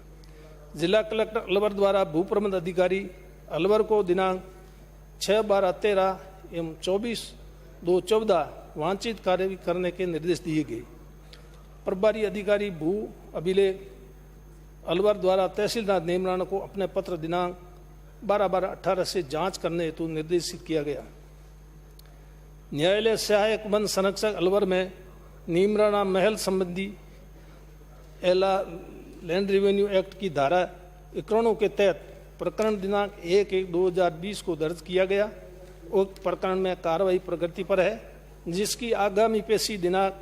Speaker 20: जिला कलेक्टर अलवर द्वारा भू प्रबंध अधिकारी अलवर को दिनांक 6/12/13 एवं 24/2/14 वांछित कार्य करने के निर्देश दिए गए। प्रभारी अधिकारी भू अभिलेख अलवर द्वारा तहसीलदार नीमराणा को अपने पत्र दिनांक 12/12/18 से जांच करने हेतु निर्देशित किया गया। न्यायालय सहायक वन संरक्षक अलवर में नीमराणा महल संबंधी LR लैंड रेवेन्यू एक्ट की धारा 91 के तहत प्रकरण दिनांक 1/1/2020 को दर्ज किया गया। उक्त प्रकरण में कार्रवाई प्रगति पर है, जिसकी आगामी पेशी दिनांक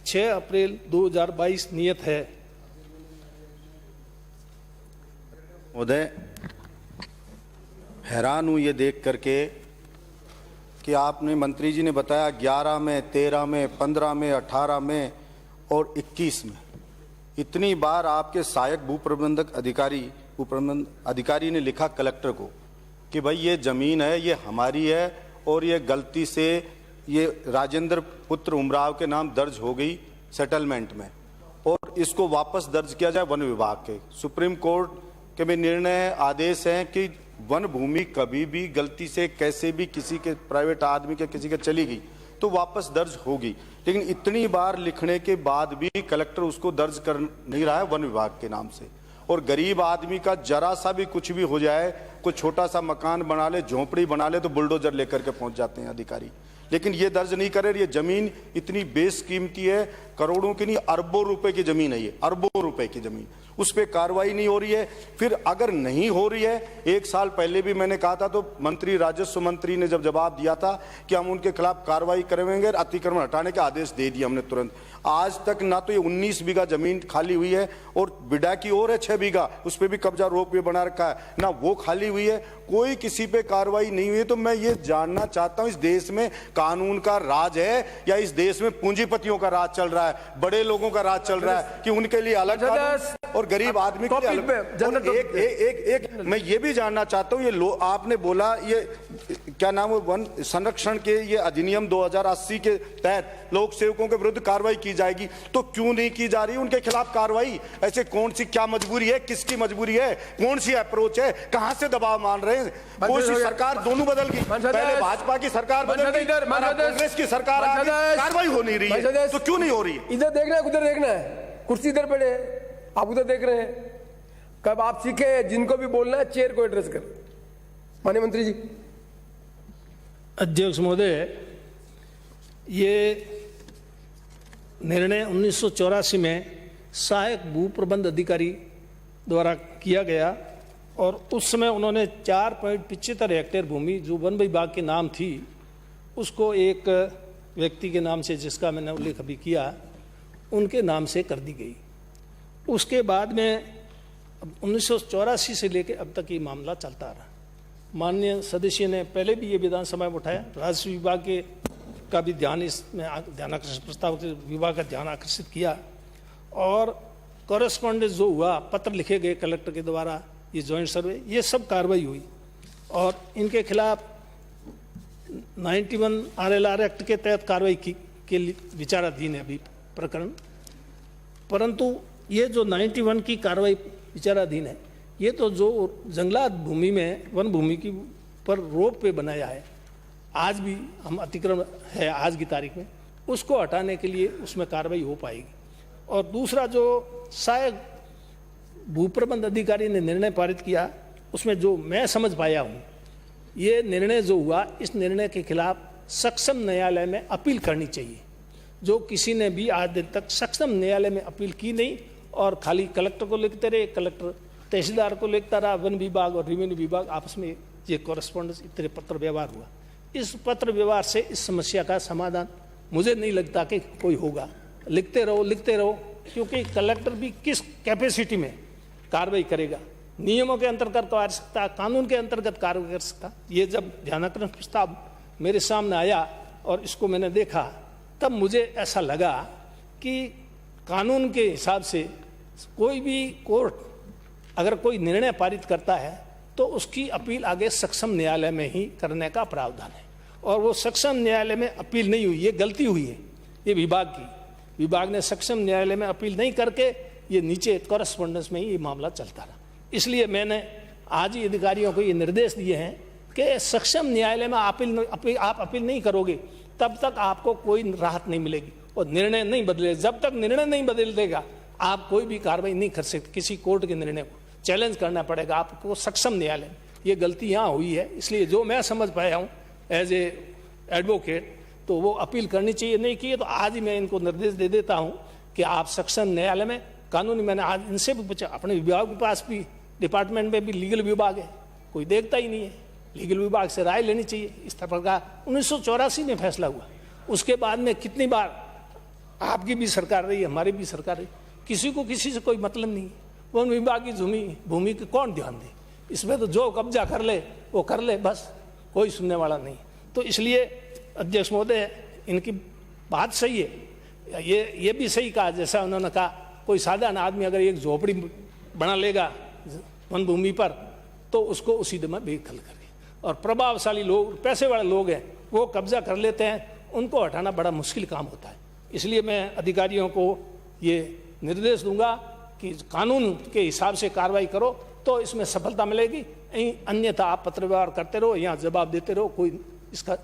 Speaker 20: 6 अप्रैल 2022 नियत है।
Speaker 3: महोदय, हैरान हूँ ये देख करके कि आपने मंत्री जी ने बताया 11 में, 13 में, 15 में, 18 में और 21 में इतनी बार आपके सहायक भू प्रबंध अधिकारी ने लिखा कलेक्टर को कि भाई ये ज़मीन है, ये हमारी है और ये गलती से ये राजेंद्र पुत्र उमराव के नाम दर्ज हो गई सेटलमेंट में और इसको वापस दर्ज किया जाए वन विभाग के। सुप्रीम कोर्ट के भी निर्णय आदेश हैं कि वन भूमि कभी भी गलती से कैसे भी किसी के प्राइवेट आदमी के किसी के चली गई तो वापस दर्ज होगी, लेकिन इतनी बार लिखने के बाद भी कलेक्टर उसको दर्ज कर नहीं रहा है वन विभाग के नाम से। और गरीब आदमी का जरा सा भी कुछ भी हो जाए, कोई छोटा सा मकान बना ले, झोंपड़ी बना ले, तो बुलडोजर लेकर के पहुंच जाते हैं अधिकारी, लेकिन ये दर्ज नहीं करे। ये जमीन इतनी बेशकीमती है, करोड़ों की नहीं अरबों रुपए की जमीन है, ये अरबों रुपए की जमीन, उस पर कार्रवाई नहीं हो रही है। फिर अगर नहीं हो रही है, 1 साल पहले भी मैंने कहा था, तो मंत्री राजस्व मंत्री ने जब जवाब दिया था कि हम उनके खिलाफ कार्रवाई करेंगे, अतिक्रमण हटाने के आदेश दे दिए हमने तुरंत। आज तक ना तो ये 19 बीघा जमीन खाली हुई है, और बिडा की ओर है 6 बीघा, उस पर भी कब्जा रोप बना रखा है, ना वो खाली हुई है, कोई किसी पे कार्रवाई नहीं हुई है। तो मैं ये जानना चाहता हूं, इस देश में कानून का राज है या इस देश में पूंजीपतियों का राज चल रहा है, बड़े लोगों का राज चल रहा है, कि उनके लिए अलग कानून और गरीब आदमी के लिए अलग। एक मैं ये भी जानना चाहता हूं, ये आपने बोला ये क्या नाम है, वन संरक्षण के ये अधिनियम 2080 के तहत लोक सेवकों के विरुद्ध कार्रवाई की जाएगी, तो क्यों नहीं की जा रही उनके खिलाफ कार्रवाई? ऐसे कौन सी क्या मजबूरी है, किसकी मजबूरी है, कौन सी अप्रोच है, कहां से दबाव मान रहे हैं? कौन सी सरकार दोनों बदल गई, पहले भाजपा की सरकार बदल गई, कांग्रेस की सरकार आ गई, कार्रवाई हो नहीं रही है, तो क्यों नहीं हो रही है?
Speaker 1: इधर देखना है, उधर देखना है, कुर्सी इधर पड़े है, आप उधर देख रहे हैं। कब आप सीखे जिनको भी बोलना है चेयर को एड्रेस कर। माननीय मंत्री जी।
Speaker 20: अध्यक्ष महोदय, ये निर्णय 1984 में सहायक भू प्रबंध अधिकारी द्वारा किया गया, और उस समय उन्होंने 4.75 हेक्टेयर भूमि जो वन विभाग के नाम थी, उसको एक व्यक्ति के नाम से, जिसका मैंने उल्लेख अभी किया, उनके नाम से कर दी गई। उसके बाद में 1984 से लेकर अब तक ये मामला चलता रहा। माननीय सदस्य ने पहले भी ये विधानसभा में उठाया, राजस्व विभाग के का भी ध्यान इसमें ध्यानाकर्षण प्रस्ताव के विभाग का ध्यान आकर्षित किया, और कॉरेस्पॉन्डेंस जो हुआ, पत्र लिखे गए कलेक्टर के द्वारा, ये जॉइंट सर्वे, ये सब कार्रवाई हुई, और इनके खिलाफ 91 RLR एक्ट के तहत कार्रवाई के लिए विचाराधीन है अभी प्रकरण। परंतु ये जो 91 की कार्रवाई विचाराधीन है, ये तो जो जंगलात भूमि में वन भूमि की पर रोप पे बनाया है, आज भी हम अतिक्रमण है आज की तारीख में, उसको हटाने के लिए उसमें कार्रवाई हो पाएगी। और दूसरा जो सहायक भू प्रबंध अधिकारी ने निर्णय पारित किया, उसमें जो मैं समझ पाया हूँ, ये निर्णय जो हुआ, इस निर्णय के खिलाफ सक्षम न्यायालय में अपील करनी चाहिए। जो किसी ने भी आज दिन तक सक्षम न्यायालय में अपील की नहीं, और खाली कलेक्टर को लिखते रहे, कलेक्टर तहसीलदार को लिखता रहा, वन विभाग और रेवेन्यू विभाग आपस में ये कॉरेस्पॉन्डेंस इतने पत्र व्यवहार हुआ। इस पत्र व्यवहार से इस समस्या का समाधान मुझे नहीं लगता कि कोई होगा। लिखते रहो, क्योंकि कलेक्टर भी किस कैपेसिटी में कार्रवाई करेगा, नियमों के अंतर्गत कर सकता, कानून के अंतर्गत कार्रवाई कर सकता। ये जब ध्यानाकर्षण प्रस्ताव मेरे सामने आया और इसको मैंने देखा, तब मुझे ऐसा लगा कि कानून के हिसाब से कोई भी कोर्ट अगर कोई निर्णय पारित करता है तो उसकी अपील आगे सक्षम न्यायालय में ही करने का प्रावधान है, और वो सक्षम न्यायालय में अपील नहीं हुई, ये गलती हुई है ये विभाग की। विभाग ने सक्षम न्यायालय में अपील नहीं करके ये नीचे कॉरेस्पॉन्डेंस में ही ये मामला चलता रहा। इसलिए मैंने आज ही अधिकारियों को ये निर्देश दिए हैं कि सक्षम न्यायालय में आप अपील नहीं करोगे तब तक आपको कोई राहत नहीं मिलेगी, और निर्णय नहीं बदलेगा। जब तक निर्णय नहीं बदल देगा आप कोई भी कार्रवाई नहीं कर सकते, किसी कोर्ट के निर्णय को चैलेंज करना पड़ेगा आपको सक्षम न्यायालय। ये गलती यहाँ हुई है, इसलिए जो मैं समझ पाया हूँ एज ए एडवोकेट, तो वो अपील करनी चाहिए। नहीं की तो आज ही मैं इनको निर्देश दे देता हूँ कि आप सक्षम न्यायालय में कानूनी, मैंने आज इनसे भी पूछा, अपने विभाग के पास भी डिपार्टमेंट में भी लीगल विभाग है, कोई देखता ही नहीं है, लीगल विभाग से राय लेनी चाहिए। इस तरह का 1984 में फैसला हुआ, उसके बाद में कितनी बार आपकी भी सरकार रही, हमारी भी सरकार रही, किसी को किसी से कोई मतलब नहीं। वन विभाग की भूमि की कौन ध्यान दे, इसमें तो जो कब्जा कर ले वो कर ले, बस कोई सुनने वाला नहीं। तो इसलिए अध्यक्ष महोदय इनकी बात सही है, ये भी सही कहा जैसा उन्होंने कहा, कोई साधारण आदमी अगर एक झोपड़ी बना लेगा वन भूमि पर तो उसको उसी दिन में बेदखल करे, और प्रभावशाली लोग, पैसे वाले लोग हैं, वो कब्जा कर लेते हैं, उनको हटाना बड़ा मुश्किल काम होता है। इसलिए मैं अधिकारियों को ये निर्देश दूंगा कि कानून के हिसाब से कार्रवाई करो, तो इसमें सफलता मिलेगी। अन्यथा आप पत्र व्यवहार करते रहो, यहाँ जवाब देते रहो, कोई इसका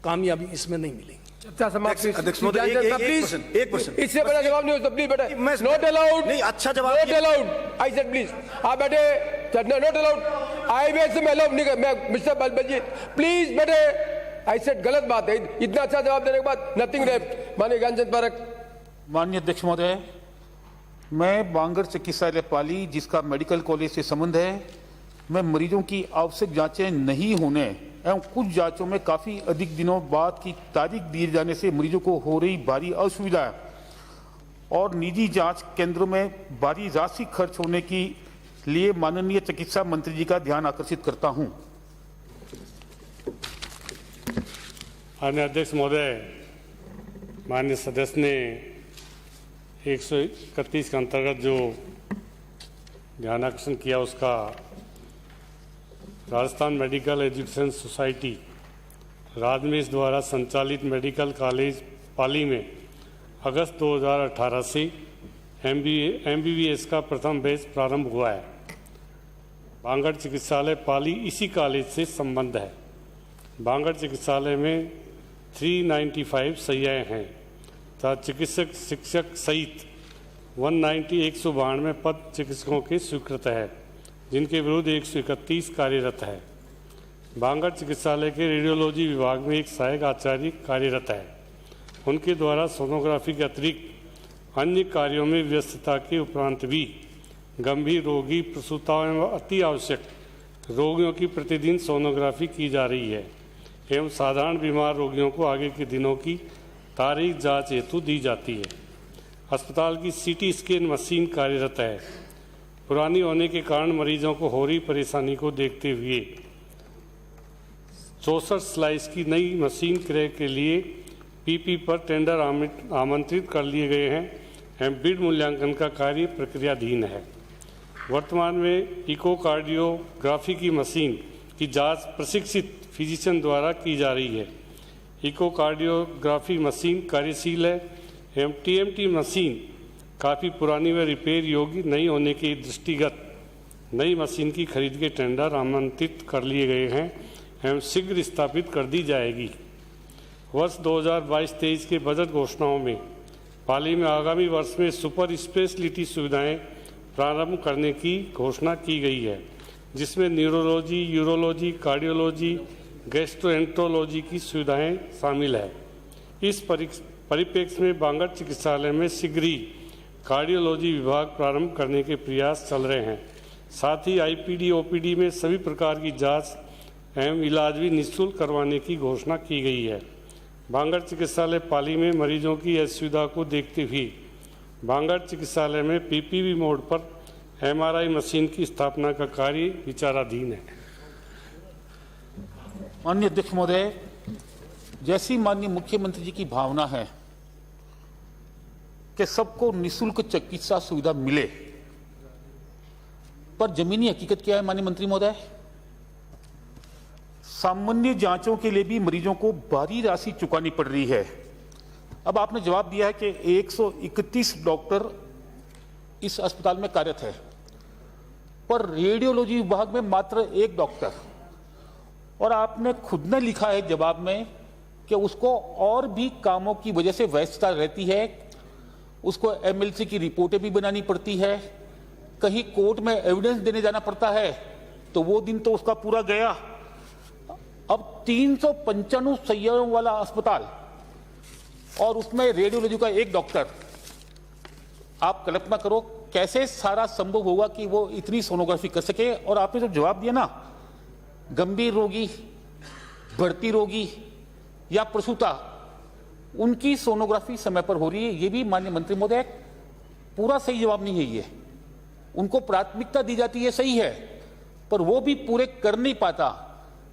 Speaker 20: कामयाबी इसमें नहीं मिलेगी।
Speaker 1: अध्यक्ष महोदय, एक क्वेश्चन, इससे बड़ा जवाब नहीं हो सकता, प्लीज बेटे, नॉट अलाउड, नहीं अच्छा जवाब, not allowed, I said please, आप बैठे, नॉट अलाउड, आई वेट से मैं अलाउड नहीं कर, मैं मिस्टर बलजीत प्लीज बैठे, आई सेड गलत बात है, इतना अच्छा जवाब देने के बाद नथिंग लेफ्ट। माननीय ज्ञानचंद पारक।
Speaker 7: माननीय अध्यक्ष महोदय, मैं बांगड़ चिकित्सालय पाली, जिसका मेडिकल कॉलेज से संबंध है, मैं मरीजों की आवश्यक जांचें नहीं होने एवं कुछ जांचों में काफी अधिक दिनों बाद की तारीख दिए जाने से मरीजों को हो रही भारी असुविधा और निजी जांच केंद्रों में भारी राशि खर्च होने के लिए माननीय चिकित्सा मंत्री जी का ध्यान आकर्षित करता हूं।
Speaker 19: माननीय अध्यक्ष महोदय, माननीय सदस्य ने 131 के अंतर्गत जो ध्यान आकर्षण किया, उसका राजस्थान मेडिकल एजुकेशन सोसाइटी राजमेश द्वारा संचालित मेडिकल कॉलेज पाली में अगस्त 2018 से MBBS का प्रथम बैच प्रारंभ हुआ है। बांगड़ चिकित्सालय पाली इसी कॉलेज से संबंध है। बांगड़ चिकित्सालय में 395 शैय्याएं हैं तथा चिकित्सक शिक्षक सहित 192 पद चिकित्सकों के स्वीकृत है, जिनके विरुद्ध 131 कार्यरत है। बांगड़ चिकित्सालय के रेडियोलॉजी विभाग में एक सहायक आचार्य कार्यरत है। उनके द्वारा सोनोग्राफी के अतिरिक्त अन्य कार्यों में व्यस्तता के उपरांत भी गंभीर रोगी, प्रसूता एवं अति आवश्यक रोगियों की प्रतिदिन सोनोग्राफी की जा रही है एवं साधारण बीमार रोगियों को आगे के दिनों की तारीख जांच हेतु दी जाती है। अस्पताल की CT स्कैन मशीन कार्यरत है। पुरानी होने के कारण मरीजों को हो रही परेशानी को देखते हुए 64 स्लाइस की नई मशीन क्रय के लिए PP पर टेंडर आमंत्रित कर लिए गए हैं एवं बिड मूल्यांकन का कार्य प्रक्रियाधीन है। वर्तमान में इकोकार्डियोग्राफी की मशीन की जांच प्रशिक्षित फिजिशियन द्वारा की जा रही है। इकोकार्डियोग्राफी मशीन कार्यशील है एवं TMT मशीन काफ़ी पुरानी व रिपेयर योग्य नहीं होने के दृष्टिगत नई मशीन की खरीद के टेंडर आमंत्रित कर लिए गए हैं एवं शीघ्र स्थापित कर दी जाएगी। वर्ष 2022-23 के बजट घोषणाओं में पाली में आगामी वर्ष में सुपर स्पेशलिटी सुविधाएं प्रारंभ करने की घोषणा की गई है, जिसमें न्यूरोलॉजी, यूरोलॉजी, कार्डियोलॉजी, गैस्ट्रोएंट्रोलॉजी की सुविधाएं शामिल है। इस परिप्रेक्ष्य में बांगड़ चिकित्सालय में शीघ्र ही कार्डियोलॉजी विभाग प्रारंभ करने के प्रयास चल रहे हैं। साथ ही IPD OPD में सभी प्रकार की जांच एवं इलाज भी निःशुल्क करवाने की घोषणा की गई है। बांगड़ चिकित्सालय पाली में मरीजों की असुविधा को देखते हुए बांगड़ चिकित्सालय में PPP मोड पर MRI मशीन की स्थापना का कार्य विचाराधीन है।
Speaker 7: माननीय अध्यक्ष महोदय, जैसी माननीय मुख्यमंत्री जी की भावना है कि सबको निःशुल्क चिकित्सा सुविधा मिले, पर जमीनी हकीकत क्या है माननीय मंत्री महोदय? सामान्य जांचों के लिए भी मरीजों को भारी राशि चुकानी पड़ रही है। अब आपने जवाब दिया है कि 131 डॉक्टर इस अस्पताल में कार्यरत है, पर रेडियोलॉजी विभाग में मात्र 1 डॉक्टर, और आपने खुद ने लिखा है जवाब में कि उसको और भी कामों की वजह से व्यस्तता रहती है, उसको MLC की रिपोर्टें भी बनानी पड़ती है, कहीं कोर्ट में एविडेंस देने जाना पड़ता है, तो वो दिन तो उसका पूरा गया। अब 395 शैय्याओं वाला अस्पताल और उसमें रेडियोलॉजी का 1 डॉक्टर, आप कल्पना करो कैसे सारा संभव होगा कि वो इतनी सोनोग्राफी कर सके। और आपने जो जवाब दिया ना, गंभीर रोगी, बढ़ती रोगी या प्रसूता, उनकी सोनोग्राफी समय पर हो रही है, ये भी माननीय मंत्री महोदय पूरा सही जवाब नहीं है। ये उनको प्राथमिकता दी जाती है, सही है, पर वो भी पूरे कर नहीं पाता।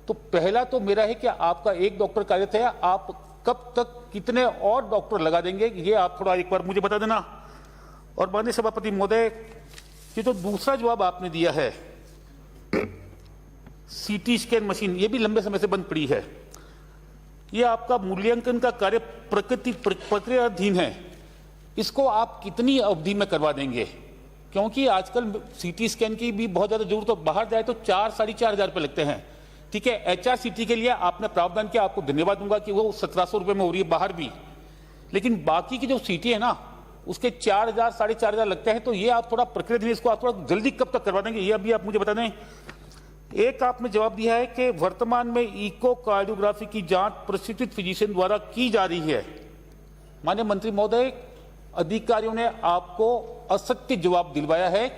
Speaker 7: तो पहला तो मेरा है कि आपका 1 डॉक्टर कार्यरत है, आप कब तक कितने और डॉक्टर लगा देंगे, ये आप थोड़ा एक बार मुझे बता देना। और माननीय सभापति महोदय, ये जो दूसरा जवाब आपने दिया है, CT स्कैन मशीन, ये भी लंबे समय से बंद पड़ी है, ये आपका मूल्यांकन का कार्य प्रक्रियाधीन है, इसको आप कितनी अवधि में करवा देंगे? क्योंकि आजकल सीटी स्कैन की भी बहुत ज़्यादा जरूरत है। बाहर जाए तो 4-4,500 रुपये लगते हैं। ठीक है, HRCT के लिए आपने प्रावधान किया, आपको धन्यवाद दूंगा कि वो 1700 रुपये में हो रही है बाहर भी, लेकिन बाकी की जो सीटी है ना उसके 4,000 4,500 लगते हैं। तो ये आप थोड़ा प्रक्रिया दिन इसको आप थोड़ा जल्दी कब तक करवा देंगे, ये अभी आप मुझे बता दें। एक आपने जवाब दिया है कि वर्तमान में इकोकार्डियोग्राफी की जांच प्रशिक्षित फिजिशियन द्वारा की जा रही है। माननीय मंत्री महोदय, अधिकारियों ने आपको असत्य जवाब दिलवाया है।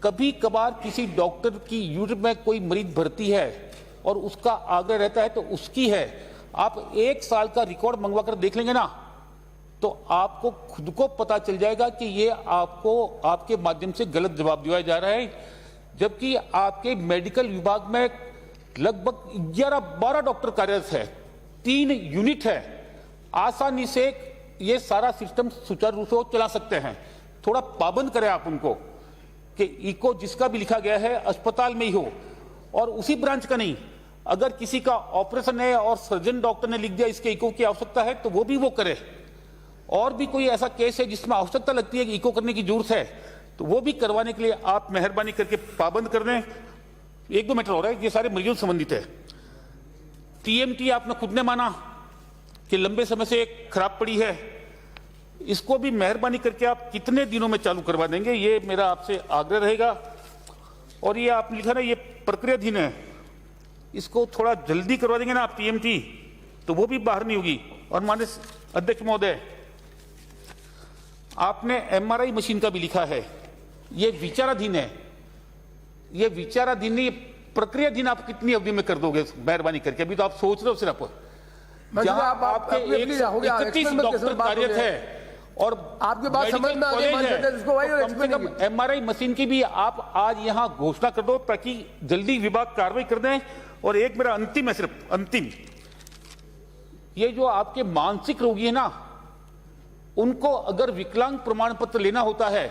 Speaker 7: कभी कभार किसी डॉक्टर की यूनिट में कोई मरीज भर्ती है और उसका आग्रह रहता है तो उसकी है, आप 1 साल का रिकॉर्ड मंगवा कर देख लेंगे ना तो आपको खुद को पता चल जाएगा कि ये आपको आपके माध्यम से गलत जवाब दिया जा रहा है। जबकि आपके मेडिकल विभाग में लगभग 11-12 डॉक्टर कार्यरत है, 3 यूनिट है, आसानी से ये सारा सिस्टम सुचारू रूप से चला सकते हैं। थोड़ा पाबंद करें आप उनको कि इको जिसका भी लिखा गया है अस्पताल में ही हो, और उसी ब्रांच का नहीं। अगर किसी का ऑपरेशन है और सर्जन डॉक्टर ने लिख दिया इसके इको की आवश्यकता है तो वो भी वो करे। और भी कोई ऐसा केस है जिसमें आवश्यकता लगती है कि इको करने की जरूरत है तो वो भी करवाने के लिए आप मेहरबानी करके पाबंद कर दें। 1-2 मैटर हो रहा है, ये सारे मरीजों से संबंधित है। TMT आपने खुद ने माना कि लंबे समय से खराब पड़ी है, इसको भी मेहरबानी करके आप कितने दिनों में चालू करवा देंगे, ये मेरा आपसे आग्रह रहेगा। और ये आपने लिखा ना ये प्रक्रियाधीन है, इसको थोड़ा जल्दी करवा देंगे ना आप TMT तो वो भी बाहर नहीं होगी। और माननीय अध्यक्ष महोदय, आपने MRI मशीन का भी लिखा है, ये विचाराधीन है। ये विचाराधीन नहीं, प्रक्रियाधीन आप कितनी अवधि में कर दोगे मेहरबानी करके? अभी तो आप सोच रहे हो सिर्फ जहां आपके 31 डॉक्टर कार्यरत है और
Speaker 1: आपकी बात समझ में आ गई,
Speaker 7: कम से कम MRI मशीन की भी आप आज यहां घोषणा कर दो ताकि जल्दी विभाग कार्रवाई कर दें। और एक मेरा अंतिम है, सिर्फ अंतिम, ये जो आपके मानसिक रोगी है ना उनको अगर विकलांग प्रमाण पत्र लेना होता है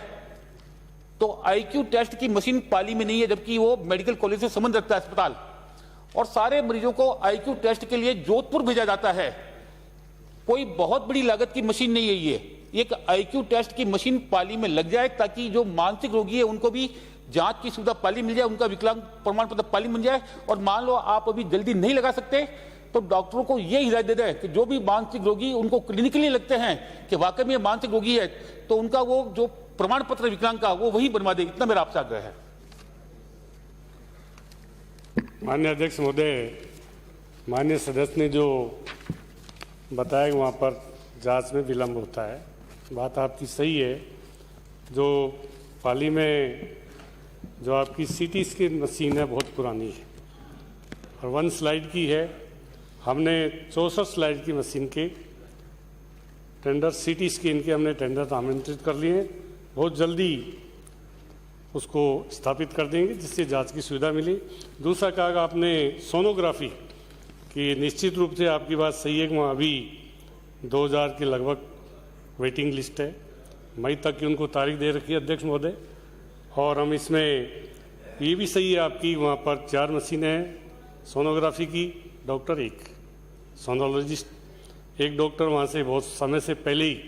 Speaker 7: तो IQ टेस्ट की मशीन पाली में नहीं है, जबकि वो मेडिकल कॉलेज से संबंध रखता है अस्पताल, और सारे मरीजों को IQ टेस्ट के लिए जोधपुर भेजा जाता है। कोई बहुत बड़ी लागत की मशीन नहीं है ये, एक IQ टेस्ट की मशीन पाली में लग जाए ताकि जो मानसिक रोगी है उनको भी जांच की सुविधा पाली मिल जाए, उनका विकलांग प्रमाण पत्र पाली मिल जाए। और मान लो आप अभी जल्दी नहीं लगा सकते तो डॉक्टरों को यह हिदायत दे दें कि जो भी मानसिक रोगी उनको क्लिनिकली लगते हैं कि वाकई में मानसिक रोगी है तो उनका वो जो प्रमाण पत्र विकलांग का वो वही बनवा दे। इतना मेरा आपसे आग्रह है।
Speaker 19: माननीय अध्यक्ष महोदय, माननीय सदस्य ने जो बताया वहाँ पर जांच में विलंब होता है, बात आपकी सही है। जो पाली में जो आपकी CT स्कैन मशीन है बहुत पुरानी है और 1 स्लाइड की है। हमने 64 स्लाइड की मशीन के टेंडर CT स्कैन के हमने टेंडर आमंत्रित कर लिए हैं। बहुत जल्दी उसको स्थापित कर देंगे जिससे जांच की सुविधा मिले। दूसरा कहा आपने सोनोग्राफी की, निश्चित रूप से आपकी बात सही है कि वहाँ अभी 2000 के लगभग वेटिंग लिस्ट है। मई तक की उनको तारीख दे रखी है अध्यक्ष महोदय। और हम इसमें ये भी सही है आपकी, वहाँ पर 4 मशीनें हैं सोनोग्राफी की, डॉक्टर 1 सोनोलॉजिस्ट, 1 डॉक्टर वहाँ से बहुत समय से पहले ही,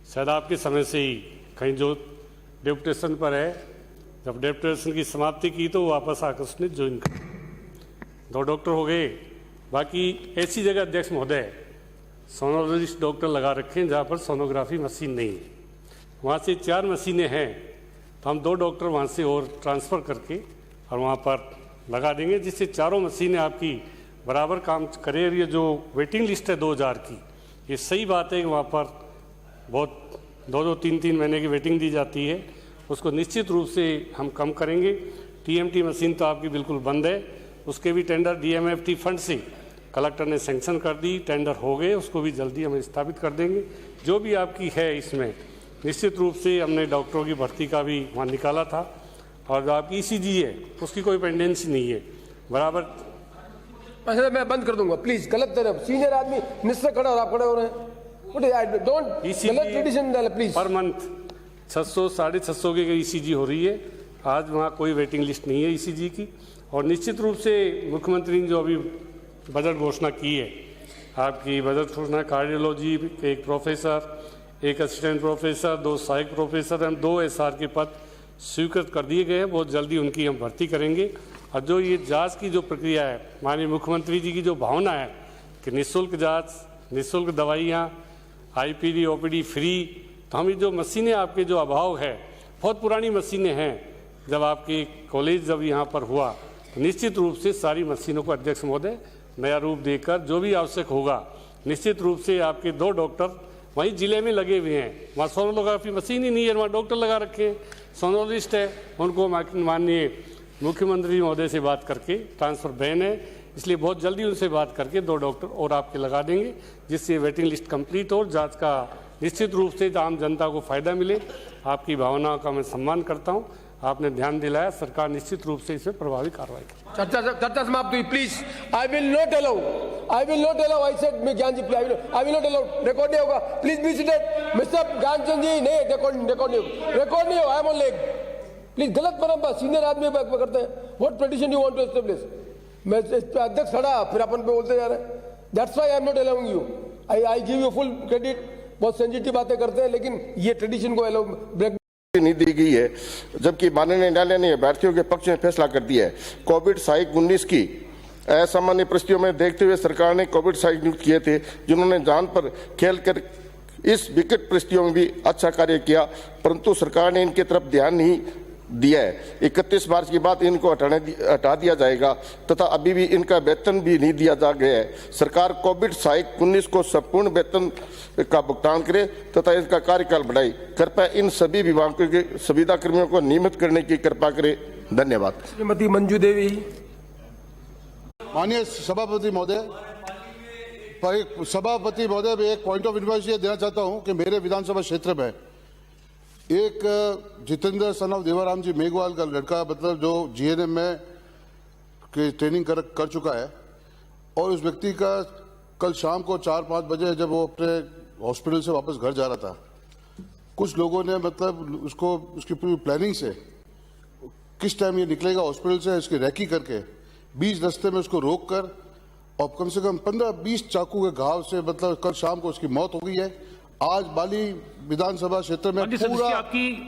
Speaker 19: शायद आपके समय से ही कहीं जो डेपुटेशन पर है, जब डेपुटेशन की समाप्ति की तो वापस आकर उसने ज्वाइन कर 2 डॉक्टर हो गए। बाकी ऐसी जगह अध्यक्ष महोदय सोनोलॉजिस्ट डॉक्टर लगा रखे हैं जहाँ पर सोनोग्राफी मशीन नहीं है, वहाँ से 4 मशीनें हैं तो हम 2 डॉक्टर वहाँ से और ट्रांसफ़र करके और वहाँ पर लगा देंगे जिससे चारों मशीनें आपकी बराबर काम करें। ये जो वेटिंग लिस्ट है 2000 की, ये सही बात है कि वहाँ पर बहुत 2-2, 3-3 महीने की वेटिंग दी जाती है, उसको निश्चित रूप से हम कम करेंगे। TMT मशीन तो आपकी बिल्कुल बंद है, उसके भी टेंडर DMFT फंड से कलेक्टर ने सेंक्शन कर दी, टेंडर हो गए, उसको भी जल्दी हम स्थापित कर देंगे। जो भी आपकी है इसमें निश्चित रूप से हमने डॉक्टरों की भर्ती का भी वहाँ निकाला था। और जो आपकी ECG है उसकी कोई पेंडेंसी नहीं है, बराबर।
Speaker 1: अच्छा, मैं बंद कर दूंगा प्लीज। गलत तरफ सीनियर आदमी निश्चय खड़ा और आप खड़े हो रहे हैं, गलत ट्रेडिशन डाले प्लीज।
Speaker 19: पर मंथ 600 650 की ECG हो रही है, आज वहाँ कोई वेटिंग लिस्ट नहीं है ECG की। और निश्चित रूप से मुख्यमंत्री ने जो अभी बजट घोषणा की है, आपकी बजट घोषणा कार्डियोलॉजी 1 प्रोफेसर, 1 असिस्टेंट प्रोफेसर, 2 सहायक प्रोफेसर एवं 2 SR के पद स्वीकृत कर दिए गए हैं, बहुत जल्दी उनकी हम भर्ती करेंगे। और जो ये जांच की जो प्रक्रिया है, माननीय मुख्यमंत्री जी की जो भावना है कि निःशुल्क जांच, निःशुल्क दवाइयाँ, आईपीडी ओपीडी फ्री, तो हम ये जो मशीनें आपके जो अभाव है, बहुत पुरानी मशीनें हैं, जब आपकी कॉलेज जब यहाँ पर हुआ तो निश्चित रूप से सारी मशीनों को अध्यक्ष महोदय नया रूप देकर जो भी आवश्यक होगा, निश्चित रूप से आपके 2 डॉक्टर वहीं जिले में लगे हुए हैं, वहाँ सोनोग्राफी मशीन ही नहीं है, वहाँ डॉक्टर लगा रखे हैं, सोनोलॉजिस्ट है, उनको माननीय मुख्यमंत्री महोदय से बात करके ट्रांसफर बैन है, इसलिए बहुत जल्दी उनसे बात करके 2 डॉक्टर और आपके लगा देंगे, जिससे वेटिंग लिस्ट कंप्लीट हो, जांच का निश्चित रूप से आम जनता को फायदा मिले। आपकी भावनाओं का मैं सम्मान करता हूं, आपने ध्यान दिलाया, सरकार निश्चित रूप से इसमें प्रभावी कार्रवाई करेगी।
Speaker 1: चर्चा समाप्त हुई। Please, I will not allow, I said मैं Gyan ji, I will not allow, record नहीं होगा, please be seated. Mister Gyanchand ji, नहीं, रिकॉर्ड नहीं हो, I am on leg, please. गलत परंपरा, सीनियर आदमी करते हैं, what tradition you want to establish. मैं इस पे अध्यक्ष खड़ा, फिर अपन पे बोलते जा रहे हैं, that's why I am not allowing you, I give you full credit. बहुत सेंसिटिव बातें करते हैं, लेकिन ये ट्रेडिशन को अलाउ ब्रेक
Speaker 18: नहीं दी गई है, जबकि माननीय न्यायालय ने अभ्यर्थियों के पक्ष में फैसला कर दिया है। कोविड सहायक 19 की असामान्य परिस्थितियों में देखते हुए सरकार ने कोविड सहायक नियुक्त किए थे, जिन्होंने जान पर खेल कर इस विकट परिस्थितियों में भी अच्छा कार्य किया, परंतु सरकार ने इनके तरफ ध्यान नहीं दिया है। 31 मार्च के बाद इनको हटा दिया जाएगा तथा अभी भी इनका वेतन भी नहीं दिया जा गया है। सरकार कोविड सहायक 19 को संपूर्ण वेतन का भुगतान करे तथा इनका कार्यकाल बढ़ाए। कृपया इन सभी विभागों के संविदा कर्मियों को नियमित करने की कृपा करे। धन्यवाद।
Speaker 1: श्रीमती मंजू देवी।
Speaker 2: माननीय सभापति महोदय, मैं एक पॉइंट ऑफ इन्फॉर्मेशन देना चाहता हूं कि मेरे विधानसभा क्षेत्र में एक जितेंद्र सन ऑफ देवाराम जी मेघवाल का लड़का, मतलब जो जीएनएम में की ट्रेनिंग कर चुका है, और उस व्यक्ति का कल शाम को 4-5 बजे जब वो अपने हॉस्पिटल से वापस घर जा रहा था, कुछ लोगों ने मतलब उसको उसकी पूरी प्लानिंग से किस टाइम ये निकलेगा हॉस्पिटल से, इसकी रैकी करके बीच रास्ते में उसको रोक कर और कम से कम 15-20 चाकू के घाव से मतलब कल शाम को उसकी मौत हो गई है। आज बाली विधानसभा क्षेत्र में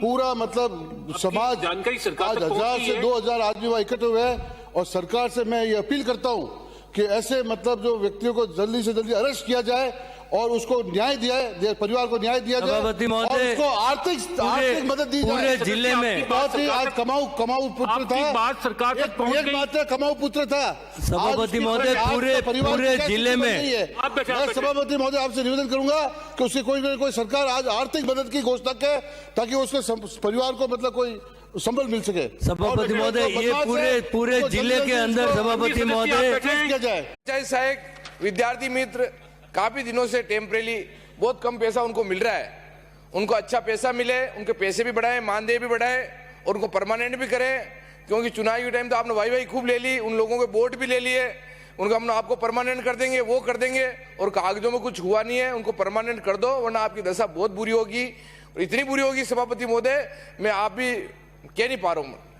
Speaker 2: पूरा मतलब समाज, आज 1000 से 2000 आदमी वहां इकट्ठे हुए हैं, और सरकार से मैं ये अपील करता हूं कि ऐसे मतलब जो व्यक्तियों को जल्दी से जल्दी अरेस्ट किया जाए और उसको न्याय दिया जाए, परिवार को न्याय दिया जाए, और उसको आर्थिक मदद दी जाए।
Speaker 6: पूरे जिले में
Speaker 2: बहुत ही आज कमाऊ पुत्र था,
Speaker 7: बात सरकार तक पहुंच गई,
Speaker 2: मात्र कमाऊ पुत्र था।
Speaker 6: सभापति महोदय, पूरे जिले में
Speaker 2: मैं सभापति महोदय आपसे निवेदन करूंगा कि उसकी कोई न कोई सरकार आज आर्थिक मदद की घोषणा करे, ताकि उसके परिवार को मतलब कोई संबल मिल सके।
Speaker 6: सभापति महोदय, ये पूरे जिले के अंदर सभापति महोदय
Speaker 2: किया जाए।
Speaker 8: सहायक विद्यार्थी मित्र काफी दिनों से टेम्परेरी बहुत कम पैसा उनको मिल रहा है, उनको अच्छा पैसा मिले, उनके पैसे भी बढ़ाए, मानदेय भी बढ़ाए और उनको परमानेंट भी करें, क्योंकि चुनाव के टाइम तो आपने वाई खूब ले ली, उन लोगों के वोट भी ले लिए, उनको हम आपको परमानेंट कर देंगे, वो कर देंगे, और कागजों में कुछ हुआ नहीं है, उनको परमानेंट कर दो, वरना आपकी दशा बहुत बुरी होगी, और इतनी बुरी होगी सभापति महोदय, मैं आप भी कह नहीं पा रहा हूँ।